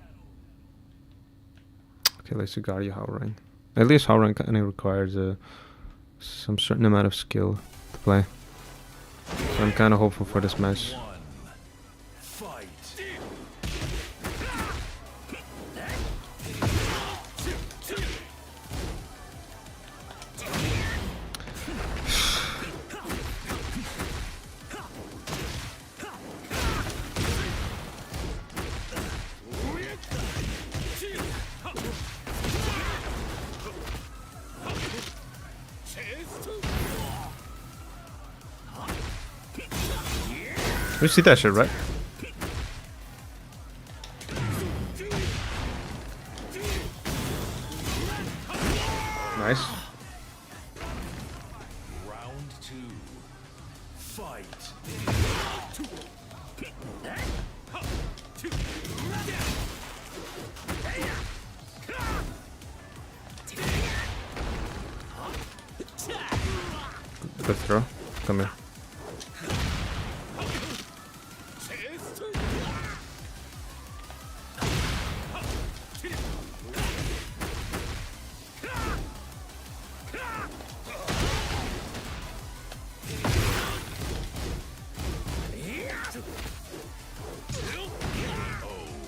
Okay, let's see Guardia Howling. At least Howling kind of requires some certain amount of skill to play. So I'm kind of hopeful for this match. One. Fight. You see that shit, right? Nice. Round 2. Fight. Good throw. Come here.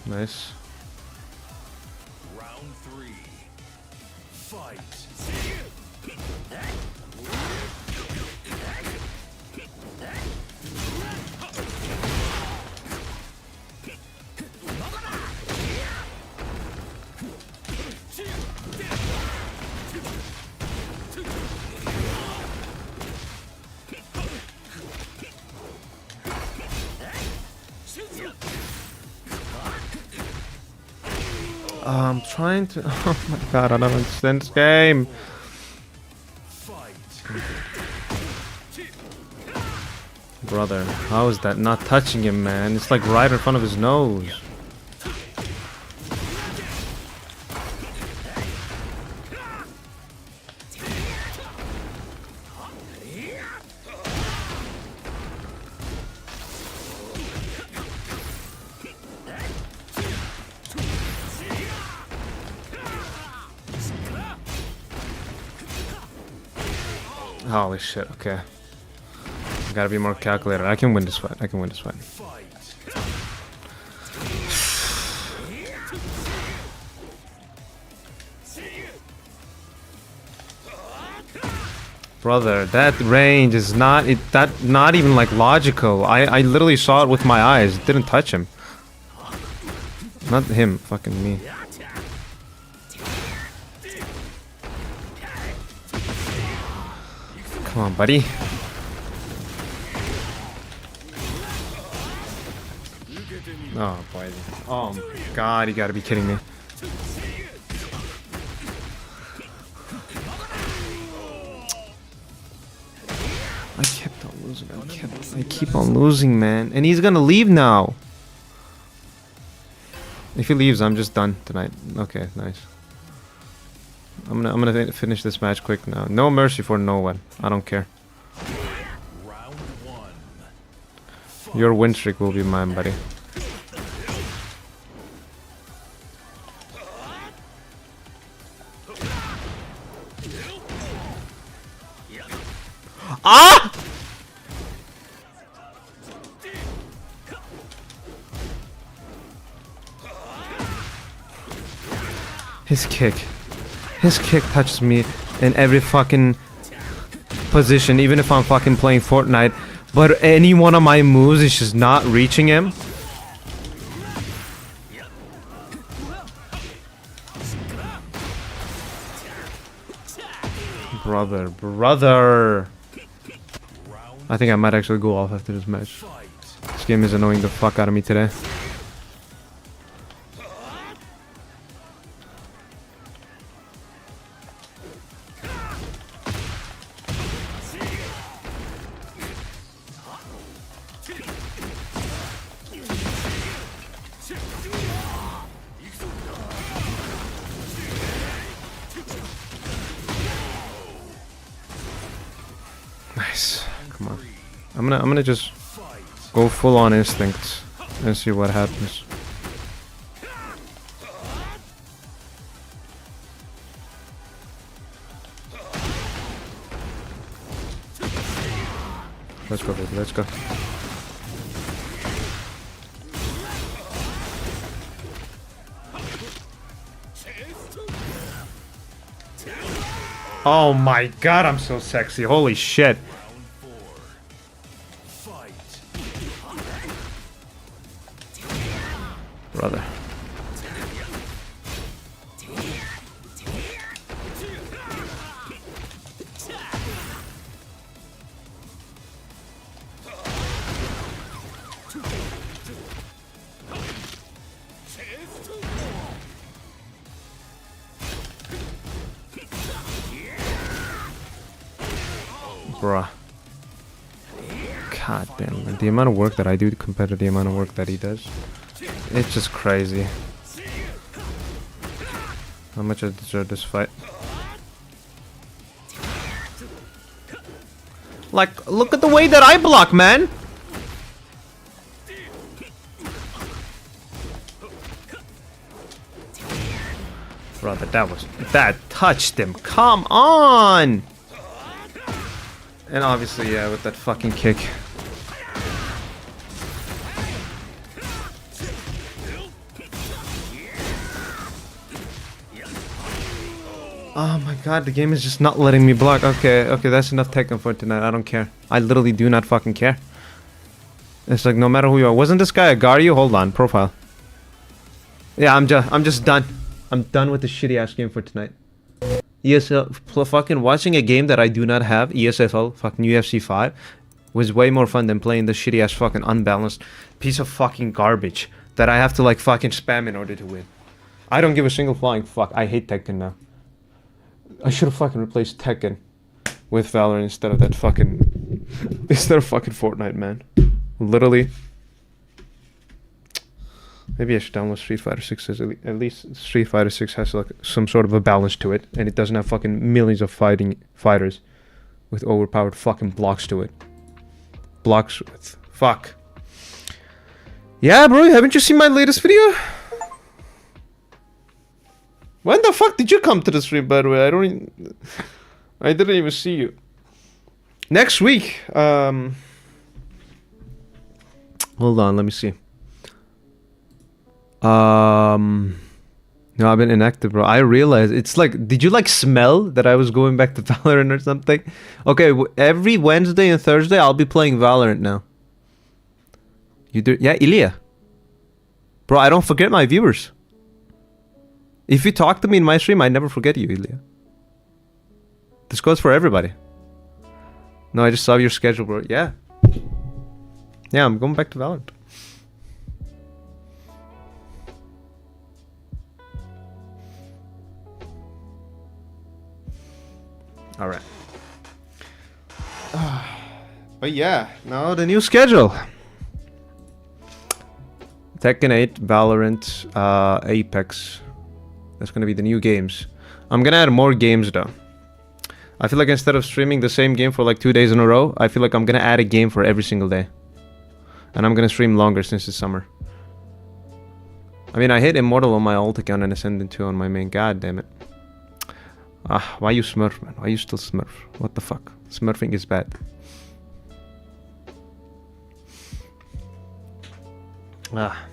Nice. Round 3. Fight. I'm trying to... Oh my god, I don't understand this game. Brother, how is that not touching him, man? It's like right in front of his nose. Holy shit, okay. Gotta be more calculated. I can win this fight. I can win this fight. Brother, that range is not not even like logical. I literally saw it with my eyes. It didn't touch him. Not him, fucking me. Come on, buddy. Oh boy. Oh my god, you gotta be kidding me. I kept on losing. I keep on losing, man. And he's gonna leave now. If he leaves, I'm just done tonight. Okay, nice. I'm gonna finish this match quick now. No mercy for no one. I don't care. Round 1. Your win streak will be mine, buddy. Ah! His kick touches me in every fucking position, even if I'm fucking playing Fortnite. But any one of my moves is just not reaching him. Brother. I think I might actually go off after this match. game is annoying the fuck out of me today. Nice. Come on. I'm gonna just go full on instinct and see what happens. Let's go, baby. Let's go. Oh my god, I'm so sexy. Holy shit. Brother. Bruh. God damn, man. The amount of work that I do compared to the amount of work that he does, it's just crazy. How much I deserve this fight? Like, look at the way that I block, man! Brother, that touched him. Come on! And obviously, yeah, with that fucking kick. Oh my god, the game is just not letting me block. Okay, that's enough Tekken for tonight. I don't care. I literally do not fucking care. It's like, no matter who you are. Wasn't this guy a Garyu? Hold on, profile. Yeah, I'm just done. I'm done with the shitty ass game for tonight. ESL, fucking watching a game that I do not have, ESFL, fucking UFC 5, was way more fun than playing this shitty ass fucking unbalanced piece of fucking garbage that I have to like fucking spam in order to win. I don't give a single flying fuck. I hate Tekken now. I should have fucking replaced Tekken with Valorant instead of that fucking Fortnite, man. Literally. Maybe I should download Street Fighter 6. At least Street Fighter 6 has like some sort of a balance to it, and it doesn't have fucking millions of fighters with overpowered fucking blocks to it. Blocks with fuck. Yeah, bro, haven't you seen my latest video? When the fuck did you come to the stream, by the way? I didn't even see you. Next week, hold on, let me see. No, I've been inactive, bro. I realized it's like, did you like smell that I was going back to Valorant or something? Okay, every Wednesday and Thursday I'll be playing Valorant now. You do? Yeah, Ilya. Bro, I don't forget my viewers. If you talk to me in my stream, I never forget you, Ilya. This goes for everybody. No, I just saw your schedule, bro. Yeah. Yeah, I'm going back to Valorant. Alright. But yeah, now the new schedule. Tekken 8, Valorant, Apex. That's gonna be the new games. I'm gonna add more games though. I feel like instead of streaming the same game for like 2 days in a row, I feel like I'm gonna add a game for every single day. And I'm gonna stream longer since it's summer. I mean, I hit Immortal on my alt account and Ascendant 2 on my main. God damn it. Ah, why you smurf, man? Why you still smurf? What the fuck? Smurfing is bad. Ah.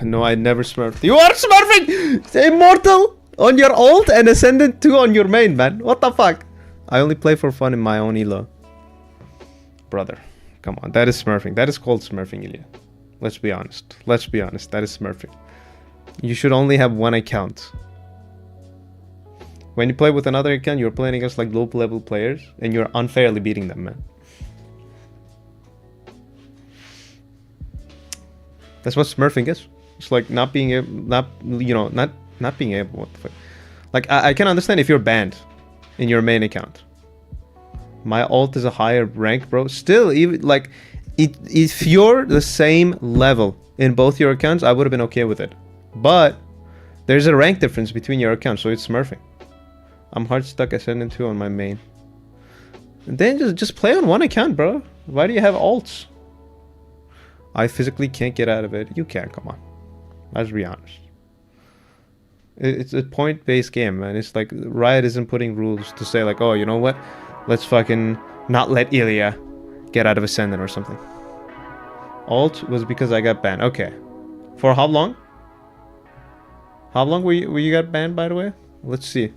No, I never smurfed. You are smurfing! Immortal on your ult and Ascendant 2 on your main, man. What the fuck? I only play for fun in my own elo. Brother, come on. That is smurfing. That is called smurfing, Ilya. Let's be honest. Let's be honest. That is smurfing. You should only have one account. When you play with another account, you're playing against like low level players, and you're unfairly beating them, man. That's what smurfing is. It's like not being able, not being able. What the fuck? Like I can understand if you're banned in your main account. My alt is a higher rank, bro. Still, even like, if you're the same level in both your accounts, I would have been okay with it. But there's a rank difference between your accounts, so it's smurfing. I'm hard stuck Ascendant 2 on my main. And then just play on one account, bro. Why do you have alts? I physically can't get out of it. You can, come on. Let's be honest. It's a point-based game, man. It's like Riot isn't putting rules to say like, oh, you know what? Let's fucking not let Ilya get out of Ascendant or something. Alt was because I got banned. Okay. For how long? How long were you got banned, by the way? Let's see.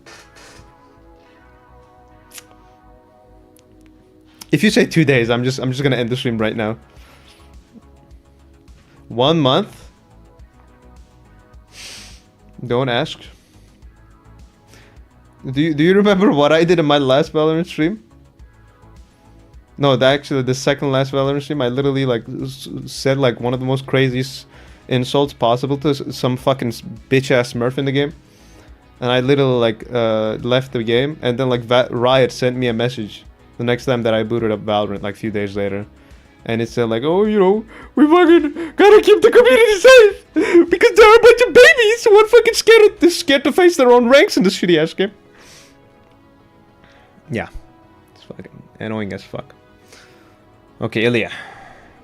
If you say 2 days, I'm just gonna end the stream right now. 1 month? Don't ask. Do you remember what I did in my last Valorant stream? No, actually the second last Valorant stream, I literally like said like one of the most craziest insults possible to some fucking bitch ass Smurf in the game, and I literally like left the game, and then like Riot sent me a message the next time that I booted up Valorant, like a few days later. And it said like, oh, you know, we fucking gotta keep the community safe because there are a bunch of babies who are fucking scared to face their own ranks in this shitty ass game. Yeah, it's fucking annoying as fuck. Okay, Ilya,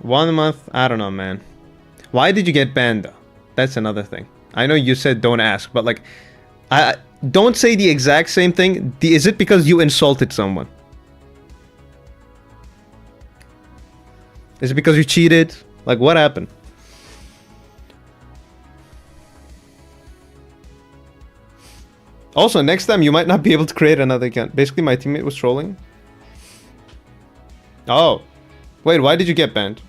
1 month. I don't know, man. Why did you get banned though? That's another thing. I know you said don't ask, but like, I don't say the exact same thing. Is it because you insulted someone? Is it because you cheated? Like, what happened? Also, next time you might not be able to create another account. Basically, my teammate was trolling. Oh. Wait, why did you get banned?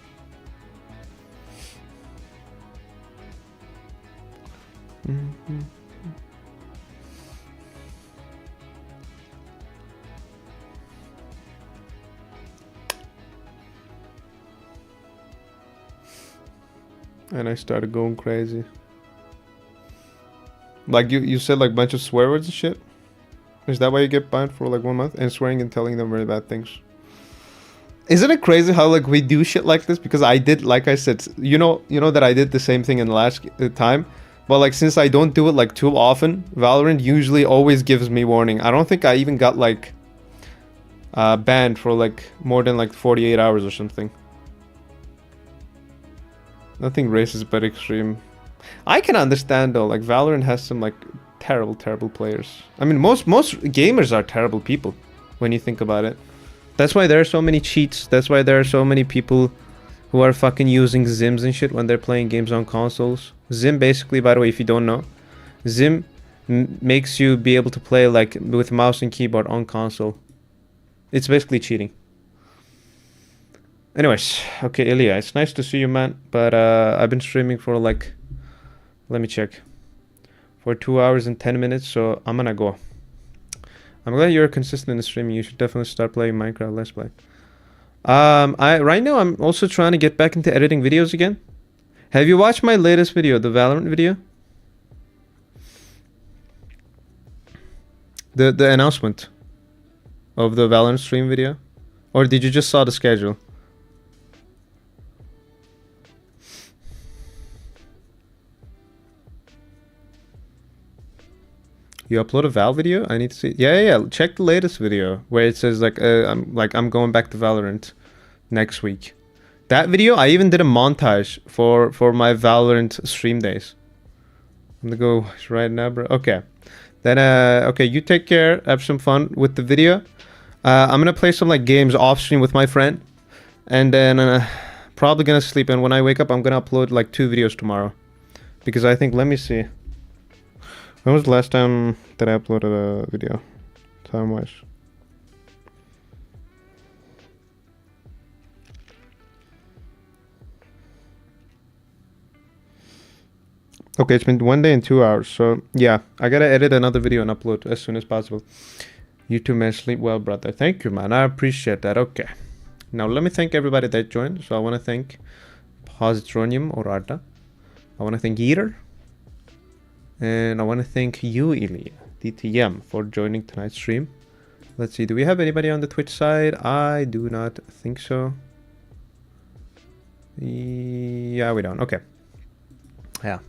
And I started going crazy. Like you said like a bunch of swear words and shit? Is that why you get banned for like 1 month? And swearing and telling them very bad things. Isn't it crazy how like we do shit like this? Because I did, like I said, you know that I did the same thing in the last time. But like since I don't do it like too often, Valorant usually always gives me warning. I don't think I even got like banned for like more than like 48 hours or something. Nothing racist but extreme. I can understand though, like Valorant has some like terrible players. I mean most gamers are terrible people when you think about it. That's why there are so many cheats. That's why there are so many people who are fucking using Zims and shit when they're playing games on consoles. Zim basically, by the way, if you don't know, Zim makes you be able to play like with mouse and keyboard on console. It's basically cheating. Anyways, okay, Ilya, it's nice to see you, man. But I've been streaming for like, let me check, for 2 hours and 10 minutes, so I'm gonna go. I'm glad you're consistent in streaming. You should definitely start playing Minecraft Let's Play. Right now I'm also trying to get back into editing videos again. Have you watched my latest video, the Valorant video? The announcement of the Valorant stream video? Or did you just saw the schedule? You upload a Val video? I need to see. Yeah. Check the latest video where it says like I'm going back to Valorant next week. That video, I even did a montage for my Valorant stream days. I'm gonna go right now, bro. Okay. Then okay, you take care. Have some fun with the video. I'm gonna play some like games off stream with my friend, and then probably gonna sleep. And when I wake up, I'm gonna upload like 2 videos tomorrow, because I think, let me see. When was the last time that I uploaded a video? Time-wise. Okay, it's been 1 day and 2 hours. So yeah, I gotta edit another video and upload as soon as possible. You too, man. Sleep well, brother. Thank you, man. I appreciate that. Okay. Now let me thank everybody that joined. So I want to thank Positronium or Arda. I want to thank Eater. And I want to thank you, Ilya, DTM, for joining tonight's stream. Let's see, do we have anybody on the Twitch side? I do not think so. Yeah, we don't. Okay. Yeah.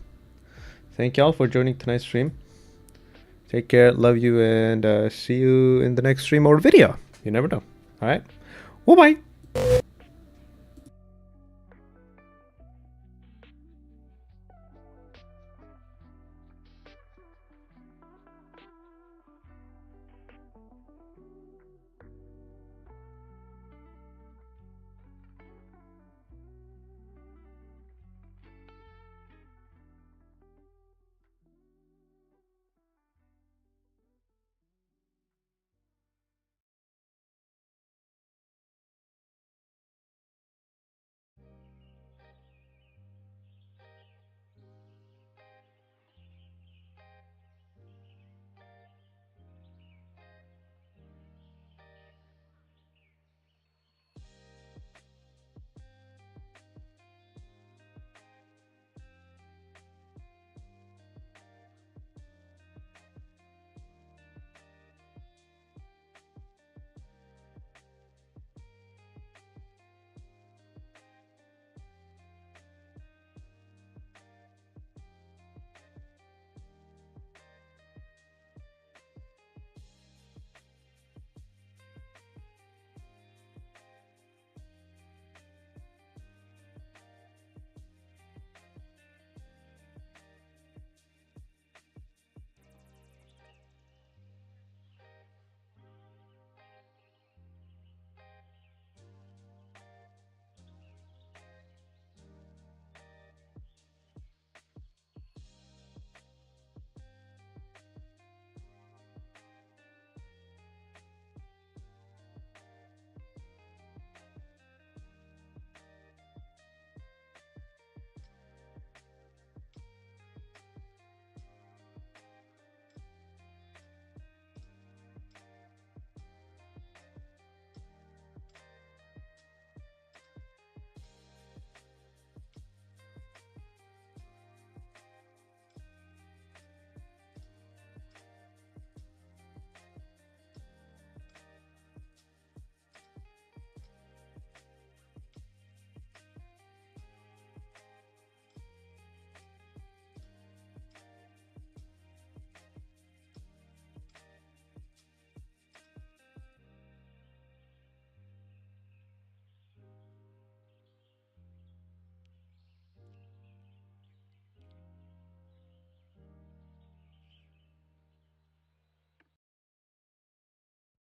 Thank y'all for joining tonight's stream. Take care, love you, and see you in the next stream or video. You never know. All right. Bye-bye.